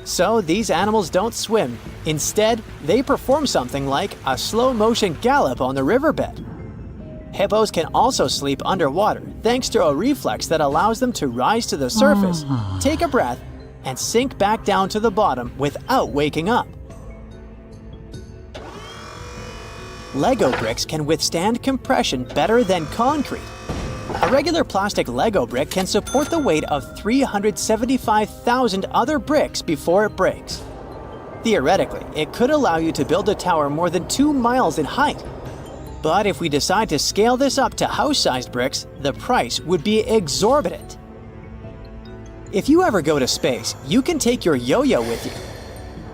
So these animals don't swim. Instead, they perform something like a slow-motion gallop on the riverbed. Hippos can also sleep underwater thanks to a reflex that allows them to rise to the surface, take a breath, and sink back down to the bottom without waking up. Lego bricks can withstand compression better than concrete. A regular plastic Lego brick can support the weight of 375,000 other bricks before it breaks. Theoretically, it could allow you to build a tower more than 2 miles in height. But if we decide to scale this up to house-sized bricks, the price would be exorbitant. If you ever go to space, you can take your yo-yo with you.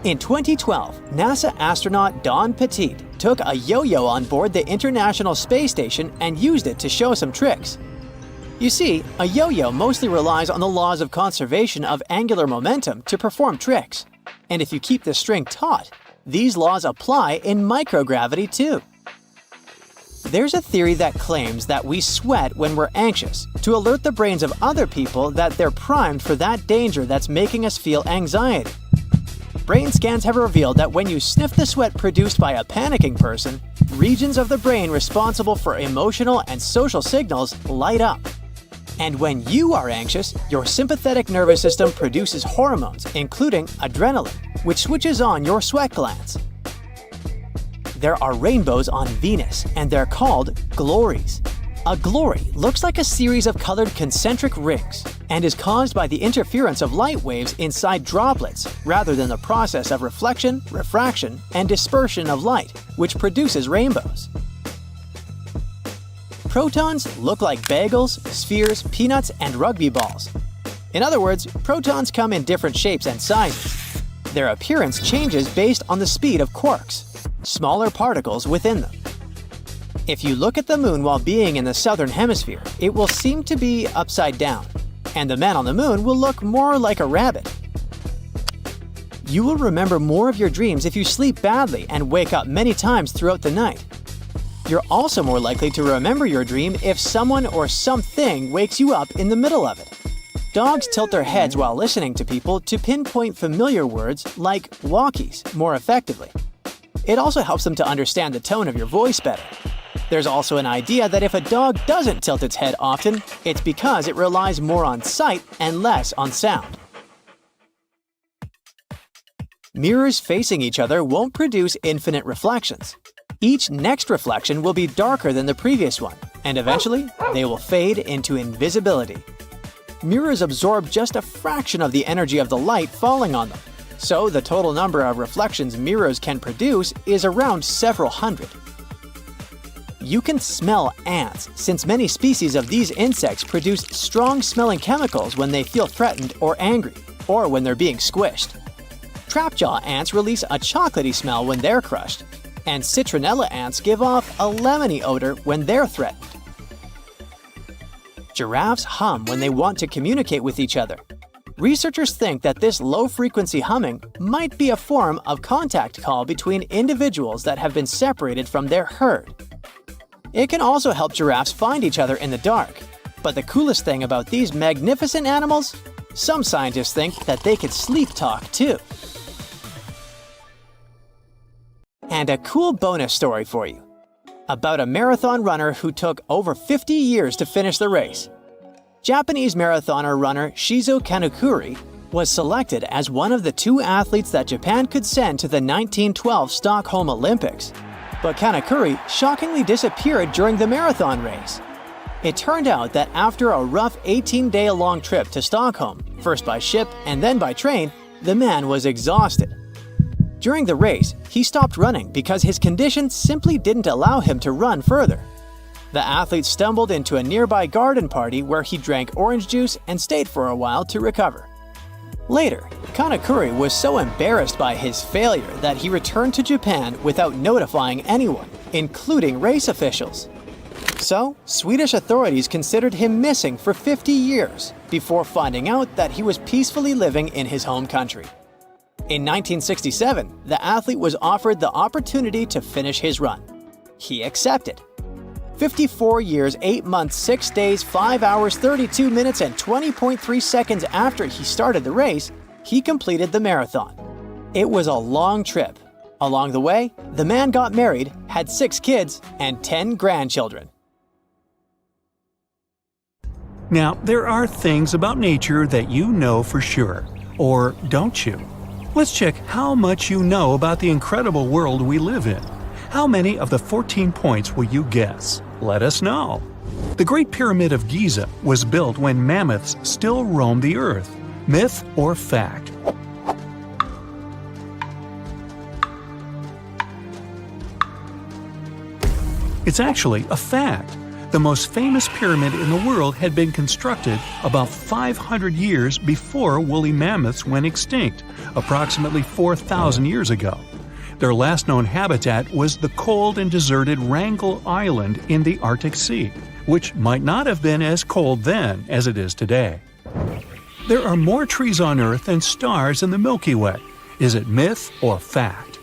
In 2012, NASA astronaut Don Petit took a yo-yo on board the International Space Station and used it to show some tricks. You see, a yo-yo mostly relies on the laws of conservation of angular momentum to perform tricks. And if you keep the string taut, these laws apply in microgravity too. There's a theory that claims that we sweat when we're anxious to alert the brains of other people that they're primed for that danger that's making us feel anxiety. Brain scans have revealed that when you sniff the sweat produced by a panicking person, regions of the brain responsible for emotional and social signals light up. And when you are anxious, your sympathetic nervous system produces hormones, including adrenaline, which switches on your sweat glands. There are rainbows on Venus, and they're called glories. A glory looks like a series of colored concentric rings and is caused by the interference of light waves inside droplets rather than the process of reflection, refraction, and dispersion of light, which produces rainbows. Protons look like bagels, spheres, peanuts, and rugby balls. In other words, protons come in different shapes and sizes. Their appearance changes based on the speed of quirks, smaller particles within them. If you look at the moon while being in the southern hemisphere, it will seem to be upside down, and the man on the moon will look more like a rabbit. You will remember more of your dreams if you sleep badly and wake up many times throughout the night. You're also more likely to remember your dream if someone or something wakes you up in the middle of it. Dogs tilt their heads while listening to people to pinpoint familiar words like walkies more effectively. It also helps them to understand the tone of your voice better. There's also an idea that if a dog doesn't tilt its head often, it's because it relies more on sight and less on sound. Mirrors facing each other won't produce infinite reflections. Each next reflection will be darker than the previous one, and eventually, they will fade into invisibility. Mirrors absorb just a fraction of the energy of the light falling on them, so the total number of reflections mirrors can produce is around several hundred. You can smell ants, since many species of these insects produce strong-smelling chemicals when they feel threatened or angry, or when they're being squished. Trapjaw ants release a chocolatey smell when they're crushed, and citronella ants give off a lemony odor when they're threatened. Giraffes hum when they want to communicate with each other. Researchers think that this low-frequency humming might be a form of contact call between individuals that have been separated from their herd. It can also help giraffes find each other in the dark. But the coolest thing about these magnificent animals? Some scientists think that they could sleep talk too. And a cool bonus story for you about a marathon runner who took over 50 years to finish the race. Japanese marathoner runner Shizo Kanekuri was selected as one of the 2 athletes that Japan could send to the 1912 Stockholm Olympics. But Kanekuri shockingly disappeared during the marathon race. It turned out that after a rough 18-day-long trip to Stockholm, first by ship and then by train, the man was exhausted. During the race, he stopped running because his condition simply didn't allow him to run further. The athlete stumbled into a nearby garden party where he drank orange juice and stayed for a while to recover. Later, Kanekuri was so embarrassed by his failure that he returned to Japan without notifying anyone, including race officials. So, Swedish authorities considered him missing for 50 years before finding out that he was peacefully living in his home country. In 1967, the athlete was offered the opportunity to finish his run. He accepted. 54 years, 8 months, 6 days, 5 hours, 32 minutes, and 20.3 seconds after he started the race, he completed the marathon. It was a long trip. Along the way, the man got married, had 6 kids, and 10 grandchildren.
Now, there are things about nature that you know for sure, or don't you? Let's check how much you know about the incredible world we live in. How many of the 14 points will you guess? Let us know. The Great Pyramid of Giza was built when mammoths still roamed the earth. Myth or fact? It's actually a fact. The most famous pyramid in the world had been constructed about 500 years before woolly mammoths went extinct, approximately 4,000 years ago. Their last known habitat was the cold and deserted Wrangel Island in the Arctic Sea, which might not have been as cold then as it is today. There are more trees on Earth than stars in the Milky Way. Is it myth or fact?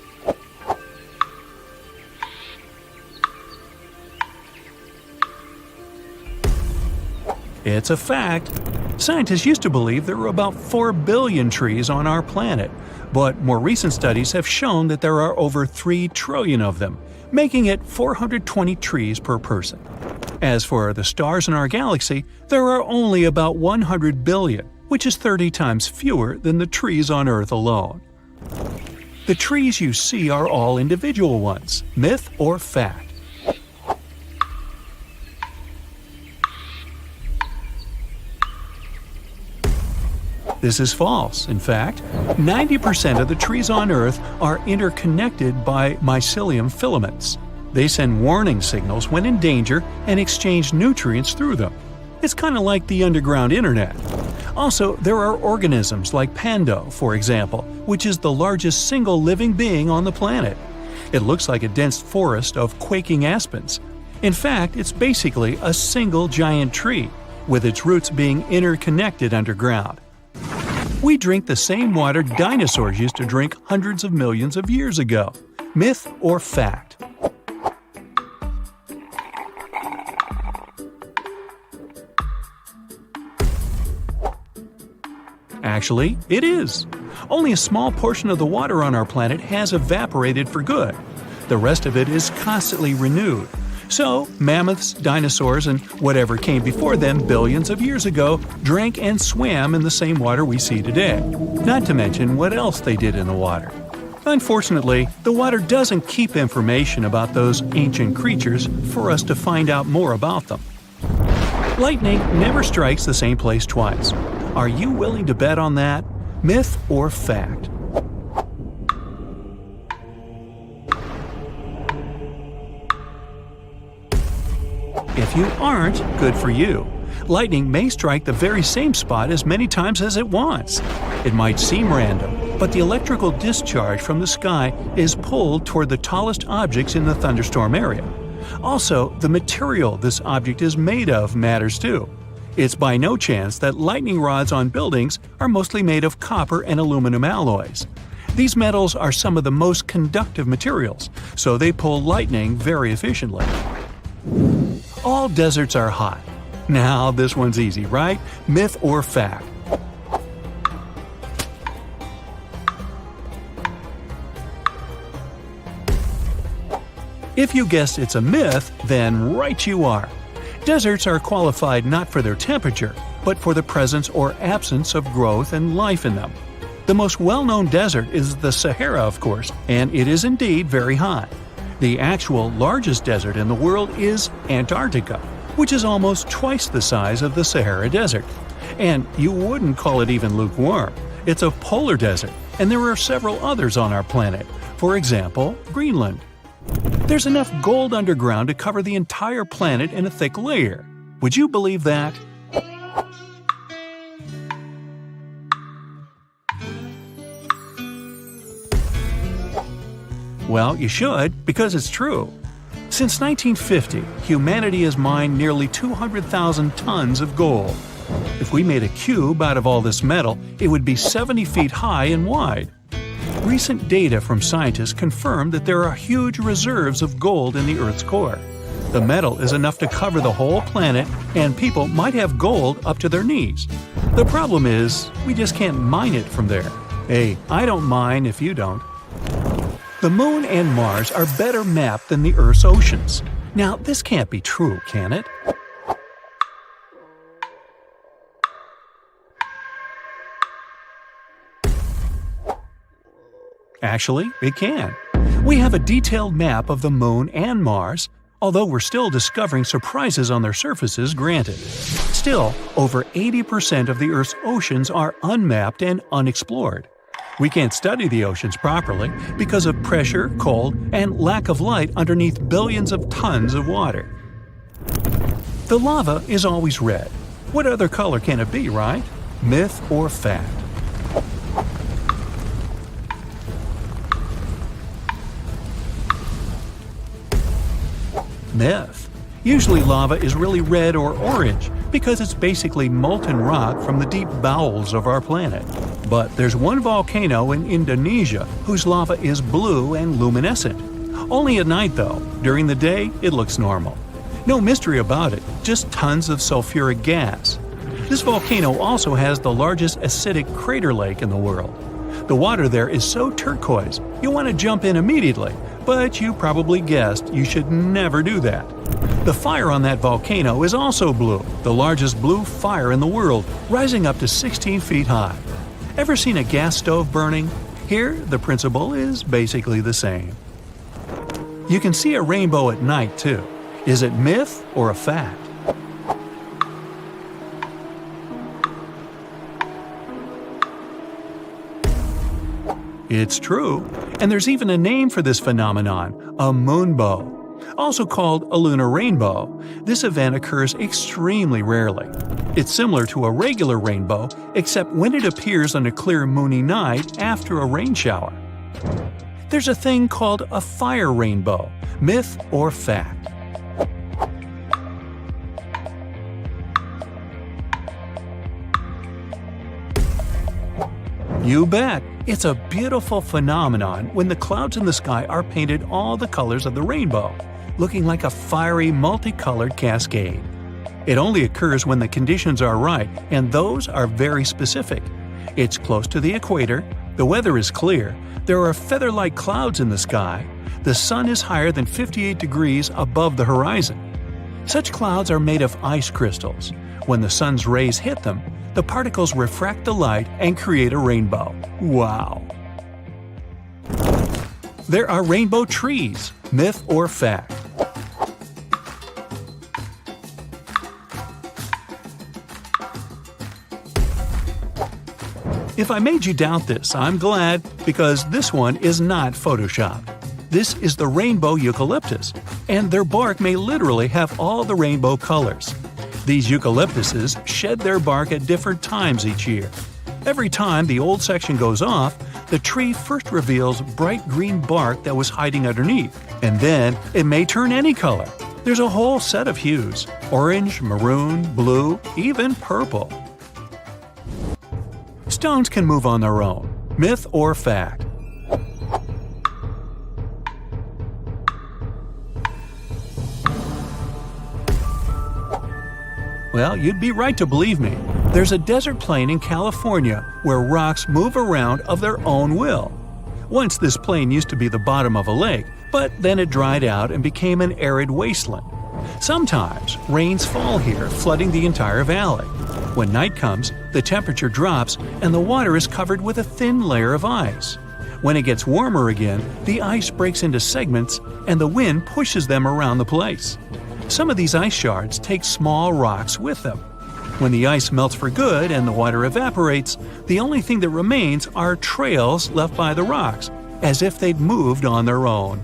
It's a fact. Scientists used to believe there were about 4 billion trees on our planet, but more recent studies have shown that there are over 3 trillion of them, making it 420 trees per person. As for the stars in our galaxy, there are only about 100 billion, which is 30 times fewer than the trees on Earth alone. The trees you see are all individual ones. Myth or fact? This is false. In fact, 90% of the trees on Earth are interconnected by mycelium filaments. They send warning signals when in danger and exchange nutrients through them. It's kind of like the underground internet. Also, there are organisms like Pando, for example, which is the largest single living being on the planet. It looks like a dense forest of quaking aspens. In fact, it's basically a single giant tree, with its roots being interconnected underground. We drink the same water dinosaurs used to drink hundreds of millions of years ago. Myth or fact? Actually, it is. Only a small portion of the water on our planet has evaporated for good. The rest of it is constantly renewed. So, mammoths, dinosaurs, and whatever came before them billions of years ago drank and swam in the same water we see today. Not to mention what else they did in the water. Unfortunately, the water doesn't keep information about those ancient creatures for us to find out more about them. Lightning never strikes the same place twice. Are you willing to bet on that? Myth or fact? If you aren't, good for you. Lightning may strike the very same spot as many times as it wants. It might seem random, but the electrical discharge from the sky is pulled toward the tallest objects in the thunderstorm area. Also, the material this object is made of matters too. It's by no chance that lightning rods on buildings are mostly made of copper and aluminum alloys. These metals are some of the most conductive materials, so they pull lightning very efficiently. All deserts are hot. Now, this one's easy, right? Myth or fact? If you guessed it's a myth, then right you are. Deserts are qualified not for their temperature, but for the presence or absence of growth and life in them. The most well-known desert is the Sahara, of course, and it is indeed very hot. The actual largest desert in the world is Antarctica, which is almost twice the size of the Sahara Desert. And you wouldn't call it even lukewarm. It's a polar desert, and there are several others on our planet. For example, Greenland. There's enough gold underground to cover the entire planet in a thick layer. Would you believe that? Well, you should, because it's true. Since 1950, humanity has mined nearly 200,000 tons of gold. If we made a cube out of all this metal, it would be 70 feet high and wide. Recent data from scientists confirm that there are huge reserves of gold in the Earth's core. The metal is enough to cover the whole planet, and people might have gold up to their knees. The problem is, we just can't mine it from there. Hey, I don't mine if you don't. The Moon and Mars are better mapped than the Earth's oceans. Now, this can't be true, can it? Actually, it can. We have a detailed map of the Moon and Mars, although we're still discovering surprises on their surfaces, granted. Still, over 80% of the Earth's oceans are unmapped and unexplored. We can't study the oceans properly because of pressure, cold, and lack of light underneath billions of tons of water. The lava is always red. What other color can it be, right? Myth or fact? Myth. Usually lava is really red or orange because it's basically molten rock from the deep bowels of our planet. But there's one volcano in Indonesia whose lava is blue and luminescent. Only at night though. During the day, it looks normal. No mystery about it, just tons of sulfuric gas. This volcano also has the largest acidic crater lake in the world. The water there is so turquoise, you want to jump in immediately, but you probably guessed you should never do that. The fire on that volcano is also blue, the largest blue fire in the world, rising up to 16 feet high. Ever seen a gas stove burning? Here, the principle is basically the same. You can see a rainbow at night, too. Is it myth or a fact? It's true, and there's even a name for this phenomenon, a moonbow. Also called a lunar rainbow, this event occurs extremely rarely. It's similar to a regular rainbow, except when it appears on a clear moony night after a rain shower. There's a thing called a fire rainbow, myth or fact. You bet! It's a beautiful phenomenon when the clouds in the sky are painted all the colors of the rainbow, looking like a fiery, multicolored cascade. It only occurs when the conditions are right, and those are very specific. It's close to the equator, the weather is clear, there are feather-like clouds in the sky, the sun is higher than 58 degrees above the horizon. Such clouds are made of ice crystals. When the sun's rays hit them, the particles refract the light and create a rainbow. Wow! There are rainbow trees, myth or fact. If I made you doubt this, I'm glad, because this one is not photoshopped. This is the rainbow eucalyptus, and their bark may literally have all the rainbow colors. These eucalyptuses shed their bark at different times each year. Every time the old section goes off, the tree first reveals bright green bark that was hiding underneath, and then it may turn any color. There's a whole set of hues: orange, maroon, blue, even purple. Stones can move on their own. Myth or fact? Well, you'd be right to believe me. There's a desert plain in California where rocks move around of their own will. Once this plain used to be the bottom of a lake, But then it dried out and became an arid wasteland. Sometimes rains fall here, flooding the entire valley. When night comes, the temperature drops and the water is covered with a thin layer of ice. When it gets warmer again, the ice breaks into segments and the wind pushes them around the place. Some of these ice shards take small rocks with them. When the ice melts for good and the water evaporates, the only thing that remains are trails left by the rocks, as if they'd moved on their own.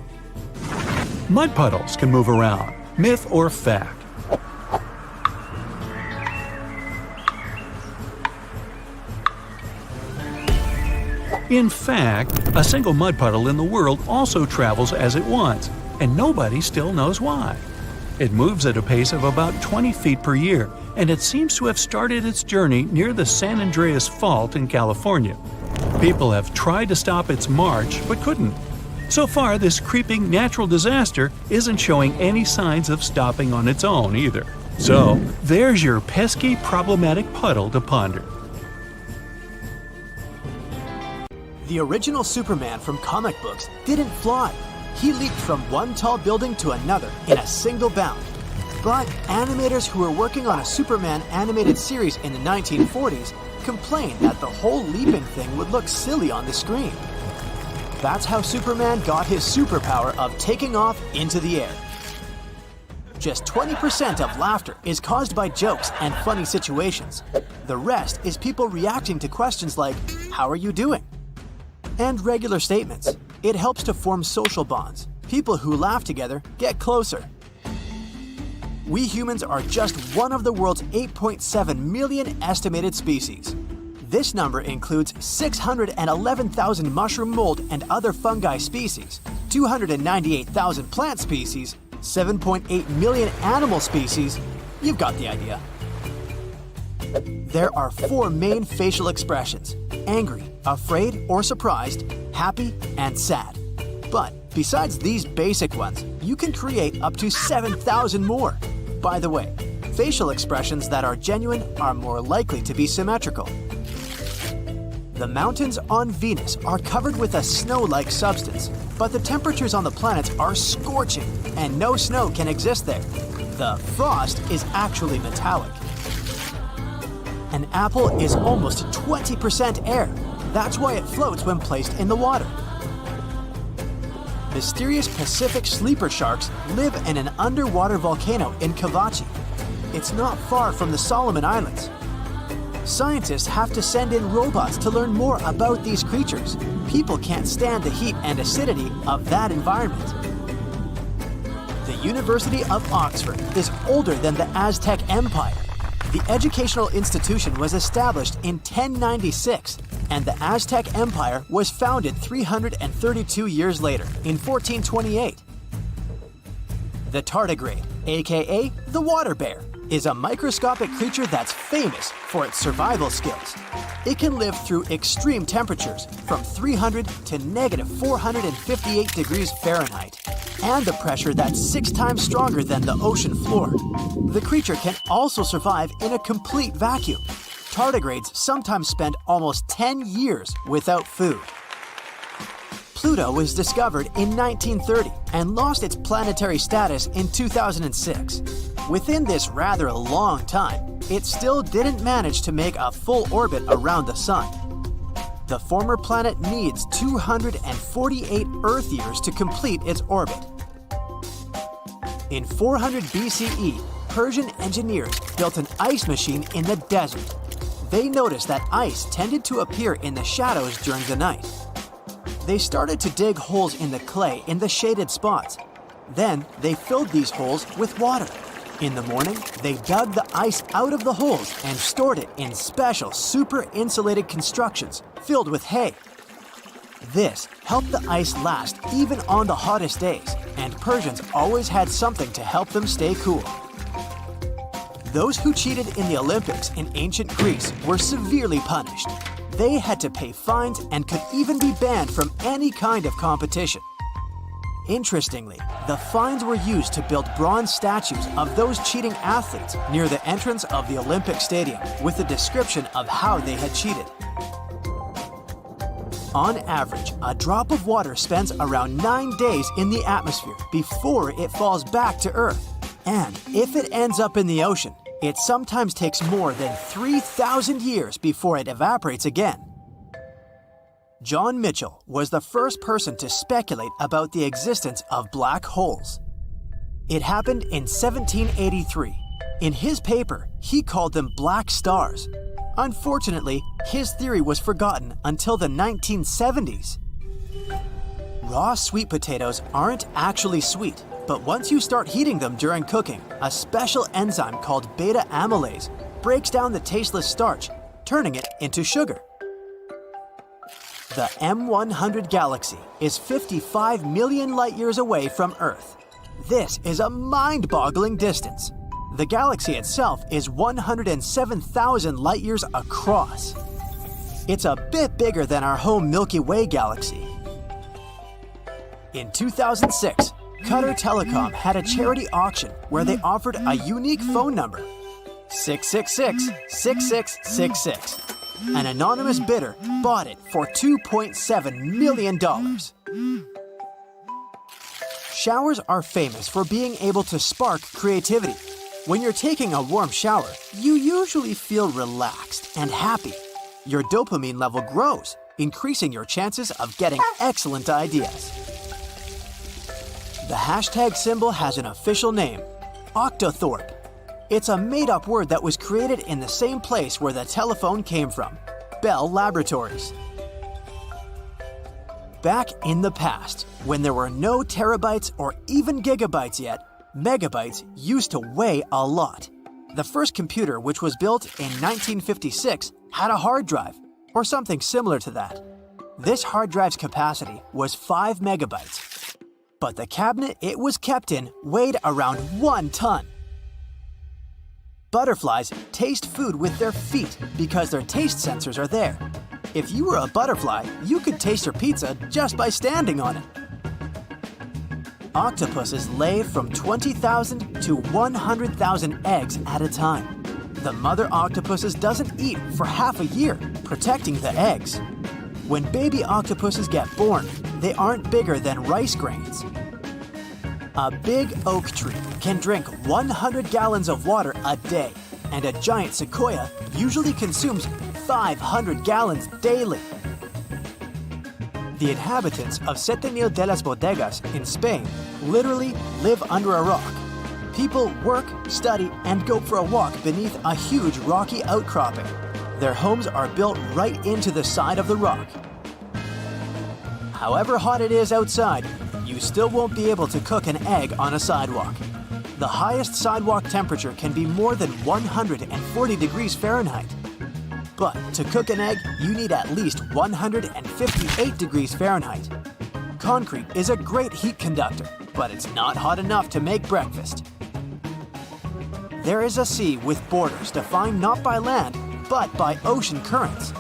Mud puddles can move around. Myth or fact? In fact, a single mud puddle in the world also travels as it wants, and nobody still knows why. It moves at a pace of about 20 feet per year, and it seems to have started its journey near the San Andreas Fault in California. People have tried to stop its march but couldn't. So far, this creeping natural disaster isn't showing any signs of stopping on its own either. So, there's your pesky, problematic puddle to ponder.
The original Superman from comic books didn't fly. He leaped from one tall building to another in a single bound. But animators who were working on a Superman animated series in the 1940s complained that the whole leaping thing would look silly on the screen. That's how Superman got his superpower of taking off into the air. Just 20% of laughter is caused by jokes and funny situations. The rest is people reacting to questions like, "How are you doing?" and regular statements. It helps to form social bonds. People who laugh together get closer. We humans are just one of the world's 8.7 million estimated species. This number includes 611,000 mushroom mold and other fungi species, 298,000 plant species, 7.8 million animal species. You've got the idea. There are 4 main facial expressions: angry, afraid or surprised, happy, and sad. But besides these basic ones, you can create up to 7,000 more. By the way, facial expressions that are genuine are more likely to be symmetrical. The mountains on Venus are covered with a snow-like substance, but the temperatures on the planets are scorching and no snow can exist there. The frost is actually metallic. An apple is almost 20% air. That's why it floats when placed in the water. Mysterious Pacific sleeper sharks live in an underwater volcano in Cavachi. It's not far from the Solomon Islands. Scientists have to send in robots to learn more about these creatures. People can't stand the heat and acidity of that environment. The University of Oxford is older than the Aztec Empire. The educational institution was established in 1096, and the Aztec Empire was founded 332 years later, in 1428. The tardigrade, aka the water bear, is a microscopic creature that's famous for its survival skills. It can live through extreme temperatures from 300 to negative 458 degrees Fahrenheit, and the pressure that's 6 times stronger than the ocean floor. The creature can also survive in a complete vacuum. Tardigrades sometimes spend almost 10 years without food. Pluto was discovered in 1930 and lost its planetary status in 2006. Within this rather long time, it still didn't manage to make a full orbit around the Sun. The former planet needs 248 Earth years to complete its orbit. In 400 BCE, Persian engineers built an ice machine in the desert. They noticed that ice tended to appear in the shadows during the night. They started to dig holes in the clay in the shaded spots. Then they filled these holes with water. In the morning, they dug the ice out of the holes and stored it in special super insulated constructions filled with hay. This helped the ice last even on the hottest days, and Persians always had something to help them stay cool. Those who cheated in the Olympics in ancient Greece were severely punished. They had to pay fines and could even be banned from any kind of competition. Interestingly, the fines were used to build bronze statues of those cheating athletes near the entrance of the Olympic Stadium with a description of how they had cheated. On average, a drop of water spends around 9 days in the atmosphere before it falls back to Earth. And if it ends up in the ocean, it sometimes takes more than 3,000 years before it evaporates again. John Mitchell was the first person to speculate about the existence of black holes. It happened in 1783. In his paper, he called them black stars. Unfortunately, his theory was forgotten until the 1970s. Raw sweet potatoes aren't actually sweet, but once you start heating them during cooking, a special enzyme called beta amylase breaks down the tasteless starch, turning it into sugar. The M100 galaxy is 55 million light-years away from Earth. This is a mind-boggling distance. The galaxy itself is 107,000 light-years across. It's a bit bigger than our home Milky Way galaxy. In 2006, Qatar Telecom had a charity auction where they offered a unique phone number, 666-6666. An anonymous bidder bought it for $2.7 million. Showers are famous for being able to spark creativity. When you're taking a warm shower, you usually feel relaxed and happy. Your dopamine level grows, increasing your chances of getting excellent ideas. The hashtag symbol has an official name, Octothorpe. It's a made-up word that was created in the same place where the telephone came from, Bell Laboratories. Back in the past, when there were no terabytes or even gigabytes yet, megabytes used to weigh a lot. The first computer, which was built in 1956, had a hard drive, or something similar to that. This hard drive's capacity was 5 megabytes. But the cabinet it was kept in weighed around 1 ton. Butterflies taste food with their feet because their taste sensors are there. If you were a butterfly, you could taste your pizza just by standing on it. Octopuses lay from 20,000 to 100,000 eggs at a time. The mother octopuses doesn't eat for half a year, protecting the eggs. When baby octopuses get born, they aren't bigger than rice grains. A big oak tree can drink 100 gallons of water a day, and a giant sequoia usually consumes 500 gallons daily. The inhabitants of Setenil de las Bodegas in Spain literally live under a rock. People work, study, and go for a walk beneath a huge rocky outcropping. Their homes are built right into the side of the rock. However hot it is outside, you still won't be able to cook an egg on a sidewalk. The highest sidewalk temperature can be more than 140 degrees Fahrenheit. But to cook an egg, you need at least 158 degrees Fahrenheit. Concrete is a great heat conductor, but it's not hot enough to make breakfast. There is a sea with borders defined not by land, but by ocean currents.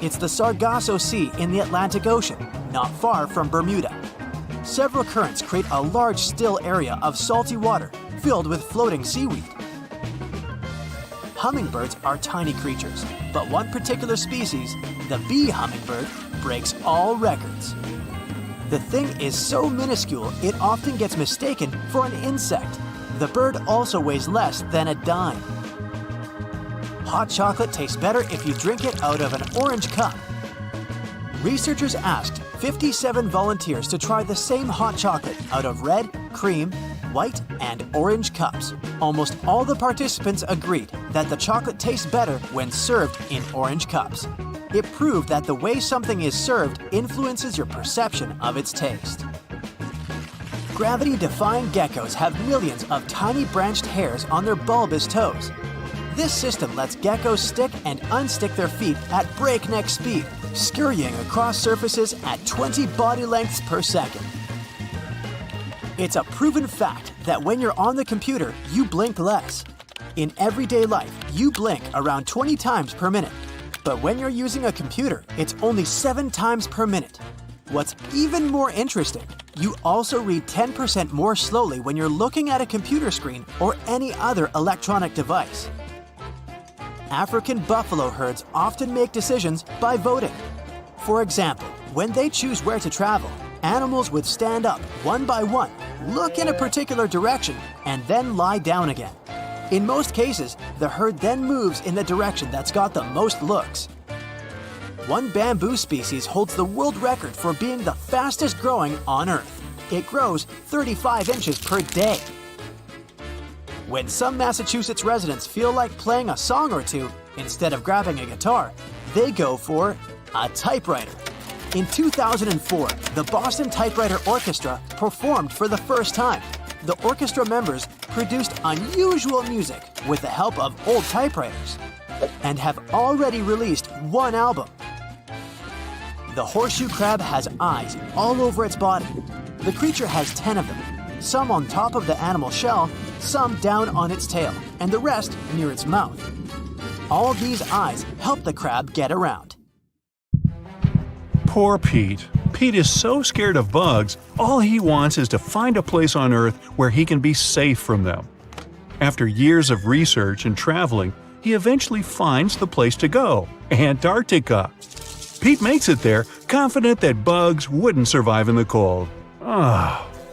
It's the Sargasso Sea in the Atlantic Ocean, not far from Bermuda. Several currents create a large still area of salty water filled with floating seaweed. Hummingbirds are tiny creatures, but one particular species, the bee hummingbird, breaks all records. The thing is so minuscule it often gets mistaken for an insect. The bird also weighs less than a dime. Hot chocolate tastes better if you drink it out of an orange cup. Researchers asked 57 volunteers to try the same hot chocolate out of red, cream, white, and orange cups. Almost all the participants agreed that the chocolate tastes better when served in orange cups. It proved that the way something is served influences your perception of its taste. Gravity-defying geckos have millions of tiny branched hairs on their bulbous toes. This system lets geckos stick and unstick their feet at breakneck speed, scurrying across surfaces at 20 body lengths per second. It's a proven fact that when you're on the computer, you blink less. In everyday life, you blink around 20 times per minute. But when you're using a computer, it's only 7 times per minute. What's even more interesting, you also read 10% more slowly when you're looking at a computer screen or any other electronic device. African buffalo herds often make decisions by voting. For example, when they choose where to travel, animals would stand up one by one, look in a particular direction, and then lie down again. In most cases, the herd then moves in the direction that's got the most looks. One bamboo species holds the world record for being the fastest growing on Earth. It grows 35 inches per day. When some Massachusetts residents feel like playing a song or two instead of grabbing a guitar, they go for a typewriter. In 2004, the Boston Typewriter Orchestra performed for the first time. The orchestra members produced unusual music with the help of old typewriters and have already released one album. The horseshoe crab has eyes all over its body. The creature has 10 of them, some on top of the animal shell, some down on its tail, and the rest near its mouth. All these eyes help the crab get around.
Poor Pete. Pete is so scared of bugs, all he wants is to find a place on Earth where he can be safe from them. After years of research and traveling, he eventually finds the place to go – Antarctica. Pete makes it there, confident that bugs wouldn't survive in the cold.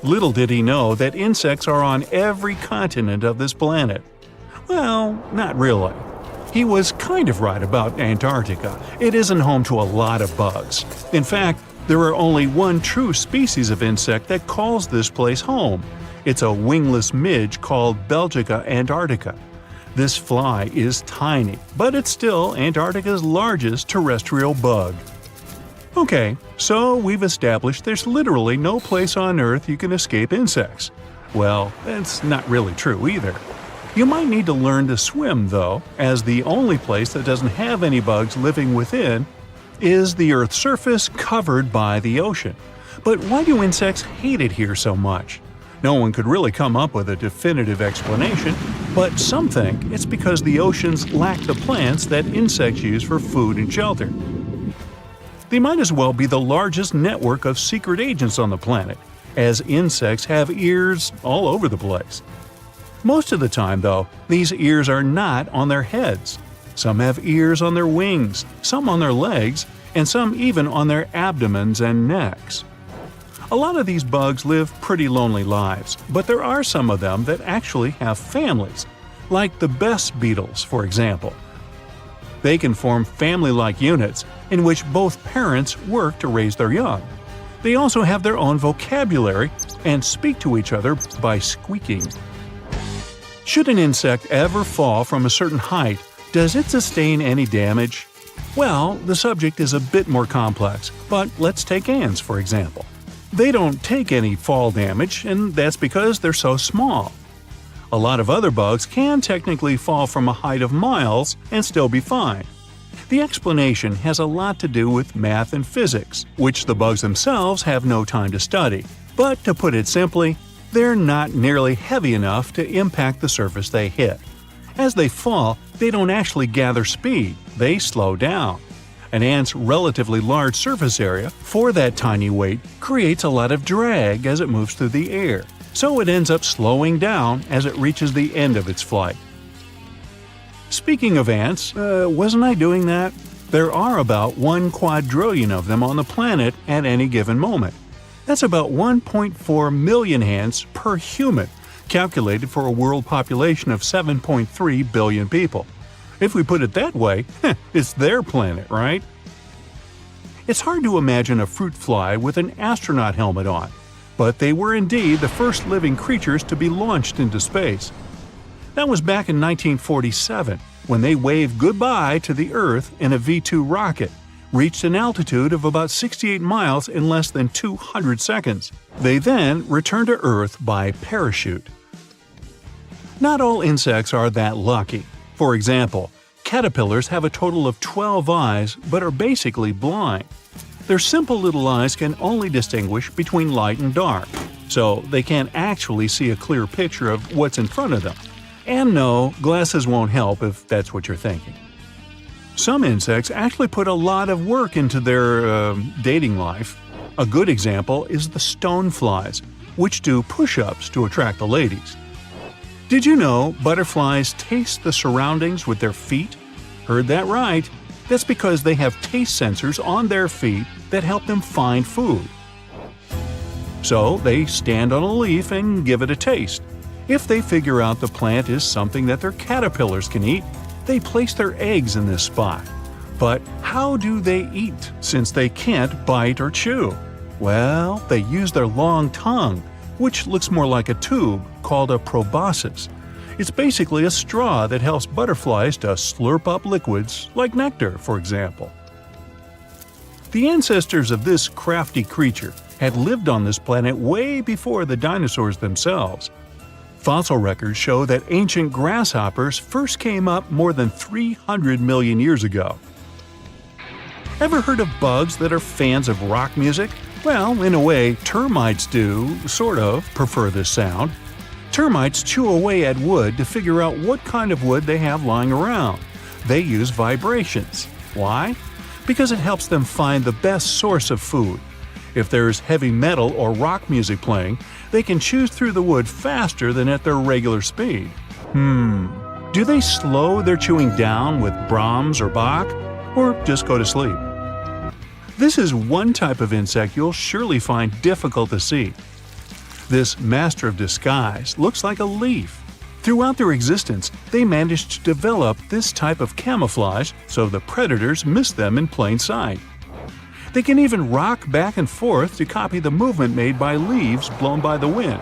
Little did he know that insects are on every continent of this planet. Well, not really. He was kind of right about Antarctica. It isn't home to a lot of bugs. In fact, there are only one true species of insect that calls this place home. It's a wingless midge called Belgica antarctica. This fly is tiny, but it's still Antarctica's largest terrestrial bug. Okay, so we've established there's literally no place on Earth you can escape insects. Well, that's not really true either. You might need to learn to swim, though, as the only place that doesn't have any bugs living within is the Earth's surface covered by the ocean. But why do insects hate it here so much? No one could really come up with a definitive explanation, but some think it's because the oceans lack the plants that insects use for food and shelter. They might as well be the largest network of secret agents on the planet, as insects have ears all over the place. Most of the time, though, these ears are not on their heads. Some have ears on their wings, some on their legs, and some even on their abdomens and necks. A lot of these bugs live pretty lonely lives, but there are some of them that actually have families, like the best beetles, for example. They can form family-like units in which both parents work to raise their young. They also have their own vocabulary and speak to each other by squeaking. Should an insect ever fall from a certain height, does it sustain any damage? Well, the subject is a bit more complex, but let's take ants, for example. They don't take any fall damage, and that's because they're so small. A lot of other bugs can technically fall from a height of miles and still be fine. The explanation has a lot to do with math and physics, which the bugs themselves have no time to study. But to put it simply, they're not nearly heavy enough to impact the surface they hit. As they fall, they don't actually gather speed, they slow down. An ant's relatively large surface area for that tiny weight creates a lot of drag as it moves through the air, so it ends up slowing down as it reaches the end of its flight. Speaking of ants, wasn't I doing that? There are about 1 quadrillion of them on the planet at any given moment. That's about 1.4 million ants per human, calculated for a world population of 7.3 billion people. If we put it that way, it's their planet, right? It's hard to imagine a fruit fly with an astronaut helmet on, but they were indeed the first living creatures to be launched into space. That was back in 1947, when they waved goodbye to the Earth in a V-2 rocket, reached an altitude of about 68 miles in less than 200 seconds. They then returned to Earth by parachute. Not all insects are that lucky. For example, caterpillars have a total of 12 eyes but are basically blind. Their simple little eyes can only distinguish between light and dark, so they can't actually see a clear picture of what's in front of them. And no, glasses won't help if that's what you're thinking. Some insects actually put a lot of work into their dating life. A good example is the stoneflies, which do push-ups to attract the ladies. Did you know butterflies taste the surroundings with their feet? Heard that right. That's because they have taste sensors on their feet that help them find food. So they stand on a leaf and give it a taste. If they figure out the plant is something that their caterpillars can eat, they place their eggs in this spot. But how do they eat, since they can't bite or chew? Well, they use their long tongue, which looks more like a tube, called a proboscis. It's basically a straw that helps butterflies to slurp up liquids, like nectar, for example. The ancestors of this crafty creature had lived on this planet way before the dinosaurs themselves. Fossil records show that ancient grasshoppers first came up more than 300 million years ago. Ever heard of bugs that are fans of rock music? Well, in a way, termites do, sort of, prefer this sound. Termites chew away at wood to figure out what kind of wood they have lying around. They use vibrations. Why? Because it helps them find the best source of food. If there's heavy metal or rock music playing, they can chew through the wood faster than at their regular speed. Do they slow their chewing down with Brahms or Bach, or just go to sleep? This is one type of insect you'll surely find difficult to see. This master of disguise looks like a leaf. Throughout their existence, they managed to develop this type of camouflage so the predators miss them in plain sight. They can even rock back and forth to copy the movement made by leaves blown by the wind.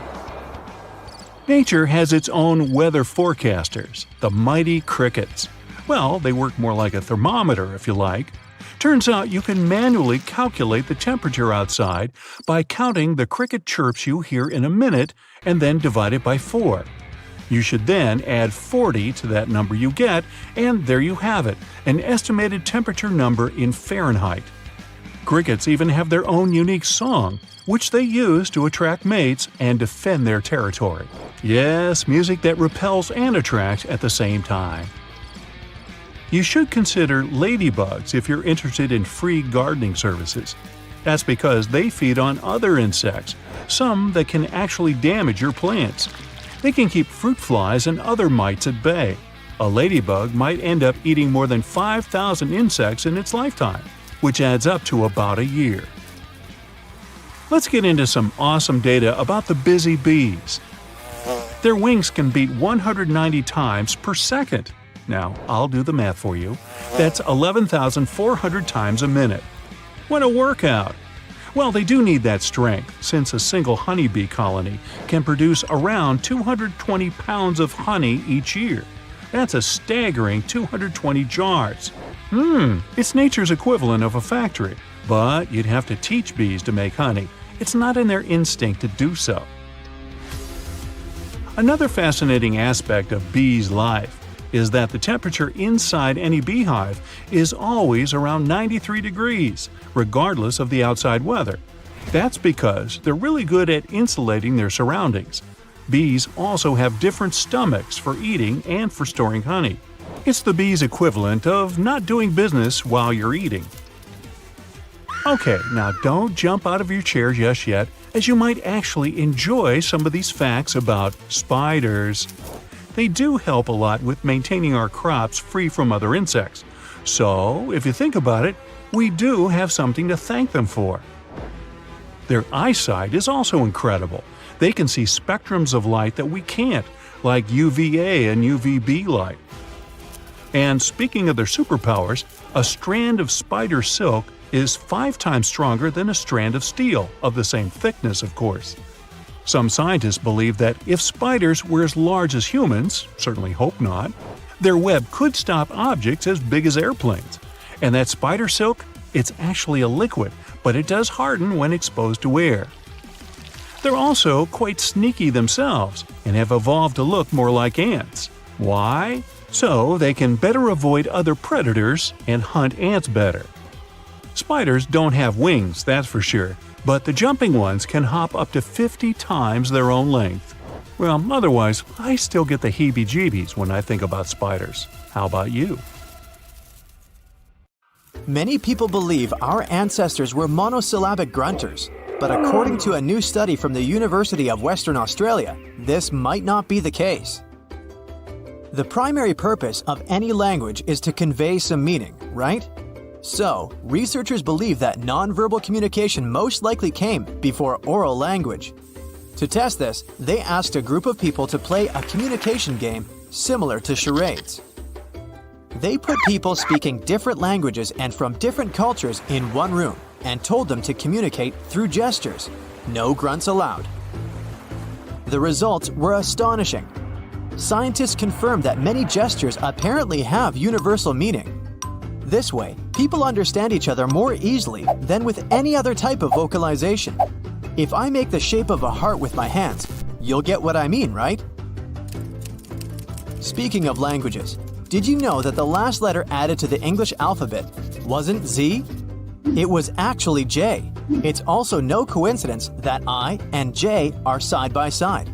Nature has its own weather forecasters, the mighty crickets. Well, they work more like a thermometer, if you like. Turns out you can manually calculate the temperature outside by counting the cricket chirps you hear in a minute and then divide it by 4. You should then add 40 to that number you get, and there you have it, an estimated temperature number in Fahrenheit. Crickets even have their own unique song, which they use to attract mates and defend their territory. Yes, music that repels and attracts at the same time. You should consider ladybugs if you're interested in free gardening services. That's because they feed on other insects, some that can actually damage your plants. They can keep fruit flies and other mites at bay. A ladybug might end up eating more than 5,000 insects in its lifetime, which adds up to about a year. Let's get into some awesome data about the busy bees. Their wings can beat 190 times per second. Now, I'll do the math for you. That's 11,400 times a minute. What a workout! Well, they do need that strength, since a single honeybee colony can produce around 220 pounds of honey each year. That's a staggering 220 jars. It's nature's equivalent of a factory. But you'd have to teach bees to make honey. It's not in their instinct to do so. Another fascinating aspect of bees' life is that the temperature inside any beehive is always around 93 degrees, regardless of the outside weather. That's because they're really good at insulating their surroundings. Bees also have different stomachs for eating and for storing honey. It's the bee's equivalent of not doing business while you're eating. Okay, now don't jump out of your chair just yet, as you might actually enjoy some of these facts about spiders. They do help a lot with maintaining our crops free from other insects. So, if you think about it, we do have something to thank them for. Their eyesight is also incredible. They can see spectrums of light that we can't, like UVA and UVB light. And speaking of their superpowers, a strand of spider silk is 5 times stronger than a strand of steel, of the same thickness, of course. Some scientists believe that if spiders were as large as humans, certainly hope not, their web could stop objects as big as airplanes. And that spider silk, it's actually a liquid, but it does harden when exposed to air. They're also quite sneaky themselves and have evolved to look more like ants. Why? So they can better avoid other predators and hunt ants better. Spiders don't have wings, that's for sure, but the jumping ones can hop up to 50 times their own length. Well, otherwise, I still get the heebie-jeebies when I think about spiders. How about you?
Many people believe our ancestors were monosyllabic grunters, but according to a new study from the University of Western Australia, this might not be the case. The primary purpose of any language is to convey some meaning, right? So, researchers believe that nonverbal communication most likely came before oral language. To test this, they asked a group of people to play a communication game similar to charades. They put people speaking different languages and from different cultures in one room and told them to communicate through gestures. No grunts allowed. The results were astonishing. Scientists confirmed that many gestures apparently have universal meaning. This way, people understand each other more easily than with any other type of vocalization. If I make the shape of a heart with my hands, you'll get what I mean, right? Speaking of languages, did you know that the last letter added to the English alphabet wasn't Z? It was actually J. It's also no coincidence that I and J are side by side.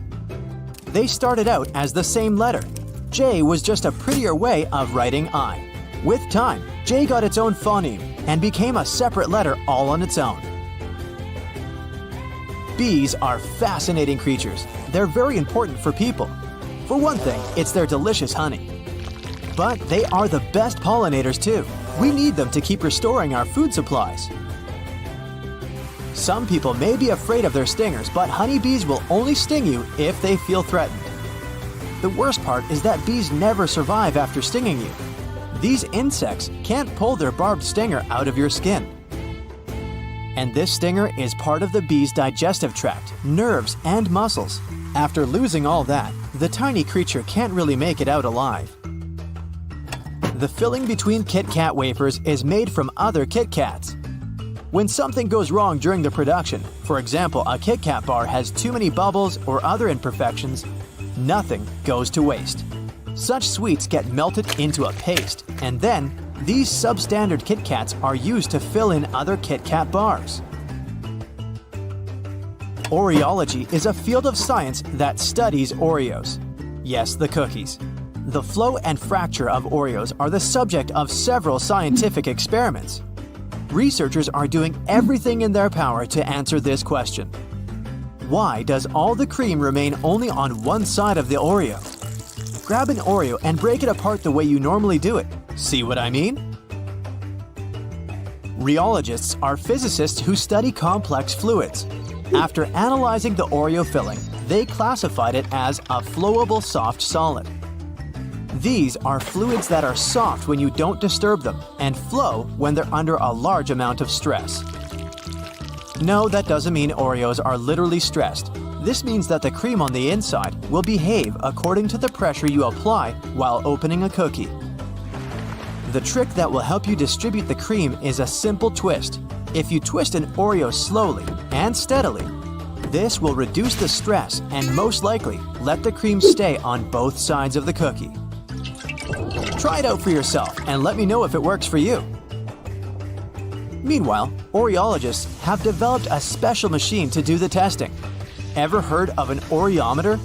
They started out as the same letter. J was just a prettier way of writing I. With time, J got its own phoneme and became a separate letter all on its own. Bees are fascinating creatures. They're very important for people. For one thing, it's their delicious honey. But they are the best pollinators too. We need them to keep restoring our food supplies. Some people may be afraid of their stingers, but honeybees will only sting you if they feel threatened. The worst part is that bees never survive after stinging you. These insects can't pull their barbed stinger out of your skin. And this stinger is part of the bee's digestive tract, nerves, and muscles. After losing all that, the tiny creature can't really make it out alive. The filling between Kit Kat wafers is made from other Kit Kats. When something goes wrong during the production, for example, a Kit Kat bar has too many bubbles or other imperfections, nothing goes to waste. Such sweets get melted into a paste, and then these substandard Kit Kats are used to fill in other Kit Kat bars. Oreology is a field of science that studies Oreos. Yes, the cookies. The flow and fracture of Oreos are the subject of several scientific experiments. Researchers are doing everything in their power to answer this question. Why does all the cream remain only on one side of the Oreo? Grab an Oreo and break it apart the way you normally do it. See what I mean? Rheologists are physicists who study complex fluids. After analyzing the Oreo filling, they classified it as a flowable soft solid. These are fluids that are soft when you don't disturb them and flow when they're under a large amount of stress. No, that doesn't mean Oreos are literally stressed. This means that the cream on the inside will behave according to the pressure you apply while opening a cookie. The trick that will help you distribute the cream is a simple twist. If you twist an Oreo slowly and steadily, this will reduce the stress and most likely let the cream stay on both sides of the cookie. Try it out for yourself and let me know if it works for you. Meanwhile, Oreologists have developed a special machine to do the testing. Ever heard of an Oreometer?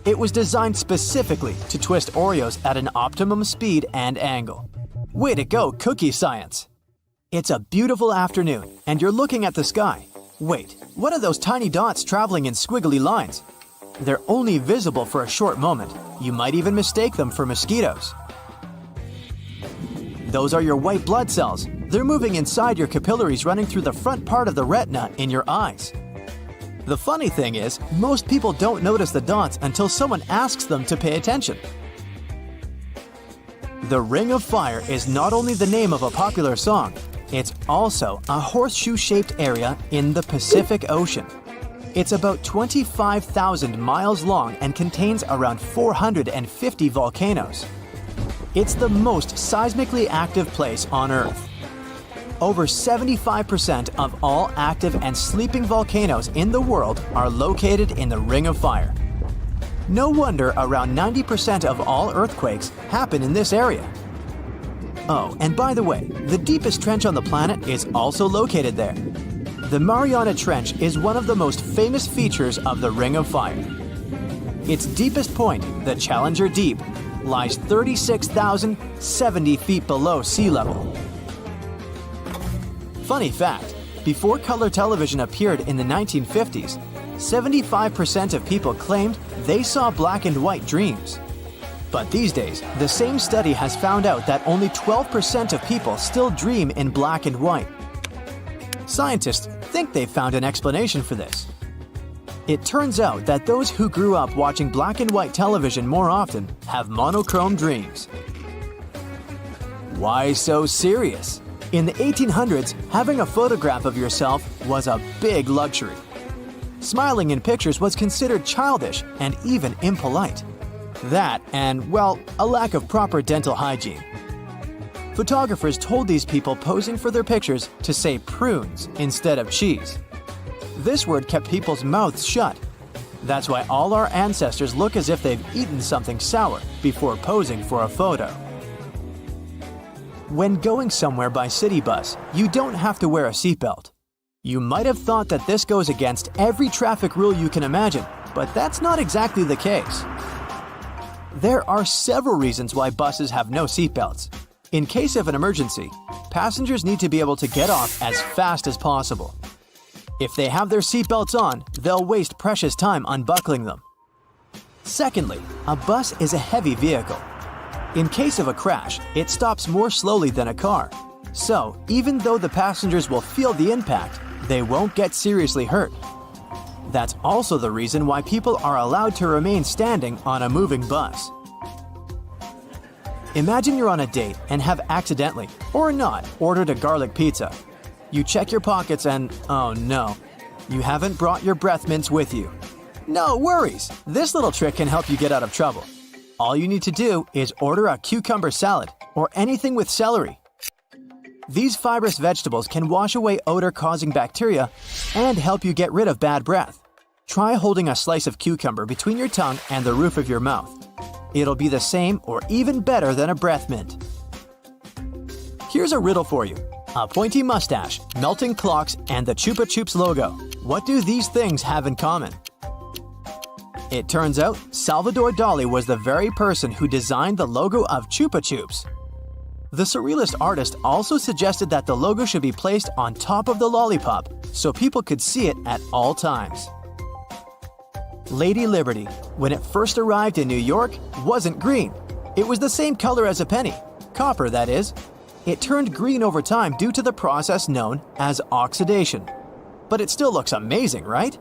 It was designed specifically to twist Oreos at an optimum speed and angle. Way to go, cookie science! It's a beautiful afternoon, and you're looking at the sky. Wait, what are those tiny dots traveling in squiggly lines? They're only visible for a short moment. You might even mistake them for mosquitoes. Those are your white blood cells. They're moving inside your capillaries running through the front part of the retina in your eyes. The funny thing is, most people don't notice the dots until someone asks them to pay attention. The Ring of Fire is not only the name of a popular song, it's also a horseshoe-shaped area in the Pacific Ocean. It's about 25,000 miles long and contains around 450 volcanoes. It's the most seismically active place on Earth. Over 75% of all active and sleeping volcanoes in the world are located in the Ring of Fire. No wonder around 90% of all earthquakes happen in this area. Oh, and by the way, the deepest trench on the planet is also located there. The Mariana Trench is one of the most famous features of the Ring of Fire. Its deepest point, the Challenger Deep, lies 36,070 feet below sea level. Funny fact, before color television appeared in the 1950s, 75% of people claimed they saw black and white dreams. But these days, the same study has found out that only 12% of people still dream in black and white. Scientists think they've found an explanation for this. It turns out that those who grew up watching black and white television more often have monochrome dreams. Why so serious? In the 1800s, having a photograph of yourself was a big luxury. Smiling in pictures was considered childish and even impolite. That and, well, a lack of proper dental hygiene. Photographers told these people posing for their pictures to say prunes instead of cheese. This word kept people's mouths shut. That's why all our ancestors look as if they've eaten something sour before posing for a photo. When going somewhere by city bus, you don't have to wear a seatbelt. You might have thought that this goes against every traffic rule you can imagine, but that's not exactly the case. There are several reasons why buses have no seatbelts. In case of an emergency, passengers need to be able to get off as fast as possible. If they have their seatbelts on, they'll waste precious time unbuckling them. Secondly, a bus is a heavy vehicle. In case of a crash, it stops more slowly than a car. So, even though the passengers will feel the impact, they won't get seriously hurt. That's also the reason why people are allowed to remain standing on a moving bus. Imagine you're on a date and have accidentally, or not, ordered a garlic pizza. You check your pockets and, oh no, you haven't brought your breath mints with you. No worries, this little trick can help you get out of trouble. All you need to do is order a cucumber salad or anything with celery. These fibrous vegetables can wash away odor-causing bacteria and help you get rid of bad breath. Try holding a slice of cucumber between your tongue and the roof of your mouth. It'll be the same or even better than a breath mint. Here's a riddle for you. A pointy mustache, melting clocks, and the Chupa Chups logo. What do these things have in common? It turns out Salvador Dali was the very person who designed the logo of Chupa Chups. The surrealist artist also suggested that the logo should be placed on top of the lollipop so people could see it at all times. Lady Liberty, when it first arrived in New York, wasn't green. It was the same color as a penny, copper that is. It turned green over time due to the process known as oxidation. But it still looks amazing, right?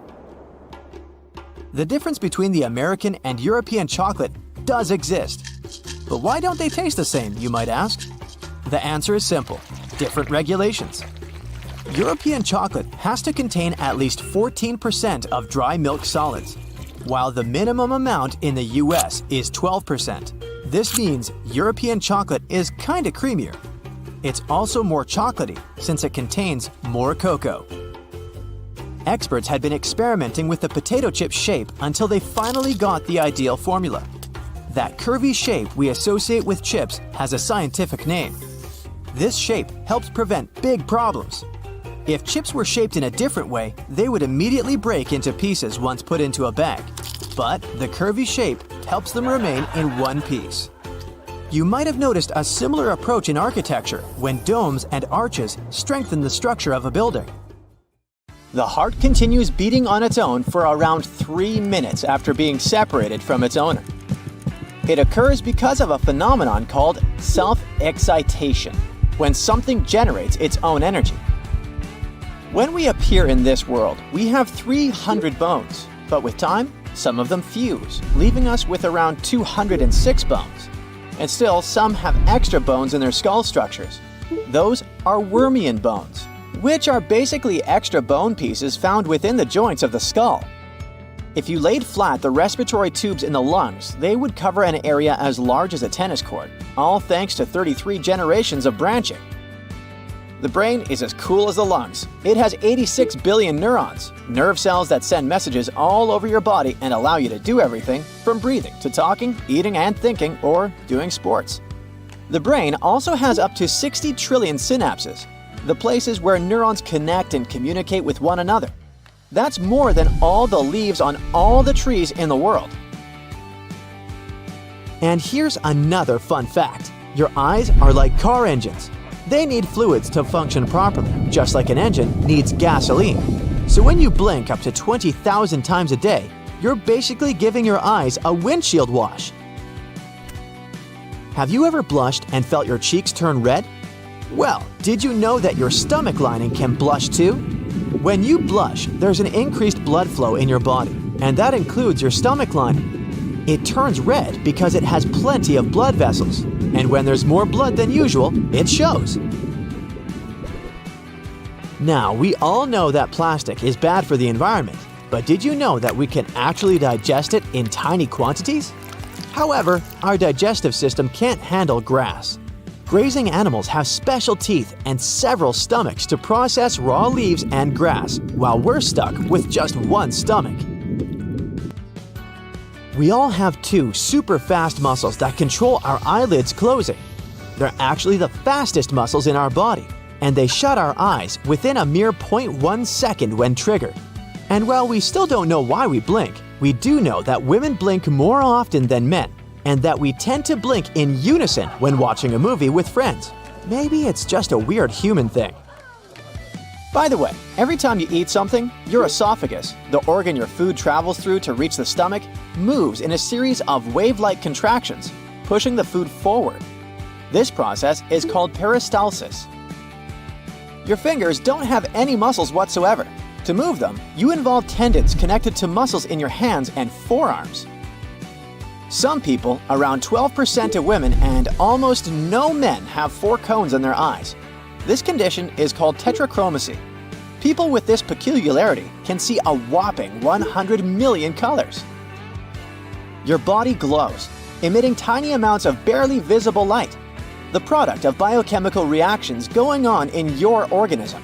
The difference between the American and European chocolate does exist. But why don't they taste the same, you might ask? The answer is simple: different regulations. European chocolate has to contain at least 14% of dry milk solids, while the minimum amount in the US is 12%. This means European chocolate is kinda creamier. It's also more chocolatey since it contains more cocoa. Experts had been experimenting with the potato chip shape until they finally got the ideal formula. That curvy shape we associate with chips has a scientific name. This shape helps prevent big problems. If chips were shaped in a different way, they would immediately break into pieces once put into a bag. But the curvy shape helps them remain in one piece. You might have noticed a similar approach in architecture when domes and arches strengthen the structure of a building. The heart continues beating on its own for around 3 minutes after being separated from its owner. It occurs because of a phenomenon called self-excitation, when something generates its own energy. When we appear in this world, we have 300 bones, but with time, some of them fuse, leaving us with around 206 bones. And still, some have extra bones in their skull structures. Those are Wormian bones, which are basically extra bone pieces found within the joints of the skull. If you laid flat the respiratory tubes in the lungs, they would cover an area as large as a tennis court, all thanks to 33 generations of branching. The brain is as cool as the lungs. It has 86 billion neurons, nerve cells that send messages all over your body and allow you to do everything from breathing to talking, eating and thinking, or doing sports. The brain also has up to 60 trillion synapses, the places where neurons connect and communicate with one another. That's more than all the leaves on all the trees in the world. And here's another fun fact. Your eyes are like car engines. They need fluids to function properly, just like an engine needs gasoline. So when you blink up to 20,000 times a day, you're basically giving your eyes a windshield wash. Have you ever blushed and felt your cheeks turn red? Well, did you know that your stomach lining can blush too? When you blush, there's an increased blood flow in your body, and that includes your stomach lining. It turns red because it has plenty of blood vessels, and when there's more blood than usual, it shows. Now, we all know that plastic is bad for the environment, but did you know that we can actually digest it in tiny quantities? However, our digestive system can't handle grass. Grazing animals have special teeth and several stomachs to process raw leaves and grass, while we're stuck with just one stomach. We all have two super fast muscles that control our eyelids closing. They're actually the fastest muscles in our body, and they shut our eyes within a mere 0.1 second when triggered. And while we still don't know why we blink, we do know that women blink more often than men, and that we tend to blink in unison when watching a movie with friends. Maybe it's just a weird human thing. By the way, every time you eat something, your esophagus, the organ your food travels through to reach the stomach, moves in a series of wave-like contractions, pushing the food forward. This process is called peristalsis. Your fingers don't have any muscles whatsoever. To move them, you involve tendons connected to muscles in your hands and forearms. Some people, around 12% of women and almost no men, have 4 cones in their eyes. This condition is called tetrachromacy. People with this peculiarity can see a whopping 100 million colors. Your body glows, emitting tiny amounts of barely visible light, the product of biochemical reactions going on in your organism.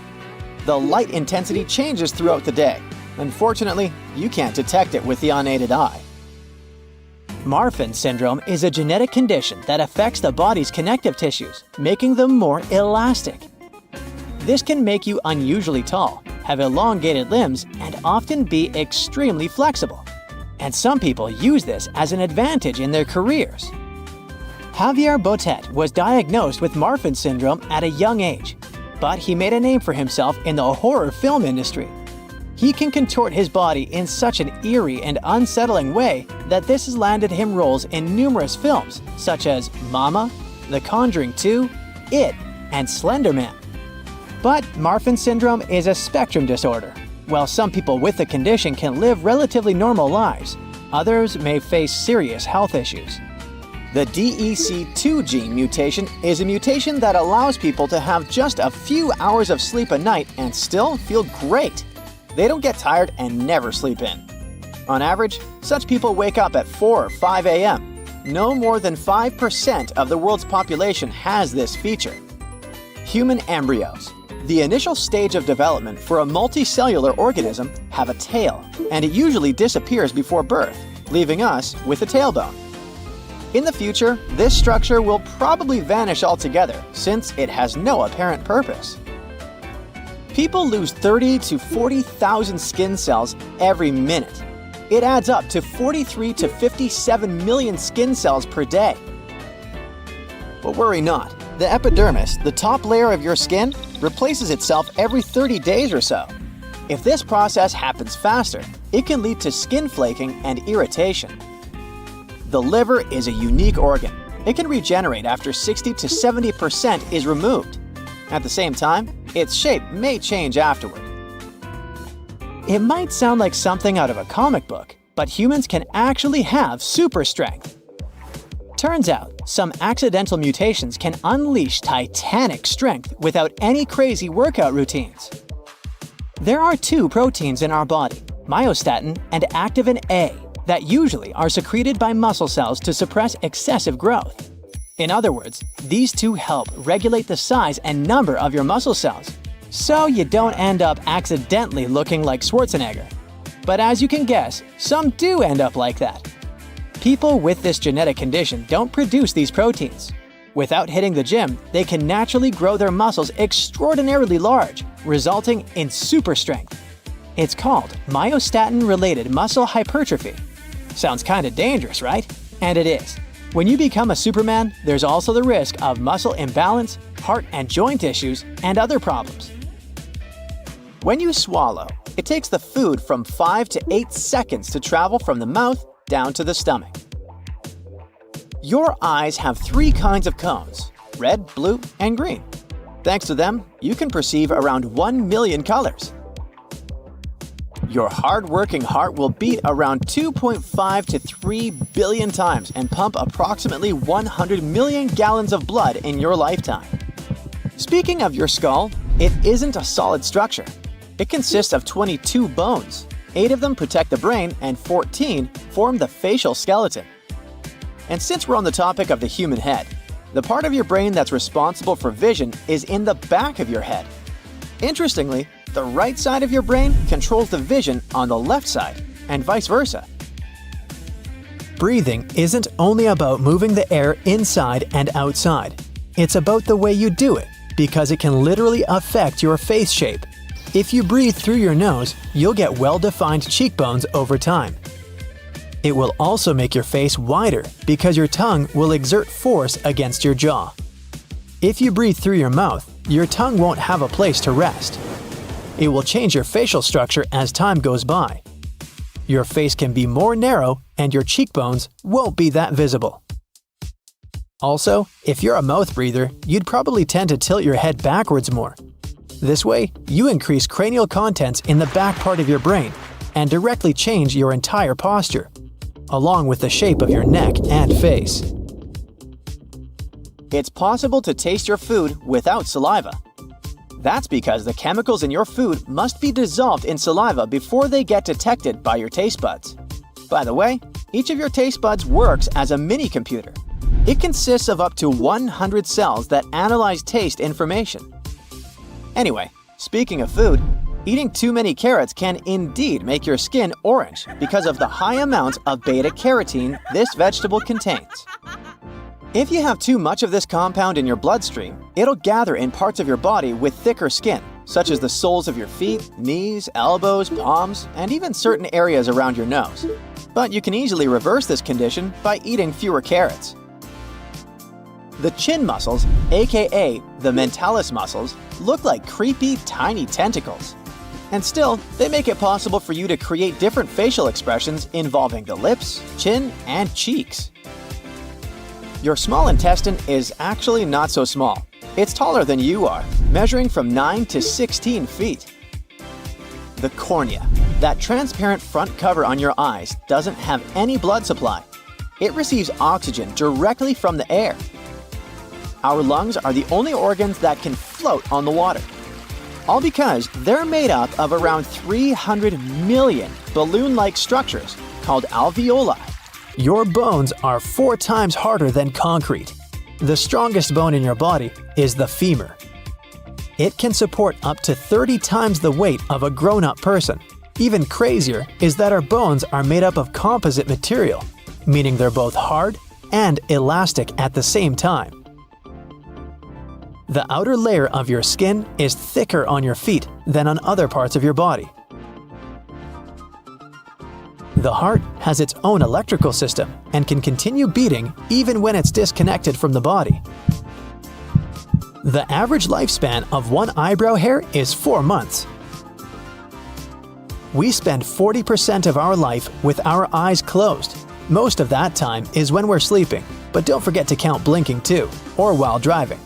The light intensity changes throughout the day. Unfortunately, you can't detect it with the unaided eye. Marfan syndrome is a genetic condition that affects the body's connective tissues, making them more elastic. This can make you unusually tall, have elongated limbs, and often be extremely flexible. And some people use this as an advantage in their careers. Javier Botet was diagnosed with Marfan syndrome at a young age, but he made a name for himself in the horror film industry. He can contort his body in such an eerie and unsettling way that this has landed him roles in numerous films such as Mama, The Conjuring 2, It, and Slender Man. But Marfan syndrome is a spectrum disorder. While some people with the condition can live relatively normal lives, others may face serious health issues. The DEC2 gene mutation is a mutation that allows people to have just a few hours of sleep a night and still feel great. They don't get tired and never sleep in. On average, such people wake up at 4 or 5 a.m. No more than 5% of the world's population has this feature. Human embryos, the initial stage of development for a multicellular organism, have a tail, and it usually disappears before birth, leaving us with a tailbone. In the future, this structure will probably vanish altogether since it has no apparent purpose. People lose 30 to 40,000 skin cells every minute. It adds up to 43 to 57 million skin cells per day. But worry not, the epidermis, the top layer of your skin, replaces itself every 30 days or so. If this process happens faster, it can lead to skin flaking and irritation. The liver is a unique organ. It can regenerate after 60 to 70% is removed. At the same time, its shape may change afterward. It might sound like something out of a comic book, but humans can actually have super strength. Turns out, some accidental mutations can unleash titanic strength without any crazy workout routines. There are 2 proteins in our body, myostatin and activin A, that usually are secreted by muscle cells to suppress excessive growth. In other words, these 2 help regulate the size and number of your muscle cells, so you don't end up accidentally looking like Schwarzenegger. But as you can guess, some do end up like that. People with this genetic condition don't produce these proteins. Without hitting the gym, they can naturally grow their muscles extraordinarily large, resulting in super strength. It's called myostatin-related muscle hypertrophy. Sounds kinda dangerous, right? And it is. When you become a Superman, there's also the risk of muscle imbalance, heart and joint issues, and other problems. When you swallow, it takes the food from 5 to 8 seconds to travel from the mouth down to the stomach. Your eyes have 3 kinds of cones: red, blue, and green. Thanks to them, you can perceive around 1 million colors. Your hard-working heart will beat around 2.5 to 3 billion times and pump approximately 100 million gallons of blood in your lifetime. Speaking of your skull, it isn't a solid structure. It consists of 22 bones. 8 of them protect the brain and 14 form the facial skeleton. And since we're on the topic of the human head, the part of your brain that's responsible for vision is in the back of your head. Interestingly, the right side of your brain controls the vision on the left side, and vice versa. Breathing isn't only about moving the air inside and outside. It's about the way you do it, because it can literally affect your face shape. If you breathe through your nose, you'll get well-defined cheekbones over time. It will also make your face wider because your tongue will exert force against your jaw. If you breathe through your mouth, your tongue won't have a place to rest. It will change your facial structure as time goes by. Your face can be more narrow and your cheekbones won't be that visible. Also, if you're a mouth breather, you'd probably tend to tilt your head backwards more. This way, you increase cranial contents in the back part of your brain and directly change your entire posture, along with the shape of your neck and face. It's possible to taste your food without saliva. That's because the chemicals in your food must be dissolved in saliva before they get detected by your taste buds. By the way, each of your taste buds works as a mini computer. It consists of up to 100 cells that analyze taste information. Anyway, speaking of food, eating too many carrots can indeed make your skin orange because of the high amount of beta-carotene this vegetable contains. If you have too much of this compound in your bloodstream, it'll gather in parts of your body with thicker skin, such as the soles of your feet, knees, elbows, palms, and even certain areas around your nose. But you can easily reverse this condition by eating fewer carrots. The chin muscles, aka the mentalis muscles, look like creepy, tiny tentacles. And still, they make it possible for you to create different facial expressions involving the lips, chin, and cheeks. Your small intestine is actually not so small. It's taller than you are, measuring from 9 to 16 feet. The cornea, that transparent front cover on your eyes, doesn't have any blood supply. It receives oxygen directly from the air. Our lungs are the only organs that can float on the water. All because they're made up of around 300 million balloon-like structures called alveoli. Your bones are 4 times harder than concrete. The strongest bone in your body is the femur. It can support up to 30 times the weight of a grown-up person. Even crazier is that our bones are made up of composite material, meaning they're both hard and elastic at the same time. The outer layer of your skin is thicker on your feet than on other parts of your body. The heart has its own electrical system and can continue beating even when it's disconnected from the body. The average lifespan of one eyebrow hair is 4 months. We spend 40% of our life with our eyes closed. Most of that time is when we're sleeping, but don't forget to count blinking too, or while driving.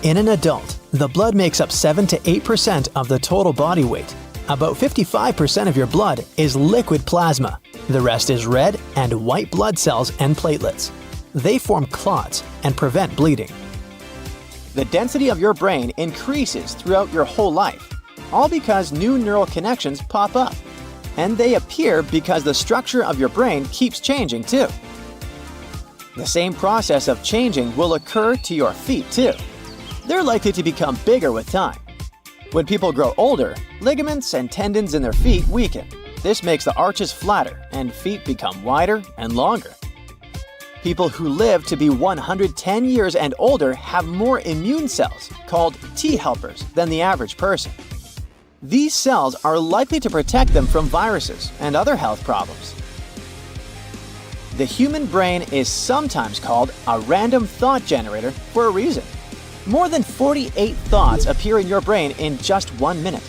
In an adult, the blood makes up 7 to 8% of the total body weight. About 55% of your blood is liquid plasma. The rest is red and white blood cells and platelets. They form clots and prevent bleeding. The density of your brain increases throughout your whole life, all because new neural connections pop up. And they appear because the structure of your brain keeps changing too. The same process of changing will occur to your feet too. They're likely to become bigger with time. When people grow older, ligaments and tendons in their feet weaken. This makes the arches flatter and feet become wider and longer. People who live to be 110 years and older have more immune cells, called T helpers, than the average person. These cells are likely to protect them from viruses and other health problems. The human brain is sometimes called a random thought generator for a reason. More than 48 thoughts appear in your brain in just 1 minute.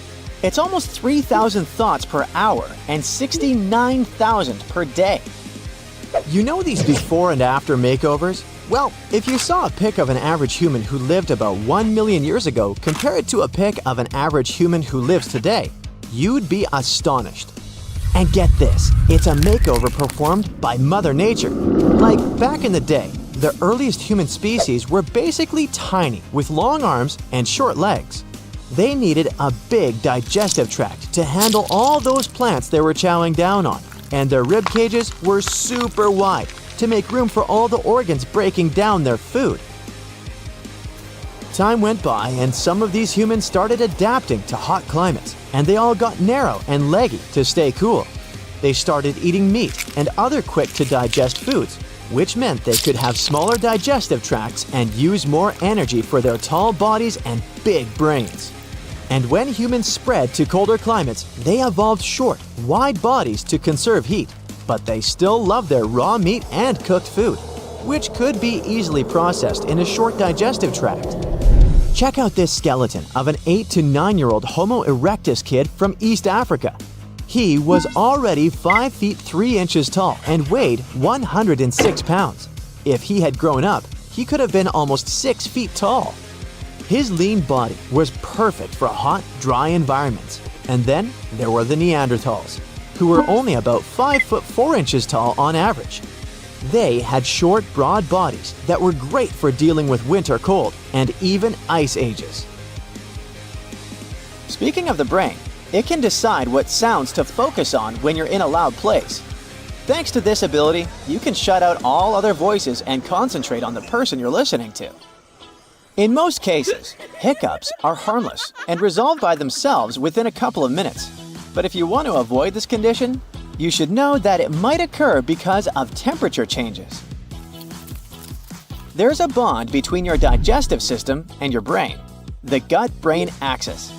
It's almost 3,000 thoughts per hour and 69,000 per day. You know these before and after makeovers? Well, if you saw a pic of an average human who lived about 1 million years ago compared to a pic of an average human who lives today, you'd be astonished. And get this, it's a makeover performed by Mother Nature. Like back in the day, the earliest human species were basically tiny with long arms and short legs. They needed a big digestive tract to handle all those plants they were chowing down on, and their rib cages were super wide to make room for all the organs breaking down their food. Time went by and some of these humans started adapting to hot climates, and they all got narrow and leggy to stay cool. They started eating meat and other quick-to-digest foods, which meant they could have smaller digestive tracts and use more energy for their tall bodies and big brains. And when humans spread to colder climates, they evolved short, wide bodies to conserve heat, but they still loved their raw meat and cooked food, which could be easily processed in a short digestive tract. Check out this skeleton of an 8 to 9-year-old Homo erectus kid from East Africa. He was already 5 feet 3 inches tall and weighed 106 pounds. If he had grown up, he could have been almost 6 feet tall. His lean body was perfect for hot, dry environments. And then there were the Neanderthals, who were only about 5 foot 4 inches tall on average. They had short, broad bodies that were great for dealing with winter cold and even ice ages. Speaking of the brain, it can decide what sounds to focus on when you're in a loud place. Thanks to this ability, you can shut out all other voices and concentrate on the person you're listening to. In most cases, hiccups are harmless and resolve by themselves within a couple of minutes. But if you want to avoid this condition, you should know that it might occur because of temperature changes. There's a bond between your digestive system and your brain, the gut-brain axis.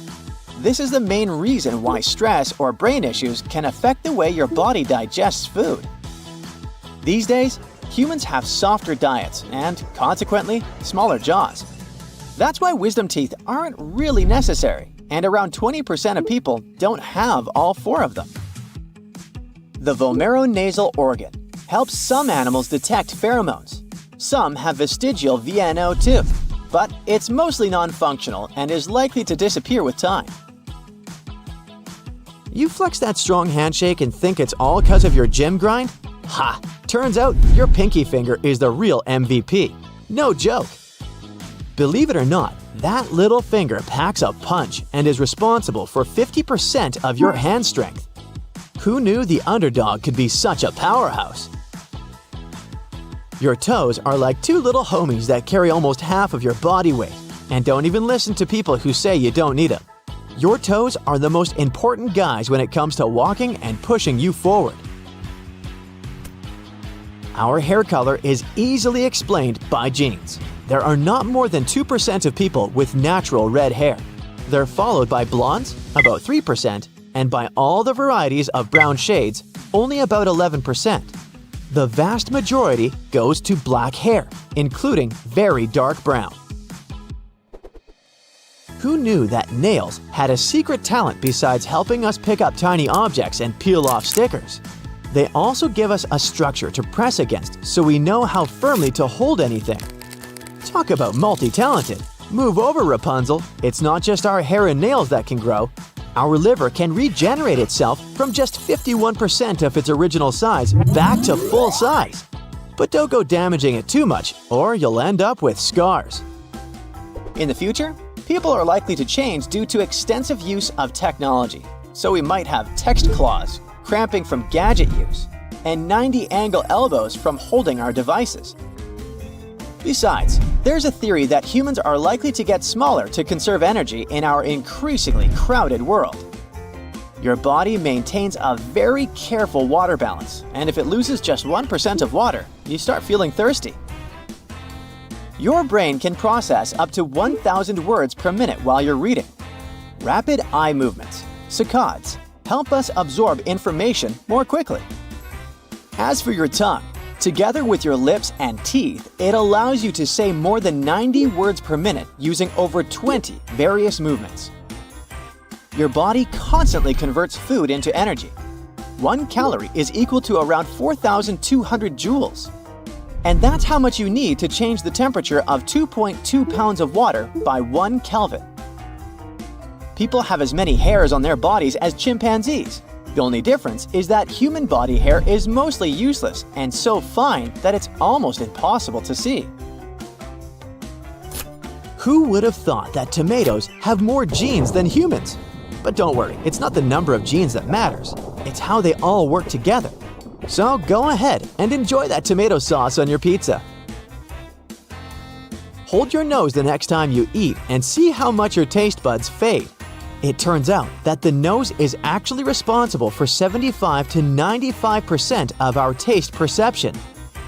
This is the main reason why stress or brain issues can affect the way your body digests food. These days, humans have softer diets and, consequently, smaller jaws. That's why wisdom teeth aren't really necessary, and around 20% of people don't have all 4 of them. The vomeronasal organ helps some animals detect pheromones. Some have vestigial VNO too, but it's mostly non-functional and is likely to disappear with time. You flex that strong handshake and think it's all because of your gym grind? Ha! Turns out your pinky finger is the real MVP. No joke. Believe it or not, that little finger packs a punch and is responsible for 50% of your hand strength. Who knew the underdog could be such a powerhouse? Your toes are like 2 little homies that carry almost half of your body weight. And don't even listen to people who say you don't need them. Your toes are the most important guys when it comes to walking and pushing you forward. Our hair color is easily explained by genes. There are not more than 2% of people with natural red hair. They're followed by blondes, about 3%, and by all the varieties of brown shades, only about 11%. The vast majority goes to black hair, including very dark brown. Who knew that nails had a secret talent besides helping us pick up tiny objects and peel off stickers? They also give us a structure to press against so we know how firmly to hold anything. Talk about multi-talented. Move over, Rapunzel. It's not just our hair and nails that can grow. Our liver can regenerate itself from just 51% of its original size back to full size. But don't go damaging it too much, or you'll end up with scars. In the future, people are likely to change due to extensive use of technology. So we might have text claws, cramping from gadget use, and 90-angle elbows from holding our devices. Besides, there's a theory that humans are likely to get smaller to conserve energy in our increasingly crowded world. Your body maintains a very careful water balance, and if it loses just 1% of water, you start feeling thirsty. Your brain can process up to 1,000 words per minute while you're reading. Rapid eye movements, saccades, help us absorb information more quickly. As for your tongue, together with your lips and teeth, it allows you to say more than 90 words per minute using over 20 various movements. Your body constantly converts food into energy. 1 calorie is equal to around 4,200 joules. And that's how much you need to change the temperature of 2.2 pounds of water by 1 Kelvin. People have as many hairs on their bodies as chimpanzees. The only difference is that human body hair is mostly useless and so fine that it's almost impossible to see. Who would have thought that tomatoes have more genes than humans? But don't worry, it's not the number of genes that matters. It's how they all work together. So go ahead and enjoy that tomato sauce on your pizza. Hold your nose the next time you eat and see how much your taste buds fade. It turns out that the nose is actually responsible for 75 to 95% of our taste perception.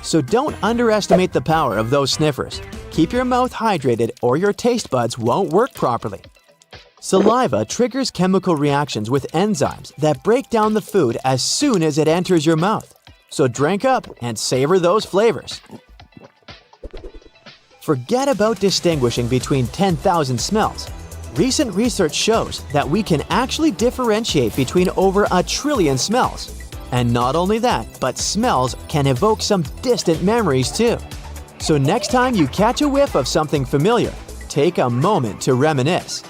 So don't underestimate the power of those sniffers. Keep your mouth hydrated or your taste buds won't work properly. Saliva triggers chemical reactions with enzymes that break down the food as soon as it enters your mouth. So drink up and savor those flavors. Forget about distinguishing between 10,000 smells. Recent research shows that we can actually differentiate between over 1 trillion smells. And not only that, but smells can evoke some distant memories too. So next time you catch a whiff of something familiar, take a moment to reminisce.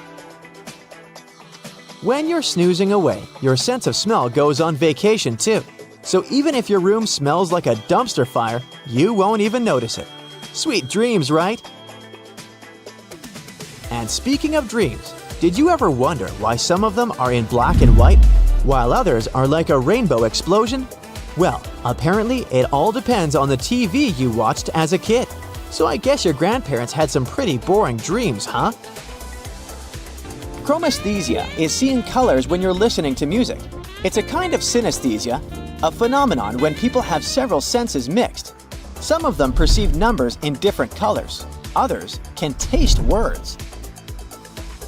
When you're snoozing away, your sense of smell goes on vacation too. So even if your room smells like a dumpster fire, you won't even notice it. Sweet dreams, right? And speaking of dreams, did you ever wonder why some of them are in black and white, while others are like a rainbow explosion? Well, apparently it all depends on the TV you watched as a kid. So I guess your grandparents had some pretty boring dreams, huh? Chromesthesia is seeing colors when you're listening to music. It's a kind of synesthesia, a phenomenon when people have several senses mixed. Some of them perceive numbers in different colors. Others can taste words.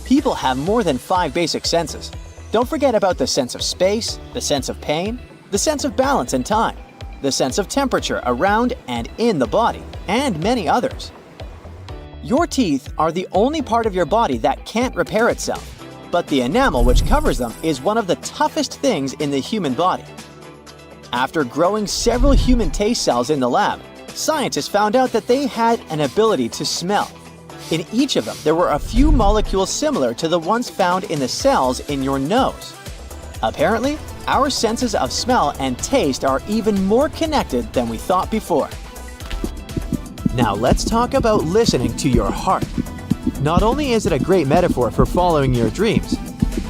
People have more than 5 basic senses. Don't forget about the sense of space, the sense of pain, the sense of balance and time, the sense of temperature around and in the body, and many others. Your teeth are the only part of your body that can't repair itself, but the enamel which covers them is one of the toughest things in the human body. After growing several human taste cells in the lab, scientists found out that they had an ability to smell. In each of them, there were a few molecules similar to the ones found in the cells in your nose. Apparently, our senses of smell and taste are even more connected than we thought before. Now let's talk about listening to your heart. Not only is it a great metaphor for following your dreams,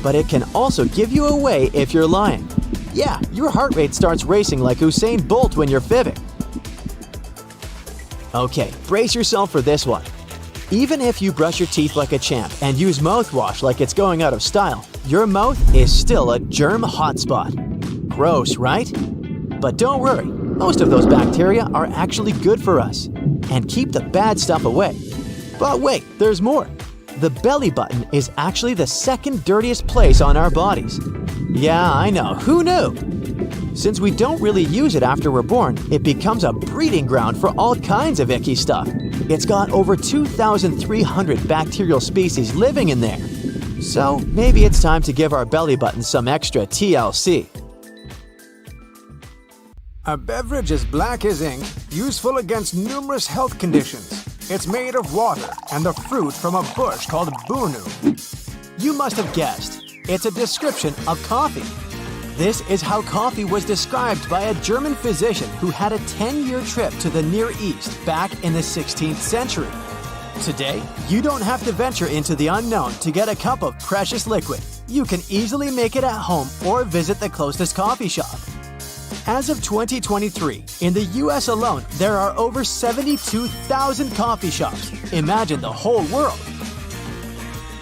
but it can also give you away if you're lying. Yeah, your heart rate starts racing like Usain Bolt when you're fibbing. Okay, brace yourself for this one. Even if you brush your teeth like a champ and use mouthwash like it's going out of style, your mouth is still a germ hotspot. Gross, right? But don't worry, most of those bacteria are actually good for us and keep the bad stuff away. But wait, there's more. The belly button is actually the second dirtiest place on our bodies. Yeah, I know, who knew? Since we don't really use it after we're born, it becomes a breeding ground for all kinds of icky stuff. It's got over 2,300 bacterial species living in there. So maybe it's time to give our belly button some extra TLC.
A beverage as black as ink, useful against numerous health conditions. It's made of water and the fruit from a bush called bunu.
You must have guessed. It's a description of coffee. This is how coffee was described by a German physician who had a 10-year trip to the Near East back in the 16th century. Today, you don't have to venture into the unknown to get a cup of precious liquid. You can easily make it at home or visit the closest coffee shop. As of 2023, in the US alone, there are over 72,000 coffee shops. Imagine the whole world.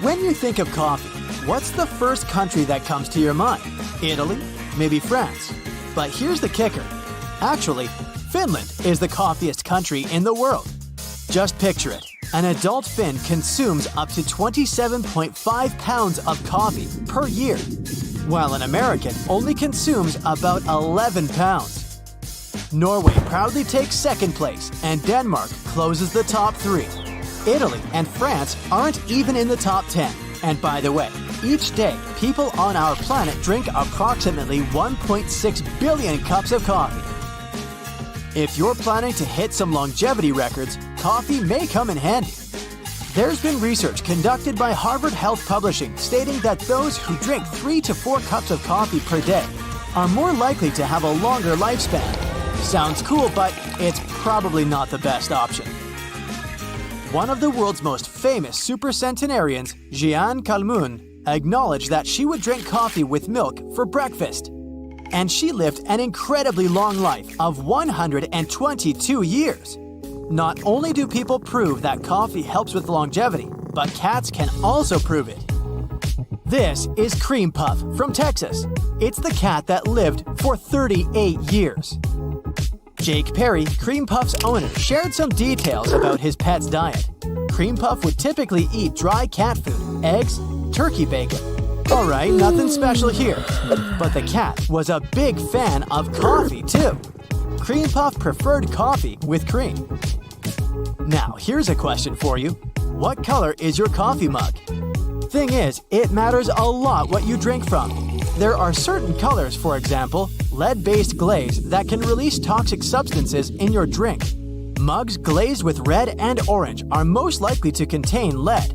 When you think of coffee, what's the first country that comes to your mind? Italy? Maybe France? But here's the kicker. Actually, Finland is the coffeeest country in the world. Just picture it. An adult Finn consumes up to 27.5 pounds of coffee per year, while an American only consumes about 11 pounds. Norway proudly takes second place, and Denmark closes the top 3. Italy and France aren't even in the top 10. And by the way, Each day, people on our planet drink approximately 1.6 billion cups of coffee. If you're planning to hit some longevity records, coffee may come in handy. There's been research conducted by Harvard Health Publishing stating that those who drink 3 to 4 cups of coffee per day are more likely to have a longer lifespan. Sounds cool, but it's probably not the best option. One of the world's most famous supercentenarians, Jeanne Calment, acknowledged that she would drink coffee with milk for breakfast. And she lived an incredibly long life of 122 years. Not only do people prove that coffee helps with longevity, but cats can also prove it. This is Cream Puff from Texas. It's the cat that lived for 38 years. Jake Perry, Cream Puff's owner, shared some details about his pet's diet. Cream Puff would typically eat dry cat food, eggs, turkey bacon. Alright, nothing special here. But the cat was a big fan of coffee too. Cream Puff preferred coffee with cream. Now, here's a question for you. What color is your coffee mug? Thing is, it matters a lot what you drink from. There are certain colors, for example, lead-based glaze that can release toxic substances in your drink. Mugs glazed with red and orange are most likely to contain lead.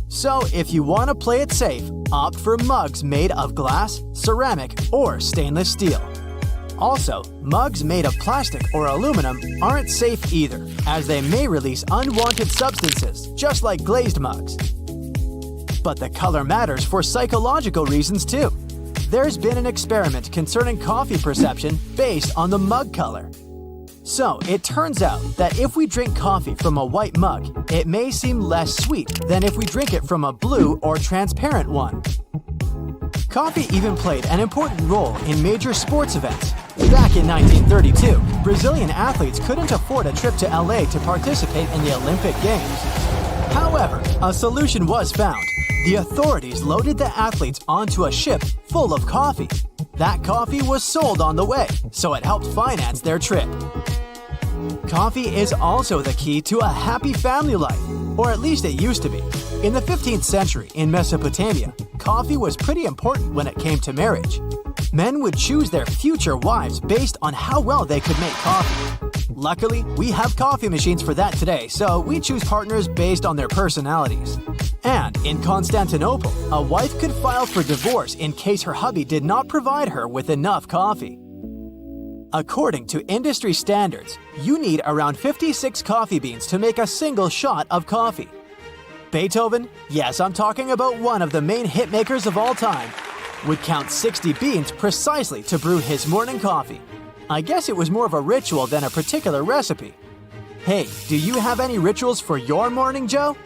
So, if you want to play it safe, opt for mugs made of glass, ceramic, or stainless steel. Also, mugs made of plastic or aluminum aren't safe either, as they may release unwanted substances, just like glazed mugs. But the color matters for psychological reasons too. There's been an experiment concerning coffee perception based on the mug color. So, it turns out that if we drink coffee from a white mug, it may seem less sweet than if we drink it from a blue or transparent one. Coffee even played an important role in major sports events. Back in 1932, Brazilian athletes couldn't afford a trip to LA to participate in the Olympic Games. However, a solution was found. The authorities loaded the athletes onto a ship full of coffee. That coffee was sold on the way, so it helped finance their trip. Coffee is also the key to a happy family life, or at least it used to be. In the 15th century in Mesopotamia, coffee was pretty important when it came to marriage. Men would choose their future wives based on how well they could make coffee. Luckily, we have coffee machines for that today, so we choose partners based on their personalities. And in Constantinople, a wife could file for divorce in case her hubby did not provide her with enough coffee. According to industry standards, you need around 56 coffee beans to make a single shot of coffee. Beethoven, yes, I'm talking about one of the main hitmakers of all time, would count 60 beans precisely to brew his morning coffee. I guess it was more of a ritual than a particular recipe. Hey, do you have any rituals for your morning, Joe?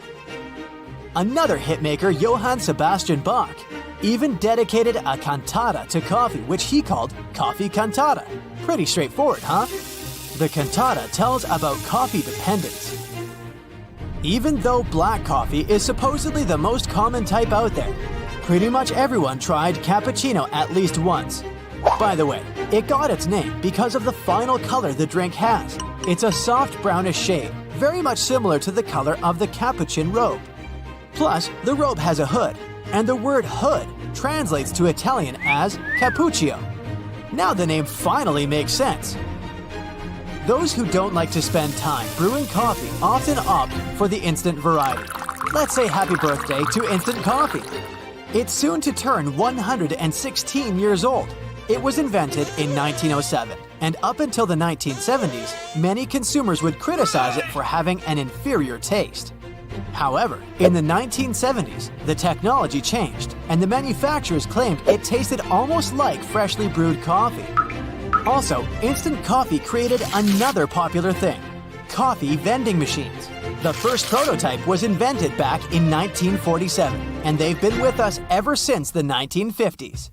Another hitmaker, Johann Sebastian Bach, even dedicated a cantata to coffee, which he called Coffee Cantata. Pretty straightforward, huh? The cantata tells about coffee dependence. Even though black coffee is supposedly the most common type out there, pretty much everyone tried cappuccino at least once. By the way, it got its name because of the final color the drink has. It's a soft brownish shade, very much similar to the color of the capuchin robe. Plus, the robe has a hood, and the word hood translates to Italian as cappuccio. Now the name finally makes sense. Those who don't like to spend time brewing coffee often opt for the instant variety. Let's say happy birthday to instant coffee. It's soon to turn 116 years old. It was invented in 1907, and up until the 1970s, many consumers would criticize it for having an inferior taste. However, in the 1970s, the technology changed, and the manufacturers claimed it tasted almost like freshly brewed coffee. Also, instant coffee created another popular thing: coffee vending machines. The first prototype was invented back in 1947, and they've been with us ever since the 1950s.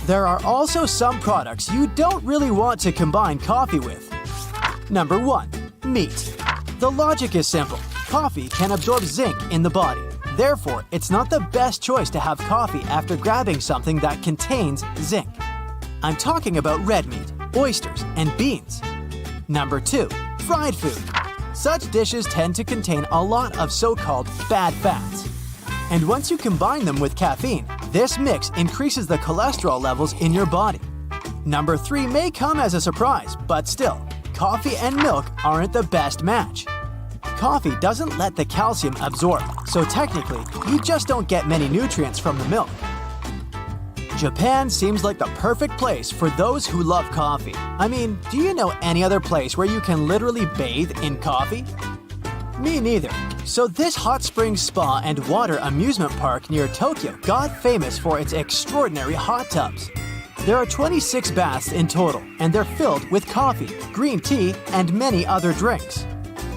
There are also some products you don't really want to combine coffee with. Number 1. Meat. The logic is simple. Coffee can absorb zinc in the body. Therefore, it's not the best choice to have coffee after grabbing something that contains zinc. I'm talking about red meat, oysters, and beans. Number 2. Fried food. Such dishes tend to contain a lot of so-called bad fats. And once you combine them with caffeine, this mix increases the cholesterol levels in your body. Number 3 may come as a surprise, but still, coffee and milk aren't the best match. Coffee doesn't let the calcium absorb, so technically, you just don't get many nutrients from the milk. Japan seems like the perfect place for those who love coffee. I mean, do you know any other place where you can literally bathe in coffee? Me neither. So this hot springs spa and water amusement park near Tokyo got famous for its extraordinary hot tubs. There are 26 baths in total, and they're filled with coffee, green tea, and many other drinks.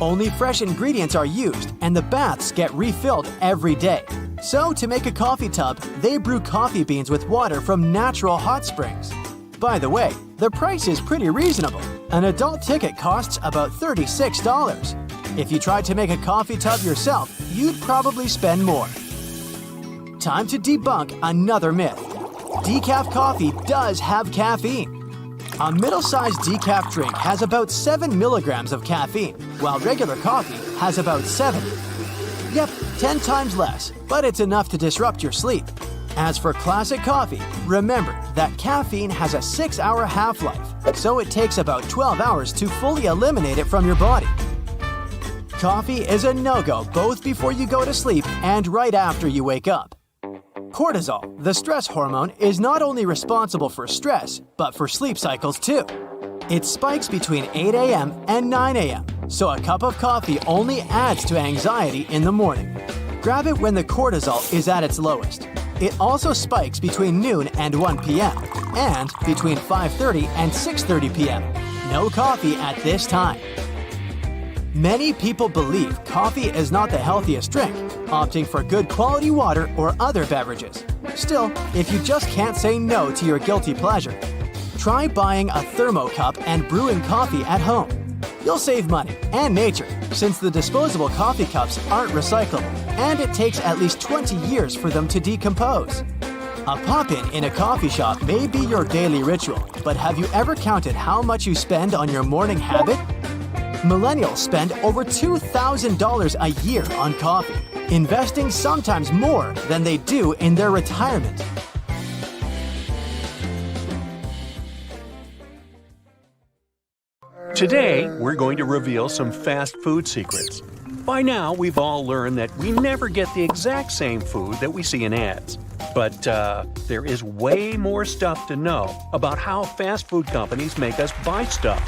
Only fresh ingredients are used, and the baths get refilled every day. So, to make a coffee tub, they brew coffee beans with water from natural hot springs. By the way, the price is pretty reasonable. An adult ticket costs about $36. If you tried to make a coffee tub yourself, you'd probably spend more. Time to debunk another myth. Decaf coffee does have caffeine. A middle-sized decaf drink has about 7 milligrams of caffeine, while regular coffee has about 7. Yep, 10 times less, but it's enough to disrupt your sleep. As for classic coffee, remember that caffeine has a 6-hour half-life, so it takes about 12 hours to fully eliminate it from your body. Coffee is a no-go both before you go to sleep and right after you wake up. Cortisol, the stress hormone, is not only responsible for stress, but for sleep cycles too. It spikes between 8 a.m. and 9 a.m., so a cup of coffee only adds to anxiety in the morning. Grab it when the cortisol is at its lowest. It also spikes between noon and 1 p.m., and between 5:30 and 6:30 p.m. No coffee at this time. Many people believe coffee is not the healthiest drink, opting for good quality water or other beverages. Still, if you just can't say no to your guilty pleasure, try buying a thermocup and brewing coffee at home. You'll save money and nature, since the disposable coffee cups aren't recyclable, and it takes at least 20 years for them to decompose. A pop-in in a coffee shop may be your daily ritual, but have you ever counted how much you spend on your morning habit? Millennials spend over $2,000 a year on coffee, investing sometimes more than they do in their retirement.
Today, we're going to reveal some fast food secrets. By now, we've all learned that we never get the exact same food that we see in ads. But there is way more stuff to know about how fast food companies make us buy stuff.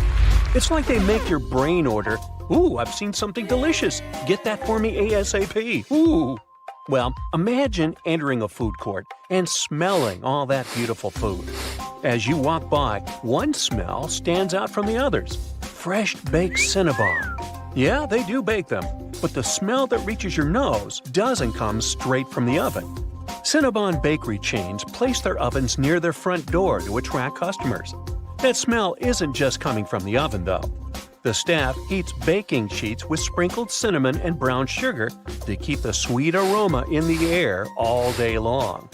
It's like they make your brain order, "Ooh, I've seen something delicious. Get that for me ASAP. Ooh." Well, imagine entering a food court and smelling all that beautiful food. As you walk by, one smell stands out from the others. Fresh baked Cinnabon. Yeah, they do bake them, but the smell that reaches your nose doesn't come straight from the oven. Cinnabon bakery chains place their ovens near their front door to attract customers. That smell isn't just coming from the oven, though. The staff heats baking sheets with sprinkled cinnamon and brown sugar to keep the sweet aroma in the air all day long.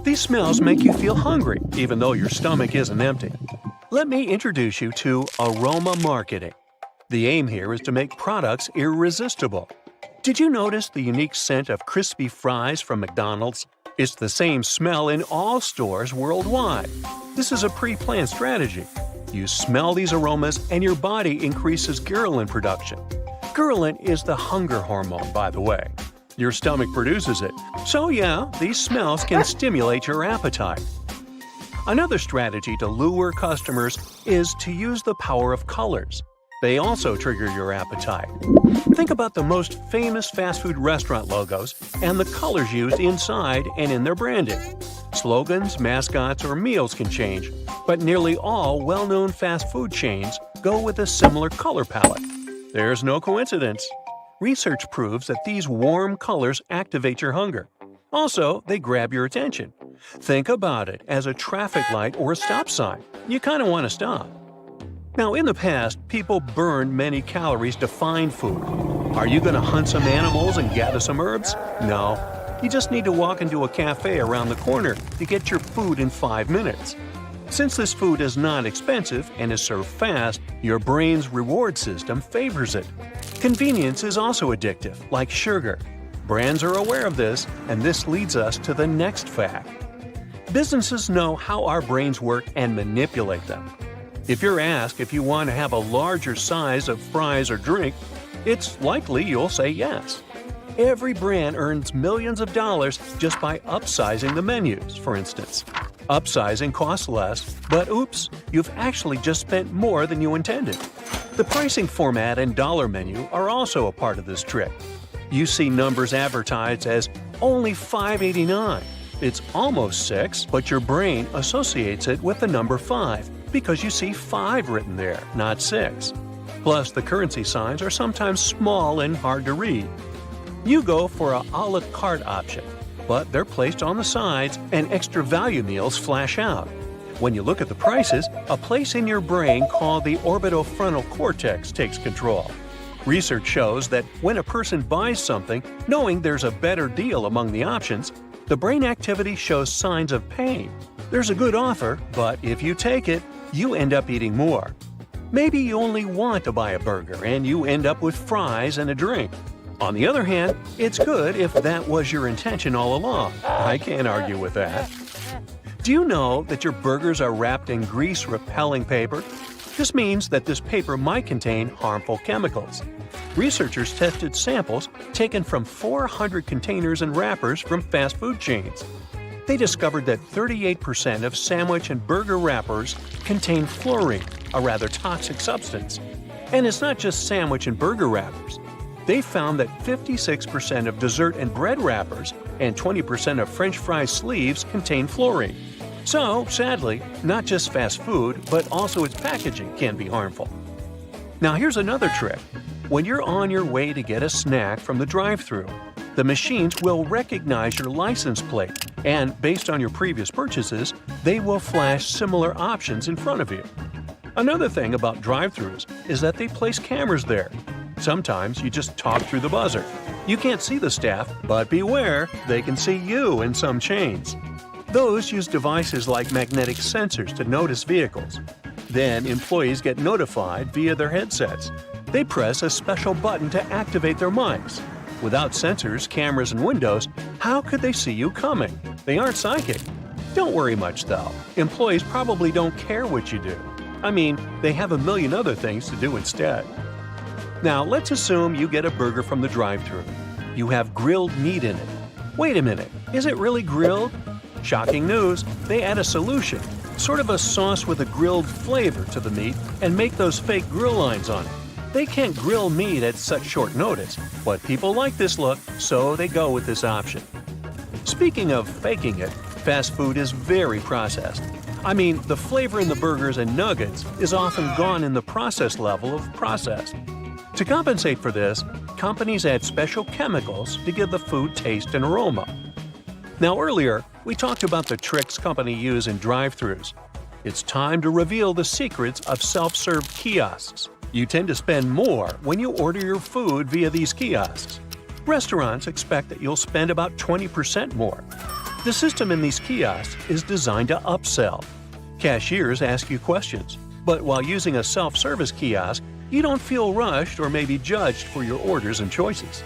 These smells make you feel hungry, even though your stomach isn't empty. Let me introduce you to aroma marketing. The aim here is to make products irresistible. Did you notice the unique scent of crispy fries from McDonald's? It's the same smell in all stores worldwide. This is a pre-planned strategy. You smell these aromas and your body increases ghrelin production. Ghrelin is the hunger hormone, by the way. Your stomach produces it, so yeah, these smells can stimulate your appetite. Another strategy to lure customers is to use the power of colors. They also trigger your appetite. Think about the most famous fast food restaurant logos and the colors used inside and in their branding. Slogans, mascots, or meals can change, but nearly all well-known fast food chains go with a similar color palette. There's no coincidence. Research proves that these warm colors activate your hunger. Also, they grab your attention. Think about it as a traffic light or a stop sign. You kind of want to stop. Now, in the past, people burned many calories to find food. Are you going to hunt some animals and gather some herbs? No. You just need to walk into a cafe around the corner to get your food in 5 minutes. Since this food is not expensive and is served fast, your brain's reward system favors it. Convenience is also addictive, like sugar. Brands are aware of this, and this leads us to the next fact. Businesses know how our brains work and manipulate them. If you're asked if you want to have a larger size of fries or drink, it's likely you'll say yes. Every brand earns millions of dollars just by upsizing the menus, for instance. Upsizing costs less, but oops, you've actually just spent more than you intended. The pricing format and dollar menu are also a part of this trick. You see numbers advertised as only $5.89. It's almost $6, but your brain associates it with the number 5 because you see 5 written there, not 6. Plus, the currency signs are sometimes small and hard to read. You go for a la carte option, but they're placed on the sides and extra value meals flash out. When you look at the prices, a place in your brain called the orbitofrontal cortex takes control. Research shows that when a person buys something, knowing there's a better deal among the options, the brain activity shows signs of pain. There's a good offer, but if you take it, you end up eating more. Maybe you only want to buy a burger and you end up with fries and a drink. On the other hand, it's good if that was your intention all along. I can't argue with that. Do you know that your burgers are wrapped in grease-repelling paper? This means that this paper might contain harmful chemicals. Researchers tested samples taken from 400 containers and wrappers from fast food chains. They discovered that 38% of sandwich and burger wrappers contain fluorine, a rather toxic substance. And it's not just sandwich and burger wrappers. They found that 56% of dessert and bread wrappers and 20% of French fry sleeves contain fluorine. So, sadly, not just fast food, but also its packaging can be harmful. Now here's another trick. When you're on your way to get a snack from the drive-thru, the machines will recognize your license plate, and based on your previous purchases, they will flash similar options in front of you. Another thing about drive-thrus is that they place cameras there. Sometimes you just talk through the buzzer. You can't see the staff, but beware, they can see you in some chains. Those use devices like magnetic sensors to notice vehicles. Then employees get notified via their headsets. They press a special button to activate their mics. Without sensors, cameras, and windows, how could they see you coming? They aren't psychic. Don't worry much though. Employees probably don't care what you do. I mean, they have a million other things to do instead. Now, let's assume you get a burger from the drive-thru. You have grilled meat in it. Wait a minute, is it really grilled? Shocking news, they add a solution, sort of a sauce with a grilled flavor to the meat, and make those fake grill lines on it. They can't grill meat at such short notice, but people like this look, so they go with this option. Speaking of faking it, fast food is very processed. I mean, the flavor in the burgers and nuggets is often gone in the process level of processed. To compensate for this, companies add special chemicals to give the food taste and aroma. Now earlier, we talked about the tricks companies use in drive-thrus. It's time to reveal the secrets of self-serve kiosks. You tend to spend more when you order your food via these kiosks. Restaurants expect that you'll spend about 20% more. The system in these kiosks is designed to upsell. Cashiers ask you questions, but while using a self-service kiosk, you don't feel rushed or maybe judged for your orders and choices.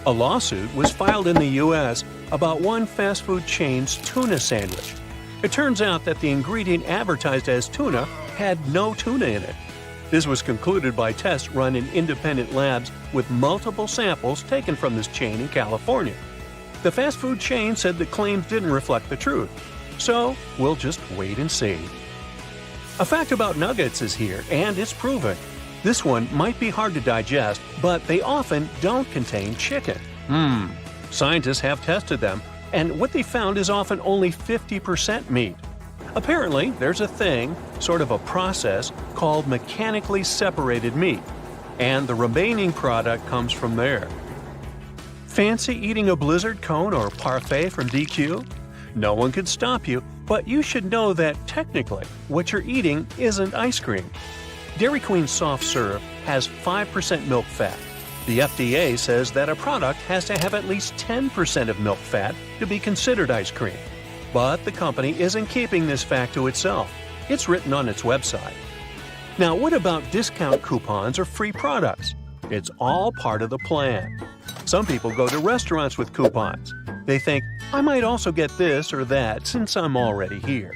A lawsuit was filed in the U.S. about one fast food chain's tuna sandwich. It turns out that the ingredient advertised as tuna had no tuna in it. This was concluded by tests run in independent labs with multiple samples taken from this chain in California. The fast food chain said the claims didn't reflect the truth. So, we'll just wait and see. A fact about nuggets is here, and it's proven. This one might be hard to digest, but they often don't contain chicken. Scientists have tested them, and what they found is often only 50% meat. Apparently, there's a thing, sort of a process, called mechanically separated meat, and the remaining product comes from there. Fancy eating a Blizzard cone or parfait from DQ? No one could stop you, but you should know that technically, what you're eating isn't ice cream. Dairy Queen Soft Serve has 5% milk fat. The FDA says that a product has to have at least 10% of milk fat to be considered ice cream. But the company isn't keeping this fact to itself. It's written on its website. Now, what about discount coupons or free products? It's all part of the plan. Some people go to restaurants with coupons. They think, I might also get this or that since I'm already here.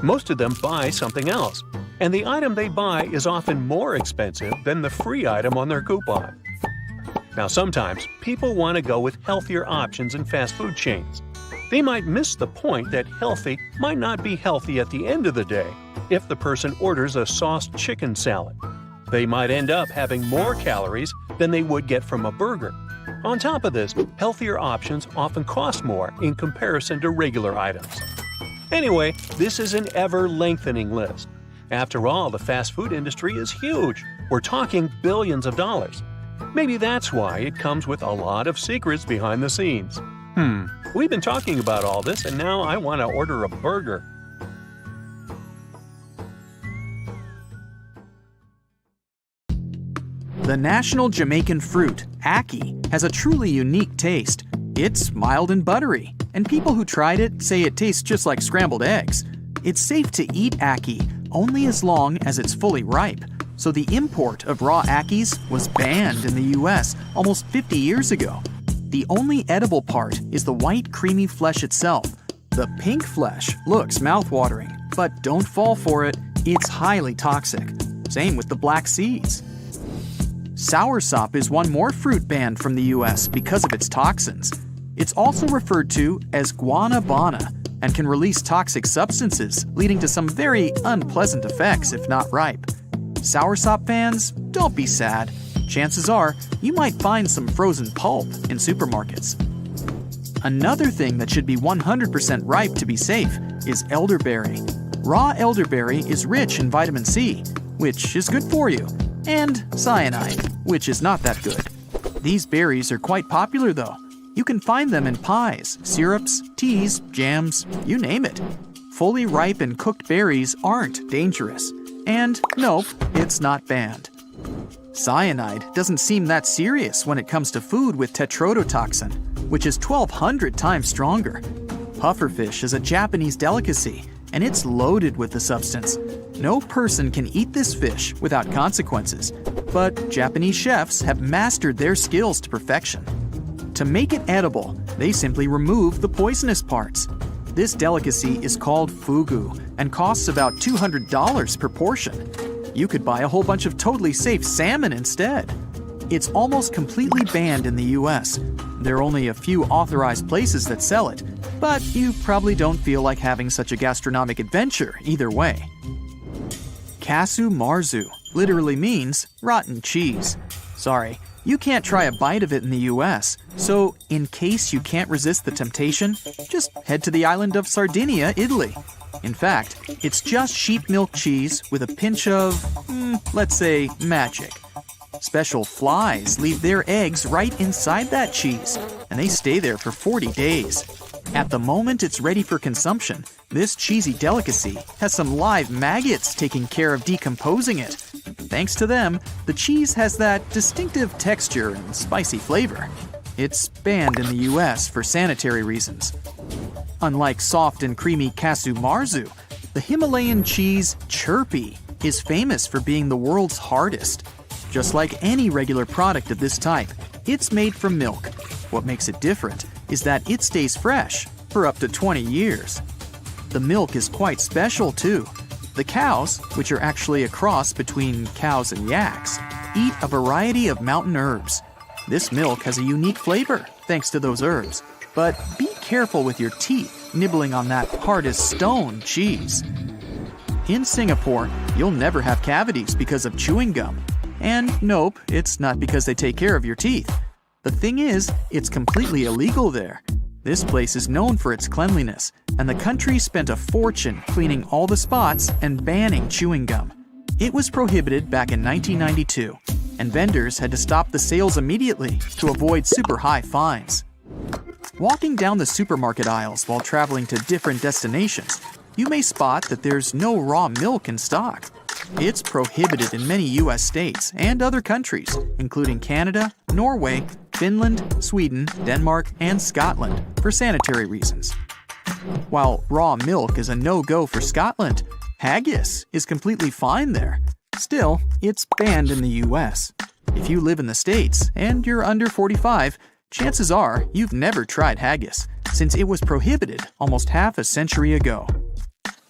Most of them buy something else, and the item they buy is often more expensive than the free item on their coupon. Now sometimes people want to go with healthier options in fast food chains. They might miss the point that healthy might not be healthy at the end of the day if the person orders a sauced chicken salad. They might end up having more calories than they would get from a burger. On top of this, healthier options often cost more in comparison to regular items. Anyway, this is an ever-lengthening list. After all, the fast food industry is huge. We're talking billions of dollars. Maybe that's why it comes with a lot of secrets behind the scenes. We've been talking about all this, and now I want to order a burger.
The national Jamaican fruit, ackee, has a truly unique taste. It's mild and buttery, and people who tried it say it tastes just like scrambled eggs. It's safe to eat ackee only as long as it's fully ripe, so the import of raw ackees was banned in the US almost 50 years ago. The only edible part is the white creamy flesh itself. The pink flesh looks mouthwatering, but don't fall for it, it's highly toxic. Same with the black seeds. Soursop is one more fruit banned from the US because of its toxins. It's also referred to as guanabana and can release toxic substances, leading to some very unpleasant effects if not ripe. Soursop fans, don't be sad. Chances are you might find some frozen pulp in supermarkets. Another thing that should be 100% ripe to be safe is elderberry. Raw elderberry is rich in vitamin C, which is good for you, and cyanide, which is not that good. These berries are quite popular though. You can find them in pies, syrups, teas, jams, you name it. Fully ripe and cooked berries aren't dangerous. And nope, it's not banned. Cyanide doesn't seem that serious when it comes to food with tetrodotoxin, which is 1,200 times stronger. Pufferfish is a Japanese delicacy, and it's loaded with the substance. No person can eat this fish without consequences, but Japanese chefs have mastered their skills to perfection. To make it edible, they simply remove the poisonous parts. This delicacy is called fugu and costs about $200 per portion. You could buy a whole bunch of totally safe salmon instead. It's almost completely banned in the US. There are only a few authorized places that sell it, but you probably don't feel like having such a gastronomic adventure either way. Casu marzu literally means rotten cheese. Sorry, you can't try a bite of it in the US, so in case you can't resist the temptation, just head to the island of Sardinia, Italy. In fact, it's just sheep milk cheese with a pinch of, let's say, magic. Special flies leave their eggs right inside that cheese, and they stay there for 40 days. At the moment it's ready for consumption, this cheesy delicacy has some live maggots taking care of decomposing it. Thanks to them, the cheese has that distinctive texture and spicy flavor. It's banned in the US for sanitary reasons. Unlike soft and creamy casu marzu, the Himalayan cheese chirpy is famous for being the world's hardest. Just like any regular product of this type, it's made from milk. What makes it different is that it stays fresh for up to 20 years. The milk is quite special too. The cows, which are actually a cross between cows and yaks, eat a variety of mountain herbs. This milk has a unique flavor thanks to those herbs. But be careful with your teeth nibbling on that hard as stone cheese. In Singapore, you'll never have cavities because of chewing gum. And nope, it's not because they take care of your teeth. The thing is, it's completely illegal there. This place is known for its cleanliness, and the country spent a fortune cleaning all the spots and banning chewing gum. It was prohibited back in 1992, and vendors had to stop the sales immediately to avoid super high fines. Walking down the supermarket aisles while traveling to different destinations, you may spot that there's no raw milk in stock. It's prohibited in many US states and other countries, including Canada, Norway, Finland, Sweden, Denmark, and Scotland, for sanitary reasons. While raw milk is a no-go for Scotland, haggis is completely fine there. Still, it's banned in the US. If you live in the States and you're under 45, chances are you've never tried haggis, since it was prohibited almost half a century ago.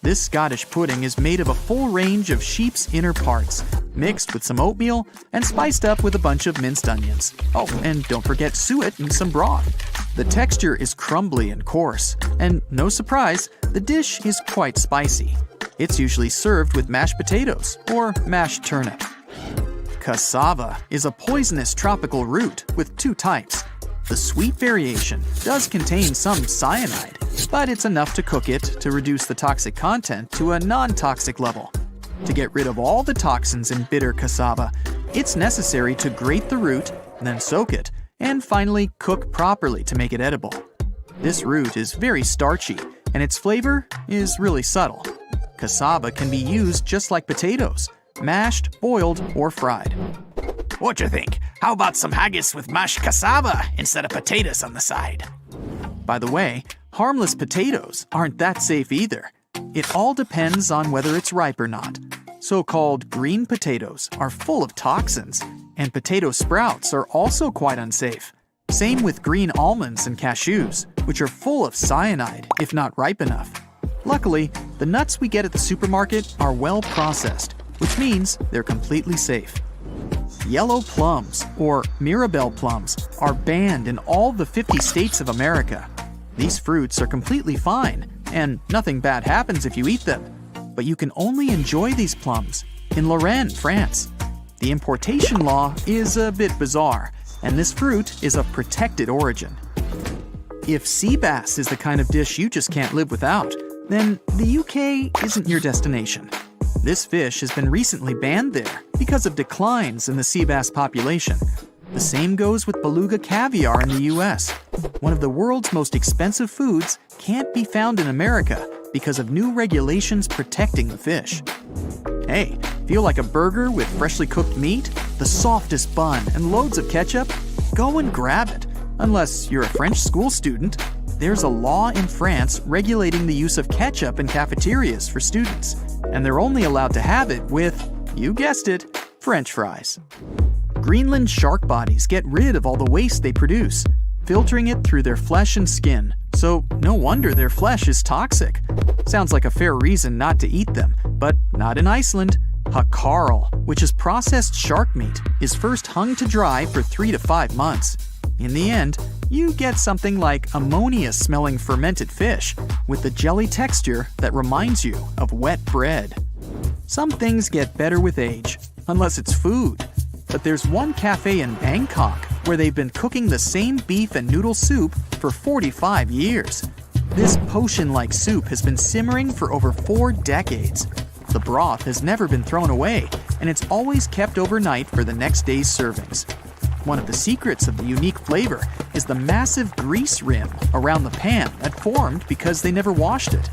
This Scottish pudding is made of a full range of sheep's inner parts, mixed with some oatmeal and spiced up with a bunch of minced onions. Oh, and don't forget suet and some broth. The texture is crumbly and coarse, and no surprise, the dish is quite spicy. It's usually served with mashed potatoes or mashed turnip. Cassava is a poisonous tropical root with two types. The sweet variation does contain some cyanide, but it's enough to cook it to reduce the toxic content to a non-toxic level. To get rid of all the toxins in bitter cassava, it's necessary to grate the root, then soak it, and finally cook properly to make it edible. This root is very starchy, and its flavor is really subtle. Cassava can be used just like potatoes, mashed, boiled, or fried.
What you think? How about some haggis with mashed cassava instead of potatoes on the side?
By the way, harmless potatoes aren't that safe either. It all depends on whether it's ripe or not. So-called green potatoes are full of toxins, and potato sprouts are also quite unsafe. Same with green almonds and cashews, which are full of cyanide if not ripe enough. Luckily, the nuts we get at the supermarket are well processed, which means they're completely safe. Yellow plums, or Mirabelle plums, are banned in all the 50 states of America. These fruits are completely fine, and nothing bad happens if you eat them. But you can only enjoy these plums in Lorraine, France. The importation law is a bit bizarre, and this fruit is of protected origin. If sea bass is the kind of dish you just can't live without, then the UK isn't your destination. This fish has been recently banned there because of declines in the sea bass population. The same goes with beluga caviar in the US. One of the world's most expensive foods can't be found in America because of new regulations protecting the fish. Hey, feel like a burger with freshly cooked meat, the softest bun, and loads of ketchup? Go and grab it. Unless you're a French school student, there's a law in France regulating the use of ketchup in cafeterias for students, and they're only allowed to have it with, you guessed it, French fries. Greenland shark bodies get rid of all the waste they produce, filtering it through their flesh and skin, so no wonder their flesh is toxic. Sounds like a fair reason not to eat them, but not in Iceland. Hakarl, which is processed shark meat, is first hung to dry for 3 to 5 months. In the end, you get something like ammonia-smelling fermented fish with the jelly texture that reminds you of wet bread. Some things get better with age, unless it's food. But there's one cafe in Bangkok where they've been cooking the same beef and noodle soup for 45 years. This potion-like soup has been simmering for over 4 decades. The broth has never been thrown away, and it's always kept overnight for the next day's servings. One of the secrets of the unique flavor is the massive grease rim around the pan that formed because they never washed it.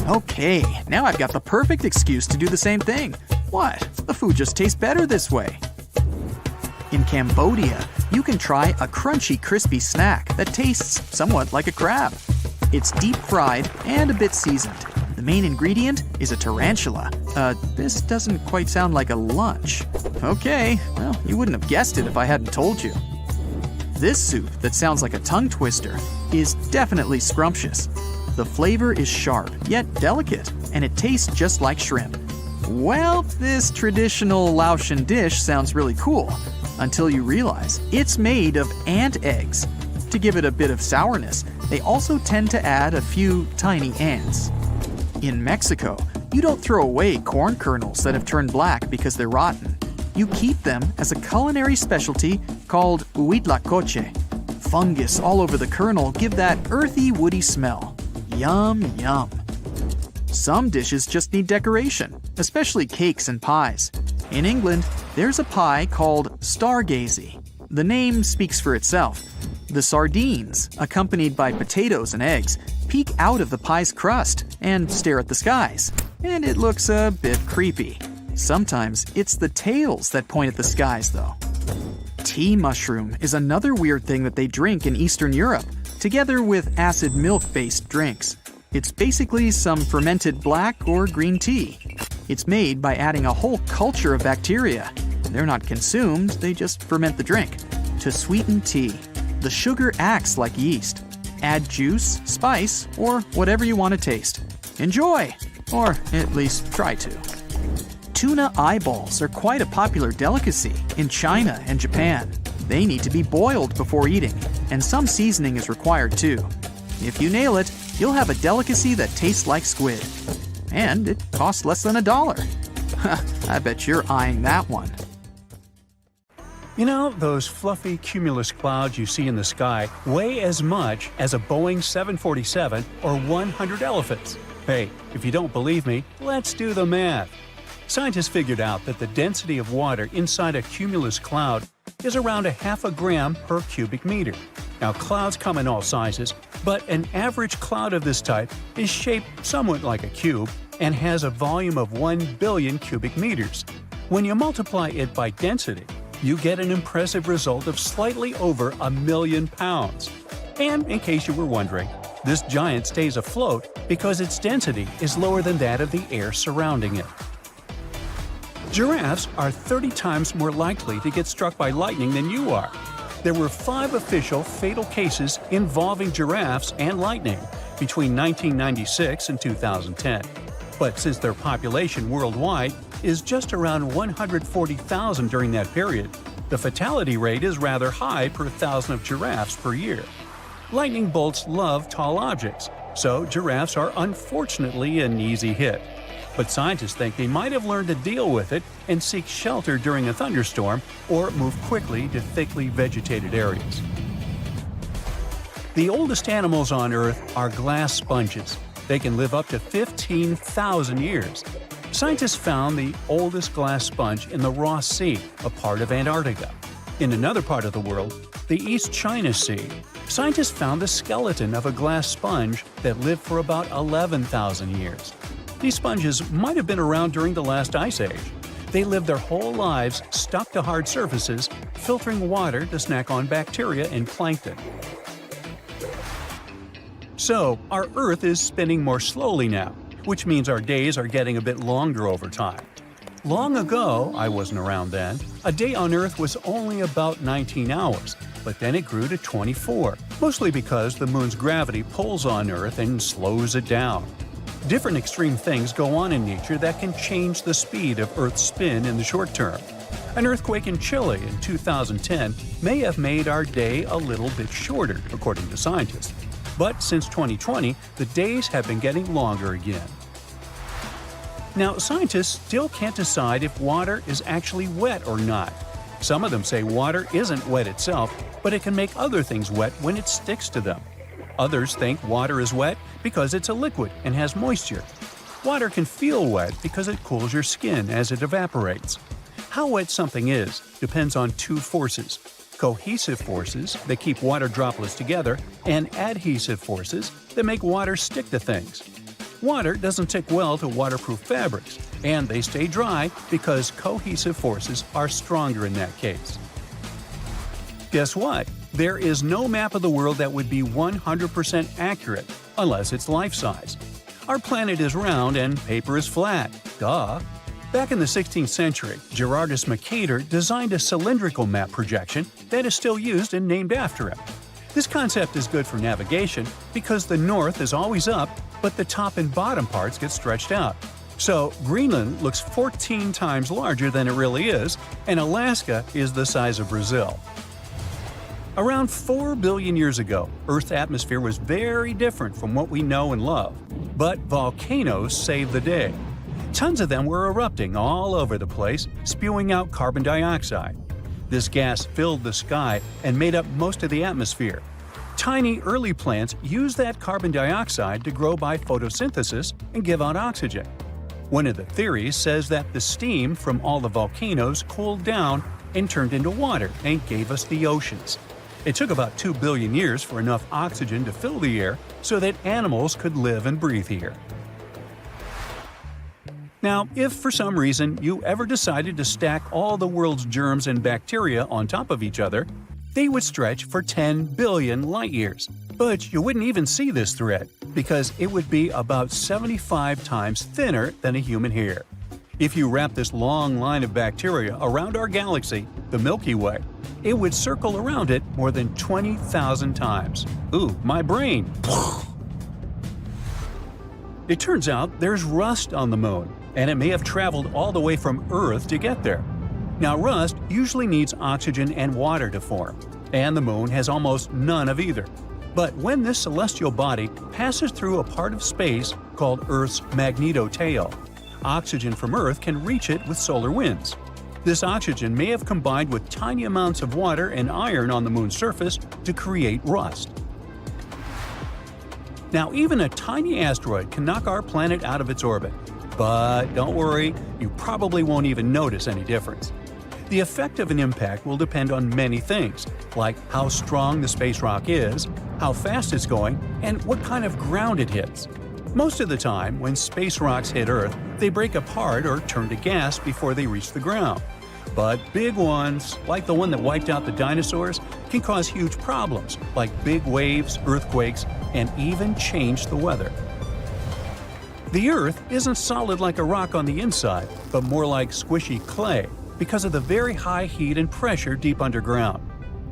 Okay, now I've got the perfect excuse to do the same thing. What? The food just tastes better this way. In Cambodia, you can try a crunchy, crispy snack that tastes somewhat like a crab. It's deep fried and a bit seasoned. The main ingredient is a tarantula. This doesn't quite sound like a lunch. Okay, well, you wouldn't have guessed it if I hadn't told you. This soup that sounds like a tongue twister is definitely scrumptious. The flavor is sharp, yet delicate, and it tastes just like shrimp. Well, this traditional Laotian dish sounds really cool, until you realize it's made of ant eggs. To give it a bit of sourness, they also tend to add a few tiny ants. In Mexico, you don't throw away corn kernels that have turned black because they're rotten. You keep them as a culinary specialty called huitlacoche. Fungus all over the kernel give that earthy, woody smell. Yum, yum. Some dishes just need decoration, especially cakes and pies. In England, there's a pie called stargazy. The name speaks for itself. The sardines, accompanied by potatoes and eggs, peek out of the pie's crust and stare at the skies. And it looks a bit creepy. Sometimes it's the tails that point at the skies, though. Tea mushroom is another weird thing that they drink in Eastern Europe, together with acid milk-based drinks. It's basically some fermented black or green tea. It's made by adding a whole culture of bacteria, They're not consumed, they just ferment the drink. To sweeten tea, the sugar acts like yeast. Add juice, spice, or whatever you want to taste. Enjoy! Or at least try to. Tuna eyeballs are quite a popular delicacy in China and Japan. They need to be boiled before eating, and some seasoning is required too. If you nail it, you'll have a delicacy that tastes like squid. And it costs less than $1. I bet you're eyeing that one.
You know, those fluffy cumulus clouds you see in the sky weigh as much as a Boeing 747 or 100 elephants. Hey, if you don't believe me, let's do the math. Scientists figured out that the density of water inside a cumulus cloud is around 0.5 gram per cubic meter. Now, clouds come in all sizes, but an average cloud of this type is shaped somewhat like a cube and has a volume of 1 billion cubic meters. When you multiply it by density, you get an impressive result of slightly over 1 million pounds. And in case you were wondering, this giant stays afloat because its density is lower than that of the air surrounding it. Giraffes are 30 times more likely to get struck by lightning than you are. There were 5 official fatal cases involving giraffes and lightning between 1996 and 2010. But since their population worldwide is just around 140,000 during that period, the fatality rate is rather high per 1,000 of giraffes per year. Lightning bolts love tall objects, so giraffes are unfortunately an easy hit. But scientists think they might have learned to deal with it and seek shelter during a thunderstorm or move quickly to thickly vegetated areas. The oldest animals on Earth are glass sponges. They can live up to 15,000 years. Scientists found the oldest glass sponge in the Ross Sea, a part of Antarctica. In another part of the world, the East China Sea, scientists found the skeleton of a glass sponge that lived for about 11,000 years. These sponges might have been around during the last ice age. They lived their whole lives stuck to hard surfaces, filtering water to snack on bacteria and plankton. So, our Earth is spinning more slowly now, which means our days are getting a bit longer over time. Long ago, I wasn't around then, a day on Earth was only about 19 hours, but then it grew to 24, mostly because the moon's gravity pulls on Earth and slows it down. Different extreme things go on in nature that can change the speed of Earth's spin in the short term. An earthquake in Chile in 2010 may have made our day a little bit shorter, according to scientists. But since 2020, the days have been getting longer again. Now, scientists still can't decide if water is actually wet or not. Some of them say water isn't wet itself, but it can make other things wet when it sticks to them. Others think water is wet because it's a liquid and has moisture. Water can feel wet because it cools your skin as it evaporates. How wet something is depends on 2 forces: cohesive forces that keep water droplets together and adhesive forces that make water stick to things. Water doesn't stick well to waterproof fabrics, and they stay dry because cohesive forces are stronger in that case. Guess what? There is no map of the world that would be 100% accurate unless it's life-size. Our planet is round and paper is flat. Duh! Back in the 16th century, Gerardus Mercator designed a cylindrical map projection that is still used and named after him. This concept is good for navigation because the north is always up, but the top and bottom parts get stretched out. So Greenland looks 14 times larger than it really is, and Alaska is the size of Brazil. Around 4 billion years ago, Earth's atmosphere was very different from what we know and love. But volcanoes saved the day. Tons of them were erupting all over the place, spewing out carbon dioxide. This gas filled the sky and made up most of the atmosphere. Tiny early plants used that carbon dioxide to grow by photosynthesis and give out oxygen. One of the theories says that the steam from all the volcanoes cooled down and turned into water and gave us the oceans. It took about 2 billion years for enough oxygen to fill the air so that animals could live and breathe here. Now, if for some reason you ever decided to stack all the world's germs and bacteria on top of each other, they would stretch for 10 billion light years. But you wouldn't even see this thread, because it would be about 75 times thinner than a human hair. If you wrap this long line of bacteria around our galaxy, the Milky Way, it would circle around it more than 20,000 times. Ooh, my brain! It turns out there's rust on the moon, and it may have traveled all the way from Earth to get there. Now, rust usually needs oxygen and water to form, and the moon has almost none of either. But when this celestial body passes through a part of space called Earth's magnetotail, oxygen from Earth can reach it with solar winds. This oxygen may have combined with tiny amounts of water and iron on the moon's surface to create rust. Now, even a tiny asteroid can knock our planet out of its orbit. But don't worry, you probably won't even notice any difference. The effect of an impact will depend on many things, like how strong the space rock is, how fast it's going, and what kind of ground it hits. Most of the time, when space rocks hit Earth, they break apart or turn to gas before they reach the ground. But big ones, like the one that wiped out the dinosaurs, can cause huge problems, like big waves, earthquakes, and even change the weather. The Earth isn't solid like a rock on the inside, but more like squishy clay because of the very high heat and pressure deep underground.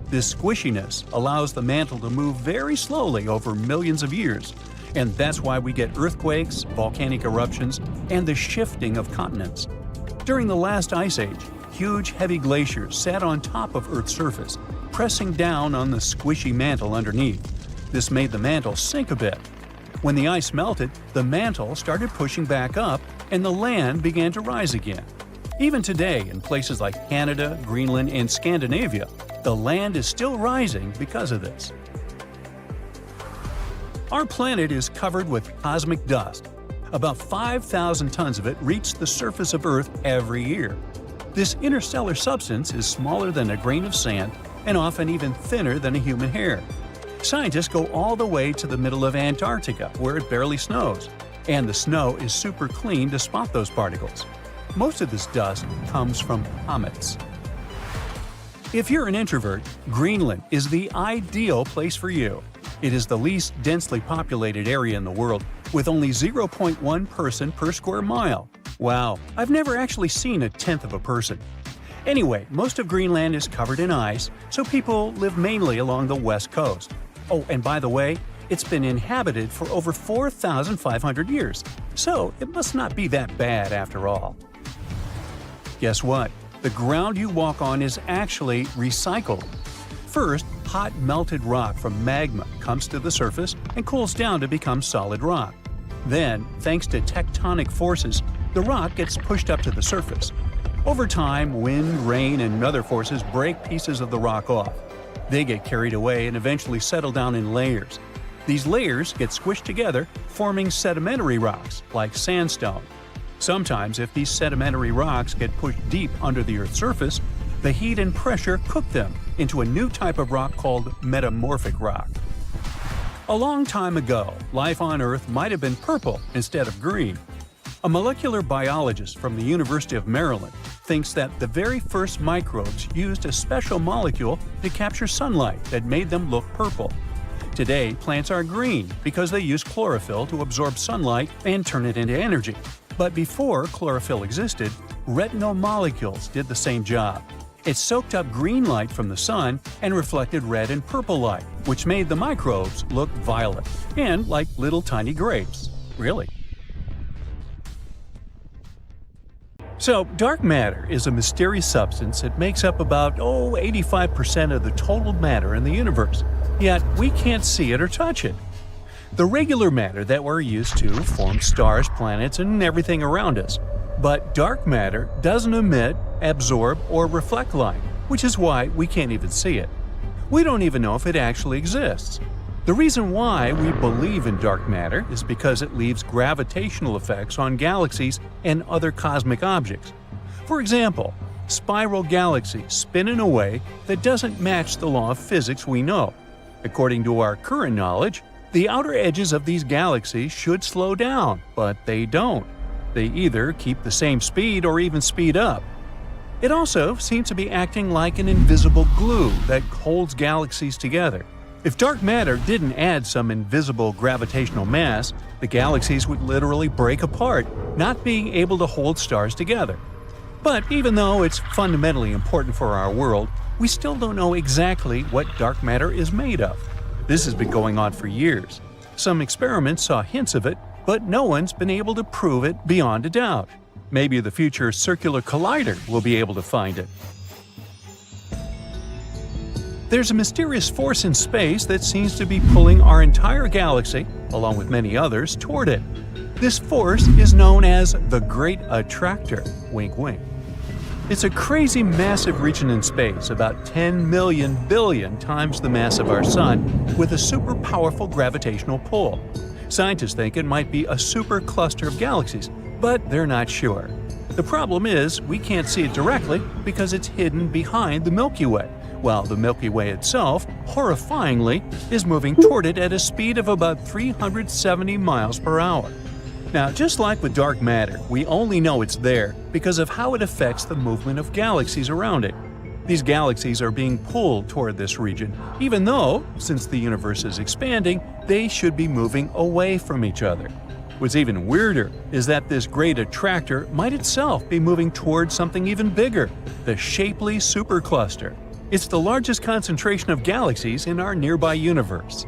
This squishiness allows the mantle to move very slowly over millions of years, and that's why we get earthquakes, volcanic eruptions, and the shifting of continents. During the last ice age, huge heavy glaciers sat on top of Earth's surface, pressing down on the squishy mantle underneath. This made the mantle sink a bit. When the ice melted, the mantle started pushing back up, and the land began to rise again. Even today, in places like Canada, Greenland, and Scandinavia, the land is still rising because of this. Our planet is covered with cosmic dust. About 5,000 tons of it reach the surface of Earth every year. This interstellar substance is smaller than a grain of sand and often even thinner than a human hair. Scientists go all the way to the middle of Antarctica, where it barely snows, and the snow is super clean to spot those particles. Most of this dust comes from comets. If you're an introvert, Greenland is the ideal place for you. It is the least densely populated area in the world, with only 0.1 person per square mile. Wow, I've never actually seen a tenth of a person. Anyway, most of Greenland is covered in ice, so people live mainly along the west coast. Oh, and by the way, it's been inhabited for over 4,500 years, so it must not be that bad after all. Guess what? The ground you walk on is actually recycled. First, hot melted rock from magma comes to the surface and cools down to become solid rock. Then, thanks to tectonic forces, the rock gets pushed up to the surface. Over time, wind, rain, and other forces break pieces of the rock off. They get carried away and eventually settle down in layers. These layers get squished together, forming sedimentary rocks, like sandstone. Sometimes, if these sedimentary rocks get pushed deep under the Earth's surface, the heat and pressure cook them into a new type of rock called metamorphic rock. A long time ago, life on Earth might have been purple instead of green. A molecular biologist from the University of Maryland thinks that the very first microbes used a special molecule to capture sunlight that made them look purple. Today, plants are green because they use chlorophyll to absorb sunlight and turn it into energy. But before chlorophyll existed, retinal molecules did the same job. It soaked up green light from the sun and reflected red and purple light, which made the microbes look violet and like little tiny grapes. Really. So, dark matter is a mysterious substance that makes up about 85% of the total matter in the universe, yet we can't see it or touch it. The regular matter that we're used to forms stars, planets, and everything around us. But dark matter doesn't emit, absorb, or reflect light, which is why we can't even see it. We don't even know if it actually exists. The reason why we believe in dark matter is because it leaves gravitational effects on galaxies and other cosmic objects. For example, spiral galaxies spin in a way that doesn't match the law of physics we know. According to our current knowledge, the outer edges of these galaxies should slow down, but they don't. They either keep the same speed or even speed up. It also seems to be acting like an invisible glue that holds galaxies together. If dark matter didn't add some invisible gravitational mass, the galaxies would literally break apart, not being able to hold stars together. But even though it's fundamentally important for our world, we still don't know exactly what dark matter is made of. This has been going on for years. Some experiments saw hints of it, but no one's been able to prove it beyond a doubt. Maybe the future circular collider will be able to find it. There's a mysterious force in space that seems to be pulling our entire galaxy, along with many others, toward it. This force is known as the Great Attractor. Wink, wink. It's a crazy massive region in space, about 10 million billion times the mass of our Sun, with a super powerful gravitational pull. Scientists think it might be a super cluster of galaxies, but they're not sure. The problem is, we can't see it directly because it's hidden behind the Milky Way, while the Milky Way itself, horrifyingly, is moving toward it at a speed of about 370 miles per hour. Now, just like with dark matter, we only know it's there because of how it affects the movement of galaxies around it. These galaxies are being pulled toward this region, even though, since the universe is expanding, they should be moving away from each other. What's even weirder is that this great attractor might itself be moving towards something even bigger, the Shapley supercluster. It's the largest concentration of galaxies in our nearby universe.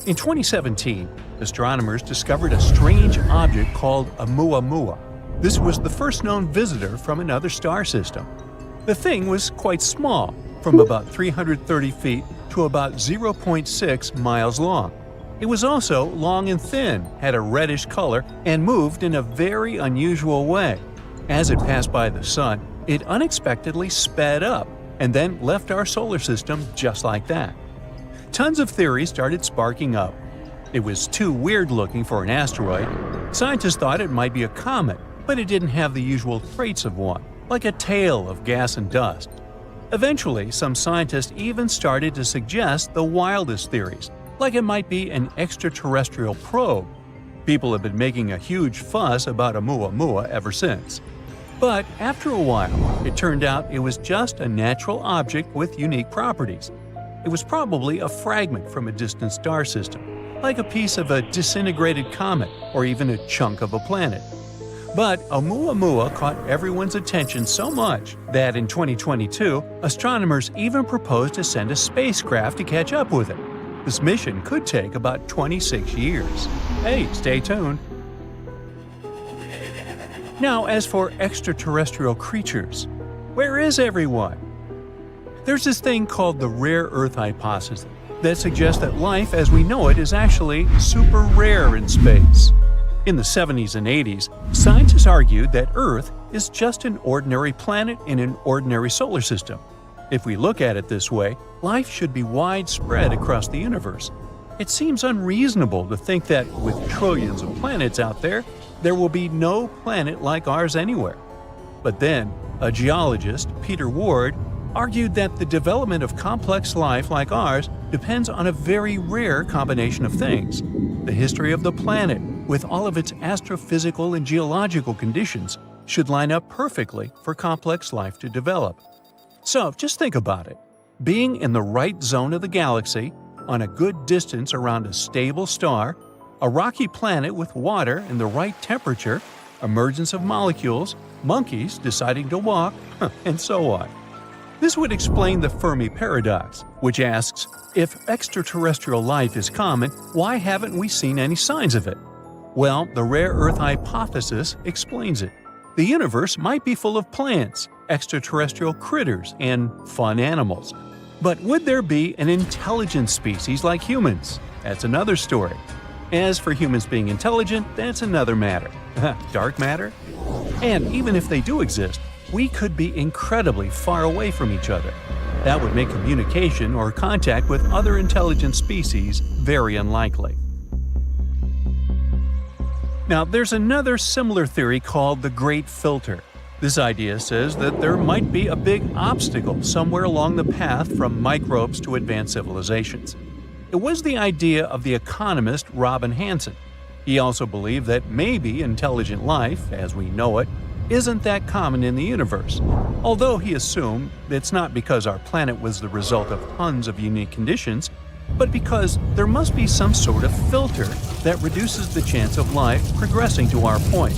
In 2017, astronomers discovered a strange object called Oumuamua. This was the first known visitor from another star system. The thing was quite small, from about 330 feet to about 0.6 miles long. It was also long and thin, had a reddish color, and moved in a very unusual way. As it passed by the Sun, it unexpectedly sped up and then left our solar system just like that. Tons of theories started sparking up. It was too weird looking for an asteroid. Scientists thought it might be a comet, but it didn't have the usual traits of one, like a tail of gas and dust. Eventually, some scientists even started to suggest the wildest theories, like it might be an extraterrestrial probe. People have been making a huge fuss about Oumuamua ever since. But after a while, it turned out it was just a natural object with unique properties. It was probably a fragment from a distant star system, like a piece of a disintegrated comet or even a chunk of a planet. But Oumuamua caught everyone's attention so much that in 2022, astronomers even proposed to send a spacecraft to catch up with it. This mission could take about 26 years. Hey, stay tuned. Now, as for extraterrestrial creatures, where is everyone? There's this thing called the rare Earth hypothesis that suggests that life as we know it is actually super rare in space. In the 70s and 80s, scientists argued that Earth is just an ordinary planet in an ordinary solar system. If we look at it this way, life should be widespread across the universe. It seems unreasonable to think that with trillions of planets out there, there will be no planet like ours anywhere. But then, a geologist, Peter Ward, argued that the development of complex life like ours depends on a very rare combination of things. The history of the planet, with all of its astrophysical and geological conditions, should line up perfectly for complex life to develop. So, just think about it. Being in the right zone of the galaxy, on a good distance around a stable star, a rocky planet with water and the right temperature, emergence of molecules, monkeys deciding to walk, and so on. This would explain the Fermi paradox, which asks, if extraterrestrial life is common, why haven't we seen any signs of it? Well, the rare Earth hypothesis explains it. The universe might be full of plants, extraterrestrial critters, and fun animals. But would there be an intelligent species like humans? That's another story. As for humans being intelligent, that's another matter. Dark matter? And even if they do exist, we could be incredibly far away from each other. That would make communication or contact with other intelligent species very unlikely. Now, there's another similar theory called the Great Filter. This idea says that there might be a big obstacle somewhere along the path from microbes to advanced civilizations. It was the idea of the economist Robin Hanson. He also believed that maybe intelligent life, as we know it, isn't that common in the universe, although he assumed it's not because our planet was the result of tons of unique conditions, but because there must be some sort of filter that reduces the chance of life progressing to our point.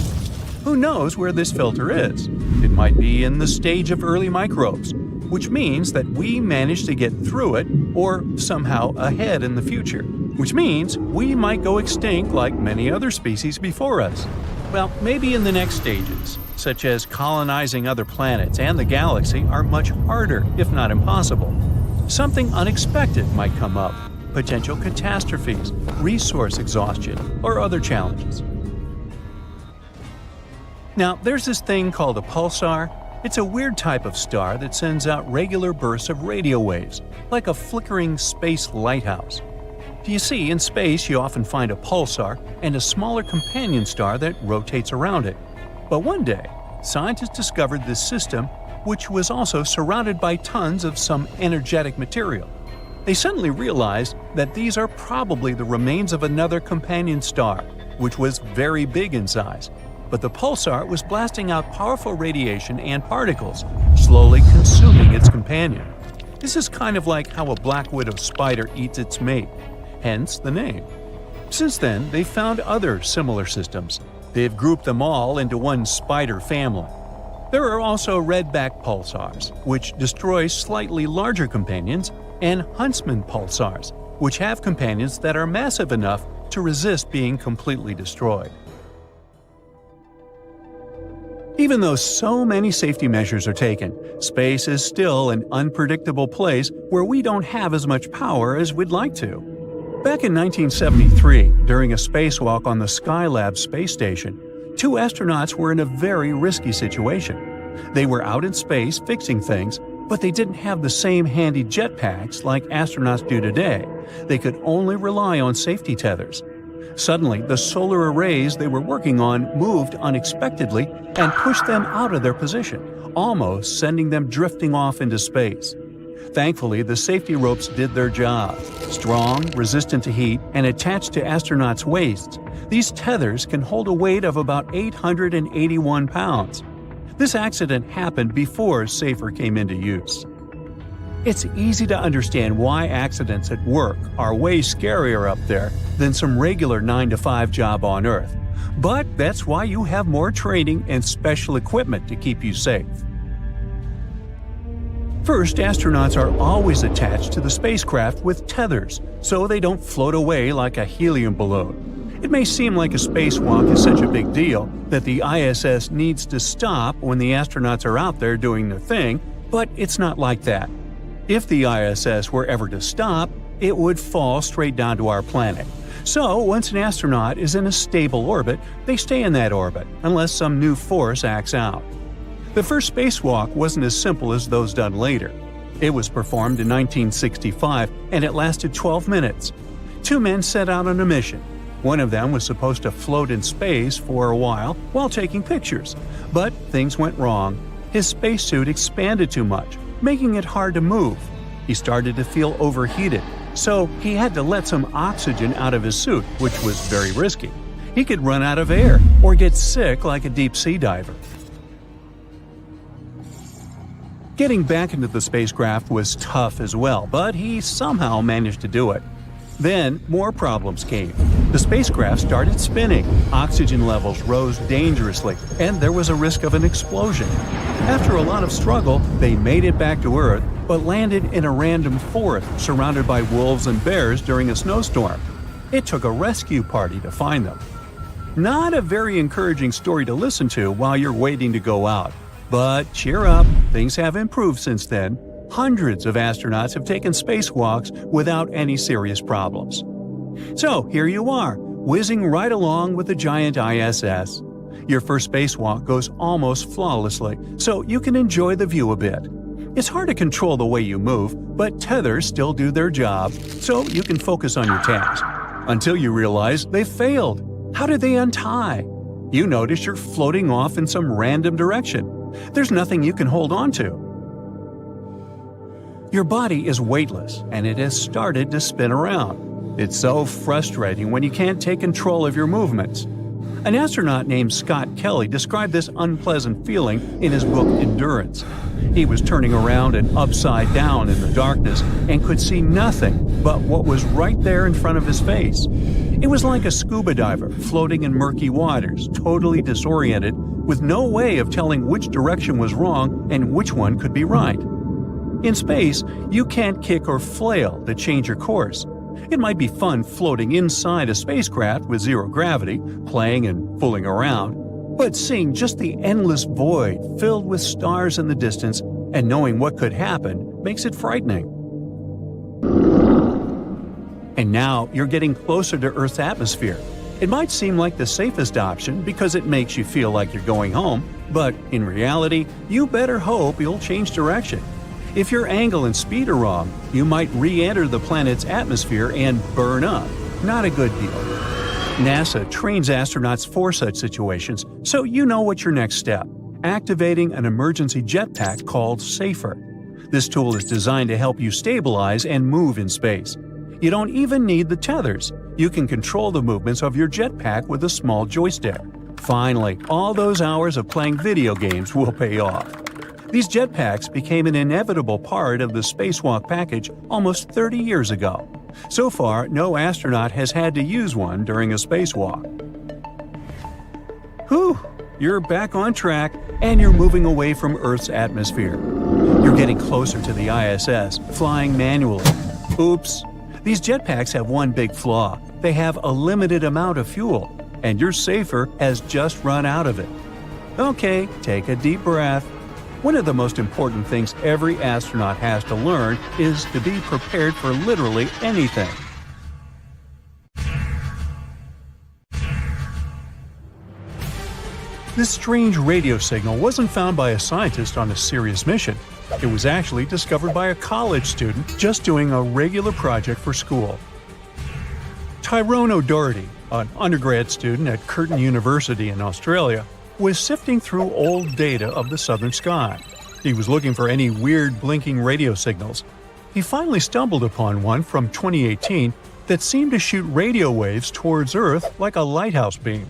Who knows where this filter is? It might be in the stage of early microbes, which means that we managed to get through it or somehow ahead in the future, which means we might go extinct like many other species before us. Well, maybe in the next stages, such as colonizing other planets and the galaxy, are much harder, if not impossible. Something unexpected might come up, potential catastrophes, resource exhaustion, or other challenges. Now, there's this thing called a pulsar. It's a weird type of star that sends out regular bursts of radio waves, like a flickering space lighthouse. You see, in space you often find a pulsar and a smaller companion star that rotates around it. But one day, scientists discovered this system, which was also surrounded by tons of some energetic material. They suddenly realized that these are probably the remains of another companion star, which was very big in size. But the pulsar was blasting out powerful radiation and particles, slowly consuming its companion. This is kind of like how a black widow spider eats its mate, hence the name. Since then, they've found other similar systems. They've grouped them all into one spider family. There are also redback pulsars, which destroy slightly larger companions, and huntsman pulsars, which have companions that are massive enough to resist being completely destroyed. Even though so many safety measures are taken, space is still an unpredictable place where we don't have as much power as we'd like to. Back in 1973, during a spacewalk on the Skylab space station, 2 astronauts were in a very risky situation. They were out in space fixing things, but they didn't have the same handy jetpacks like astronauts do today. They could only rely on safety tethers. Suddenly, the solar arrays they were working on moved unexpectedly and pushed them out of their position, almost sending them drifting off into space. Thankfully, the safety ropes did their job. Strong, resistant to heat, and attached to astronauts' waists, these tethers can hold a weight of about 881 pounds. This accident happened before SAFER came into use. It's easy to understand why accidents at work are way scarier up there than some regular 9-to-5 job on Earth. But that's why you have more training and special equipment to keep you safe. First, astronauts are always attached to the spacecraft with tethers, so they don't float away like a helium balloon. It may seem like a spacewalk is such a big deal that the ISS needs to stop when the astronauts are out there doing their thing, but it's not like that. If the ISS were ever to stop, it would fall straight down to our planet. So, once an astronaut is in a stable orbit, they stay in that orbit, unless some new force acts out. The first spacewalk wasn't as simple as those done later. It was performed in 1965, and it lasted 12 minutes. 2 men set out on a mission. One of them was supposed to float in space for a while taking pictures. But things went wrong. His spacesuit expanded too much, making it hard to move. He started to feel overheated, so he had to let some oxygen out of his suit, which was very risky. He could run out of air or get sick like a deep-sea diver. Getting back into the spacecraft was tough as well, but he somehow managed to do it. Then, more problems came. The spacecraft started spinning, oxygen levels rose dangerously, and there was a risk of an explosion. After a lot of struggle, they made it back to Earth, but landed in a random forest surrounded by wolves and bears during a snowstorm. It took a rescue party to find them. Not a very encouraging story to listen to while you're waiting to go out. But cheer up, things have improved since then. Hundreds of astronauts have taken spacewalks without any serious problems. So here you are, whizzing right along with the giant ISS. Your first spacewalk goes almost flawlessly, so you can enjoy the view a bit. It's hard to control the way you move, but tethers still do their job, so you can focus on your task. Until you realize they failed. How did they untie? You notice you're floating off in some random direction. There's nothing you can hold on to. Your body is weightless, and it has started to spin around. It's so frustrating when you can't take control of your movements. An astronaut named Scott Kelly described this unpleasant feeling in his book Endurance. He was turning around and upside down in the darkness and could see nothing but what was right there in front of his face. It was like a scuba diver floating in murky waters, totally disoriented, with no way of telling which direction was wrong and which one could be right. In space, you can't kick or flail to change your course. It might be fun floating inside a spacecraft with zero gravity, playing and fooling around, but seeing just the endless void filled with stars in the distance and knowing what could happen makes it frightening. And now you're getting closer to Earth's atmosphere. It might seem like the safest option because it makes you feel like you're going home, but in reality, you better hope you'll change direction. If your angle and speed are wrong, you might re-enter the planet's atmosphere and burn up. Not a good deal. NASA trains astronauts for such situations, so you know what's your next step: activating an emergency jetpack called SAFER. This tool is designed to help you stabilize and move in space. You don't even need the tethers. You can control the movements of your jetpack with a small joystick. Finally, all those hours of playing video games will pay off. These jetpacks became an inevitable part of the spacewalk package almost 30 years ago. So far, no astronaut has had to use one during a spacewalk. Whew! You're back on track, and you're moving away from Earth's atmosphere. You're getting closer to the ISS, flying manually. Oops! These jetpacks have one big flaw. They have a limited amount of fuel, and your SAFER has just run out of it. Okay, take a deep breath. One of the most important things every astronaut has to learn is to be prepared for literally anything. This strange radio signal wasn't found by a scientist on a serious mission. It was actually discovered by a college student just doing a regular project for school. Tyrone O'Doherty, an undergrad student at Curtin University in Australia, was sifting through old data of the southern sky. He was looking for any weird blinking radio signals. He finally stumbled upon one from 2018 that seemed to shoot radio waves towards Earth like a lighthouse beam.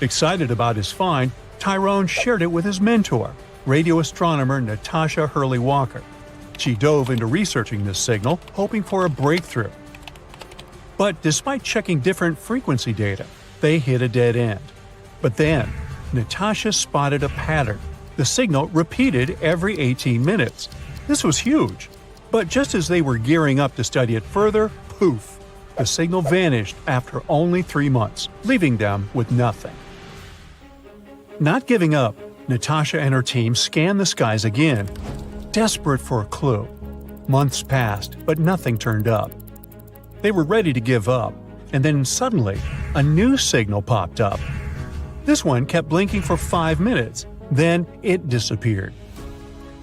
Excited about his find, Tyrone shared it with his mentor, radio astronomer Natasha Hurley-Walker. She dove into researching this signal, hoping for a breakthrough. But despite checking different frequency data, they hit a dead end. But then, Natasha spotted a pattern. The signal repeated every 18 minutes. This was huge. But just as they were gearing up to study it further, poof! The signal vanished after only 3 months, leaving them with nothing. Not giving up, Natasha and her team scanned the skies again, desperate for a clue. Months passed, but nothing turned up. They were ready to give up, and then suddenly, a new signal popped up. This one kept blinking for 5 minutes, then it disappeared.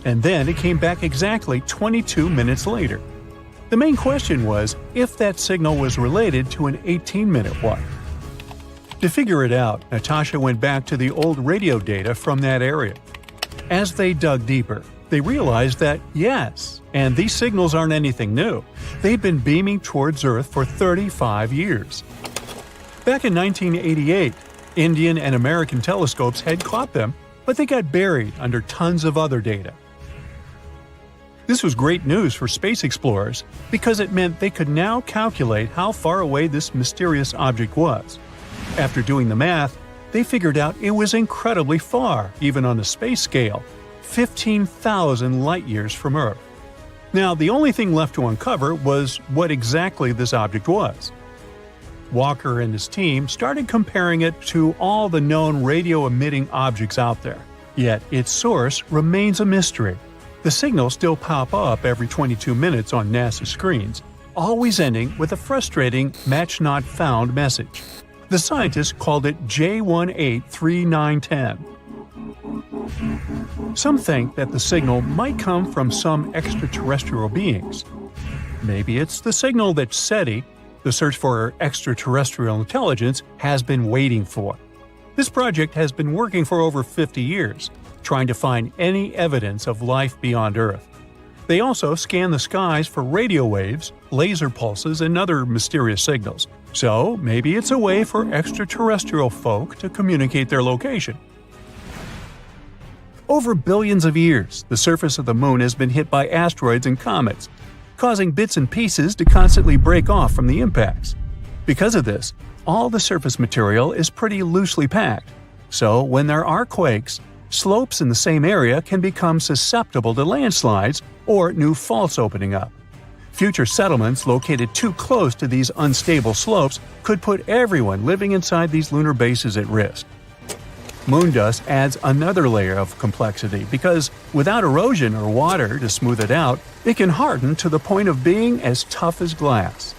And then it came back exactly 22 minutes later. The main question was if that signal was related to an 18-minute one. To figure it out, Natasha went back to the old radio data from that area. As they dug deeper, they realized that yes, and these signals aren't anything new. They've been beaming towards Earth for 35 years. Back in 1988, Indian and American telescopes had caught them, but they got buried under tons of other data. This was great news for space explorers because it meant they could now calculate how far away this mysterious object was. After doing the math, they figured out it was incredibly far, even on a space scale, 15,000 light-years from Earth. Now, the only thing left to uncover was what exactly this object was. Walker and his team started comparing it to all the known radio-emitting objects out there. Yet its source remains a mystery. The signals still pop up every 22 minutes on NASA screens, always ending with a frustrating match not found message. The scientists called it J183910. Some think that the signal might come from some extraterrestrial beings. Maybe it's the signal that SETI, the search for extraterrestrial intelligence, has been waiting for. This project has been working for over 50 years, trying to find any evidence of life beyond Earth. They also scan the skies for radio waves, laser pulses, and other mysterious signals. So maybe it's a way for extraterrestrial folk to communicate their location. Over billions of years, the surface of the moon has been hit by asteroids and comets, causing bits and pieces to constantly break off from the impacts. Because of this, all the surface material is pretty loosely packed. So when there are quakes, slopes in the same area can become susceptible to landslides or new faults opening up. Future settlements located too close to these unstable slopes could put everyone living inside these lunar bases at risk. Moon dust adds another layer of complexity because without erosion or water to smooth it out, it can harden to the point of being as tough as glass.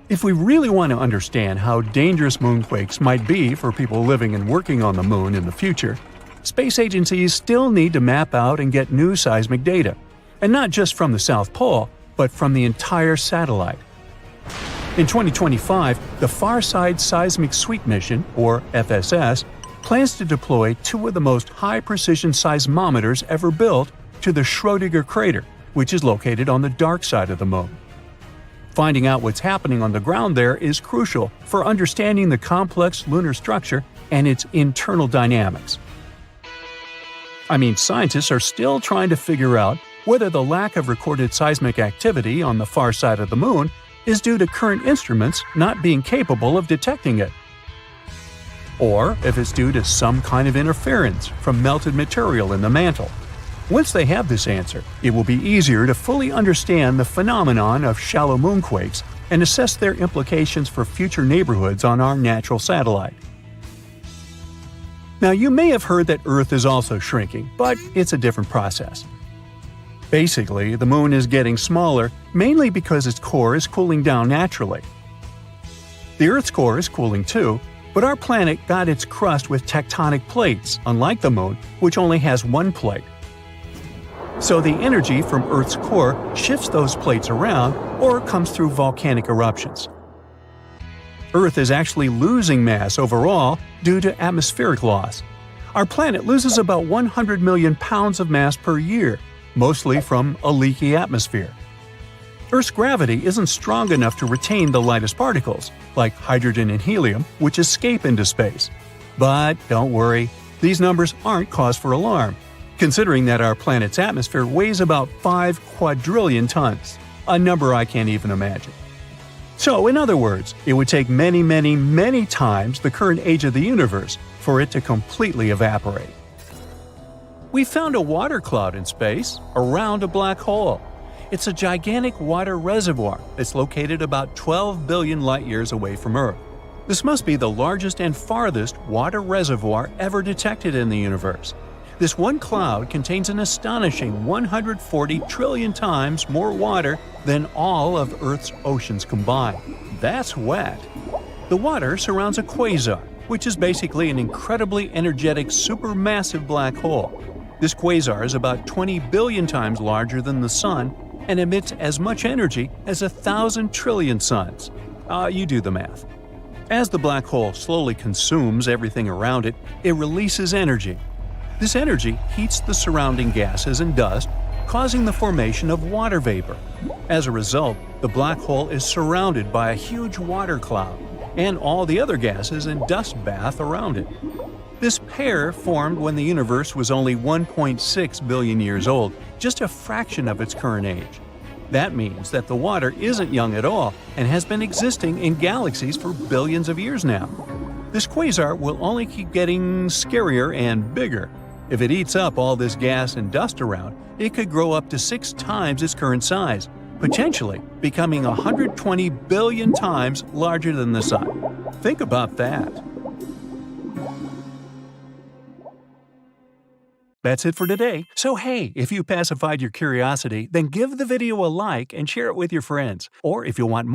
If we really want to understand how dangerous moonquakes might be for people living and working on the moon in the future, space agencies still need to map out and get new seismic data, and not just from the South Pole, but from the entire satellite. In 2025, the Farside Seismic Sweep Mission, or FSS, plans to deploy two of the most high-precision seismometers ever built to the Schrödinger crater, which is located on the dark side of the moon. Finding out what's happening on the ground there is crucial for understanding the complex lunar structure and its internal dynamics. Scientists are still trying to figure out whether the lack of recorded seismic activity on the far side of the moon is due to current instruments not being capable of detecting it, or if it's due to some kind of interference from melted material in the mantle. Once they have this answer, it will be easier to fully understand the phenomenon of shallow moonquakes and assess their implications for future neighborhoods on our natural satellite. Now, you may have heard that Earth is also shrinking, but it's a different process. Basically, the moon is getting smaller mainly because its core is cooling down naturally. The Earth's core is cooling too, but our planet got its crust with tectonic plates, unlike the moon, which only has one plate. So the energy from Earth's core shifts those plates around or comes through volcanic eruptions. Earth is actually losing mass overall due to atmospheric loss. Our planet loses about 100 million pounds of mass per year, mostly from a leaky atmosphere. Earth's gravity isn't strong enough to retain the lightest particles, like hydrogen and helium, which escape into space. But don't worry, these numbers aren't cause for alarm, considering that our planet's atmosphere weighs about 5 quadrillion tons, a number I can't even imagine. So, in other words, it would take many, many, many times the current age of the universe for it to completely evaporate. We found a water cloud in space around a black hole. It's a gigantic water reservoir that's located about 12 billion light-years away from Earth. This must be the largest and farthest water reservoir ever detected in the universe. This one cloud contains an astonishing 140 trillion times more water than all of Earth's oceans combined. That's wet. The water surrounds a quasar, which is basically an incredibly energetic supermassive black hole. This quasar is about 20 billion times larger than the Sun and emits as much energy as 1,000 trillion suns. You do the math. As the black hole slowly consumes everything around it, it releases energy. This energy heats the surrounding gases and dust, causing the formation of water vapor. As a result, the black hole is surrounded by a huge water cloud and all the other gases and dust bath around it. This pair formed when the universe was only 1.6 billion years old, just a fraction of its current age. That means that the water isn't young at all and has been existing in galaxies for billions of years now. This quasar will only keep getting scarier and bigger. If it eats up all this gas and dust around, it could grow up to 6 times its current size, potentially becoming 120 billion times larger than the Sun. Think about that. That's it for today. So hey, if you pacified your curiosity, then give the video a like and share it with your friends. Or if you want more